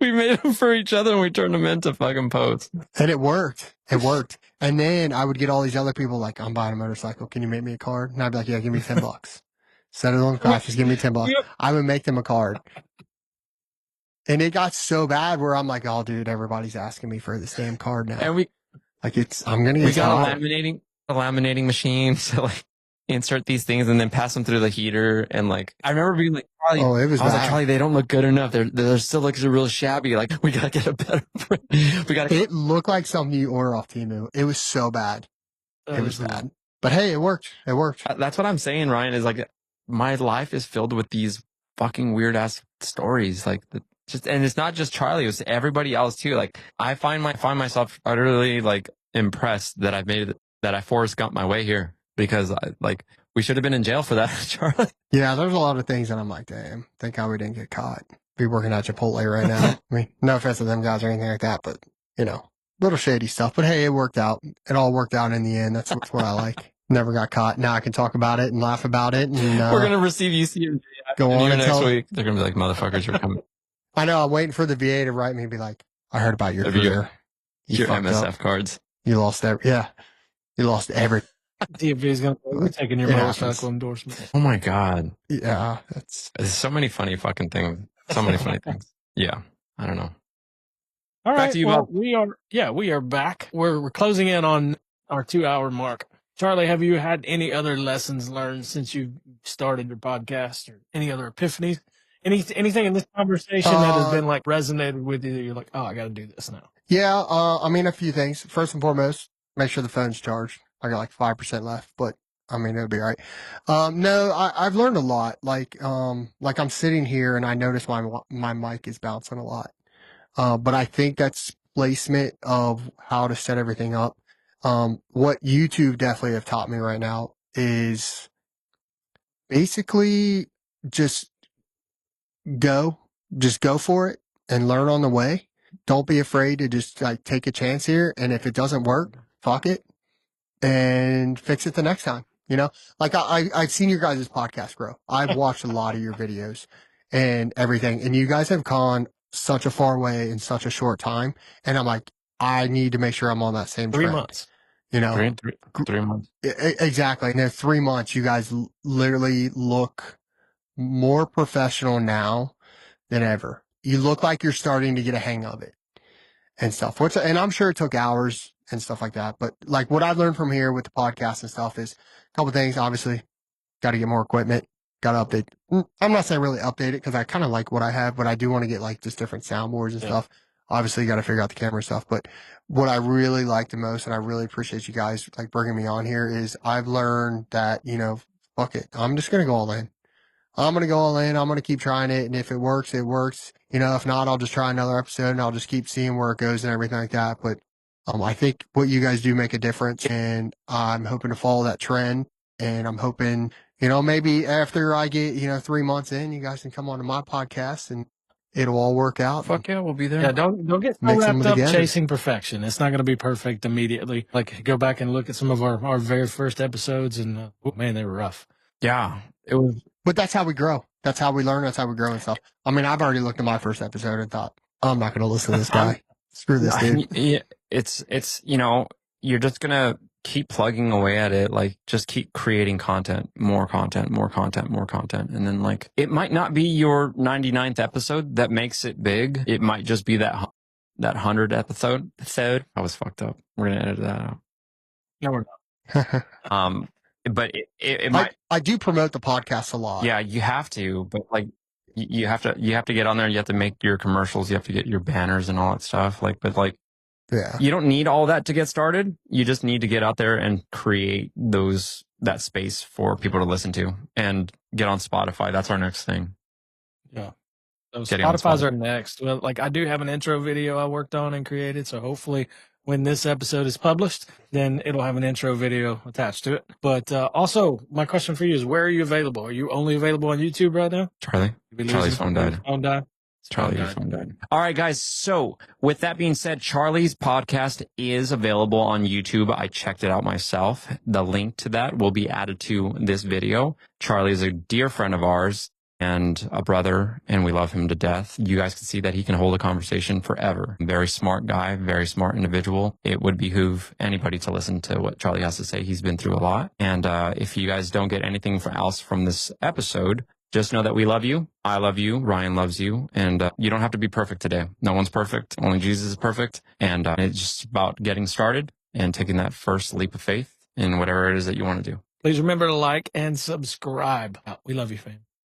Speaker 3: We made them for each other and we turned them into fucking posts.
Speaker 2: And it worked. It worked. And then I would get all these other people like, I'm buying a motorcycle. Can you make me a card? And I'd be like, yeah, give me $10. Set it on the crash. Just give me $10. I would make them a card. And it got so bad where I'm like, oh, dude, everybody's asking me for this damn card now.
Speaker 3: And we
Speaker 2: I'm going to get
Speaker 3: got
Speaker 2: tired.
Speaker 3: a laminating machine to like insert these things and then pass them through the heater. And like, I remember being like, Charlie,
Speaker 2: Oh, it was
Speaker 3: I was
Speaker 2: bad.
Speaker 3: like, Charlie, they don't look good enough. They're still looking real shabby. Like, we gotta get a better print. We gotta.
Speaker 2: It looked like something you order off Temu. It was so bad. It was bad. But hey, it worked. It worked.
Speaker 3: That's what I'm saying, Ryan, is like, my life is filled with these fucking weird ass stories. Like, and it's not just Charlie, it's everybody else too. Like, I find myself utterly like impressed that I Forrest Gump my way here, because we should have been in jail for that, Charlie.
Speaker 2: Yeah, there's a lot of things that I'm like, damn, thank God we didn't get caught. Be working at Chipotle right now. I mean, no offense to them guys or anything like that, but little shady stuff. But hey, it worked out. It all worked out in the end. That's what I like. Never got caught. Now I can talk about it and laugh about it. And
Speaker 3: We're gonna receive UCMJ
Speaker 2: go on
Speaker 3: here
Speaker 2: and
Speaker 3: next
Speaker 2: tell.
Speaker 3: week. They're gonna be like, motherfuckers, you're coming.
Speaker 2: I know. I'm waiting for the VA to write me and be like, I heard about your
Speaker 3: Of your-
Speaker 2: career. You
Speaker 3: Your
Speaker 2: fucked
Speaker 3: MSF
Speaker 2: up.
Speaker 3: You
Speaker 2: You lost every. Yeah, you lost every.
Speaker 1: DFV is going to we're taking your
Speaker 2: It
Speaker 1: motorcycle
Speaker 2: happens.
Speaker 1: endorsement.
Speaker 3: Oh my God.
Speaker 2: Yeah, that's.
Speaker 3: There's so many funny fucking things. So many funny things. Yeah. I don't know.
Speaker 1: All
Speaker 3: Back
Speaker 1: right,
Speaker 3: to you,
Speaker 1: well,
Speaker 3: Bob.
Speaker 1: we are back. We're closing in on our 2-hour mark. Charlie, have you had any other lessons learned since you started your podcast, or any other epiphanies? Anything in this conversation that has been like resonated with you that you're like, oh, I got to do this now?
Speaker 2: Yeah, I mean, a few things. First and foremost, make sure the phone's charged. I got like 5% left, but I mean, it'll be all right. No, I've learned a lot. Like I'm sitting here and I notice my mic is bouncing a lot. But I think that's placement of how to set everything up. What YouTube definitely have taught me right now is basically just go for it and learn on the way. Don't be afraid to just like take a chance here. And if it doesn't work, fuck it and fix it the next time. Like I've seen your guys' podcast grow. I've watched a lot of your videos and everything, and you guys have gone such a far way in such a short time. And I'm like, I need to make sure I'm on that same
Speaker 1: 3
Speaker 2: trend.
Speaker 1: months.
Speaker 2: You know,
Speaker 3: 3 months.
Speaker 2: Exactly. And in 3 months, you guys literally look more professional now than ever. You look like you're starting to get a hang of it and stuff. And I'm sure it took hours and stuff like that. But like what I've learned from here with the podcast and stuff is a couple things. Obviously, got to get more equipment. Got to update. I'm not saying really update it because I kind of like what I have, but I do want to get like just different soundboards and stuff. Obviously, you got to figure out the camera stuff. But what I really like the most, and I really appreciate you guys like bringing me on here, is I've learned that, you know, fuck it. I'm just going to go all in. I'm going to go all in. I'm going to keep trying it. And if it works, it works. You know, if not, I'll just try another episode and I'll just keep seeing where it goes and everything like that. But I think what you guys do make a difference, and I'm hoping to follow that trend. And I'm hoping, you know, maybe after I get, you know, 3 months in, you guys can come on to my podcast and it'll all work out.
Speaker 3: Fuck yeah, we'll be there.
Speaker 1: Yeah, don't get so
Speaker 2: Mix them
Speaker 1: wrapped up
Speaker 2: together.
Speaker 1: chasing perfection. It's not going to be perfect immediately. Like, go back and look at some of our very first episodes, and oh, man, they were rough.
Speaker 3: Yeah, it was.
Speaker 2: But that's how we grow. That's how we learn. That's how we grow and stuff. I mean, I've already looked at my first episode and thought, I'm not going to listen to this guy. Screw this dude.
Speaker 3: Yeah, it's you know, you're just gonna keep plugging away at it, like just keep creating content, more content, more content, more content. And then like, it might not be your 99th episode that makes it big. It might just be that 100th episode. I was fucked up. We're going to edit that out.
Speaker 1: No, we're not.
Speaker 3: But it might,
Speaker 2: I do promote the podcast a lot.
Speaker 3: yeah, you have to, but like, you have to get on there. You have to make your commercials. You have to get your banners and all that stuff. Like, but like,
Speaker 2: Yeah.
Speaker 3: you don't need all that to get started. You just need to get out there and create that space for people to listen to and get on Spotify. That's our next thing.
Speaker 1: Yeah. So
Speaker 3: Getting on
Speaker 1: Spotify's
Speaker 3: Spotify.
Speaker 1: are next. Well, like, I do have an intro video I worked on and created. So hopefully when this episode is published, then it'll have an intro video attached to it. But also, my question for you is, where are you available? Are you only available on YouTube right now?
Speaker 3: Charlie's phone died.
Speaker 1: Phone died?
Speaker 3: Charlie, your phone died. All right, guys. So with that being said, Charlie's podcast is available on YouTube. I checked it out myself. The link to that will be added to this video. Charlie is a dear friend of ours and a brother, and we love him to death. You guys can see that he can hold a conversation forever. Very smart guy, very smart individual. It would behoove anybody to listen to what Charlie has to say. He's been through a lot. And if you guys don't get anything else from this episode, just know that we love you. I love you. Ryan loves you. And you don't have to be perfect today. No one's perfect. Only Jesus is perfect. And it's just about getting started and taking that first leap of faith in whatever it is that you want to do.
Speaker 1: Please remember to like and subscribe. We love you, fam.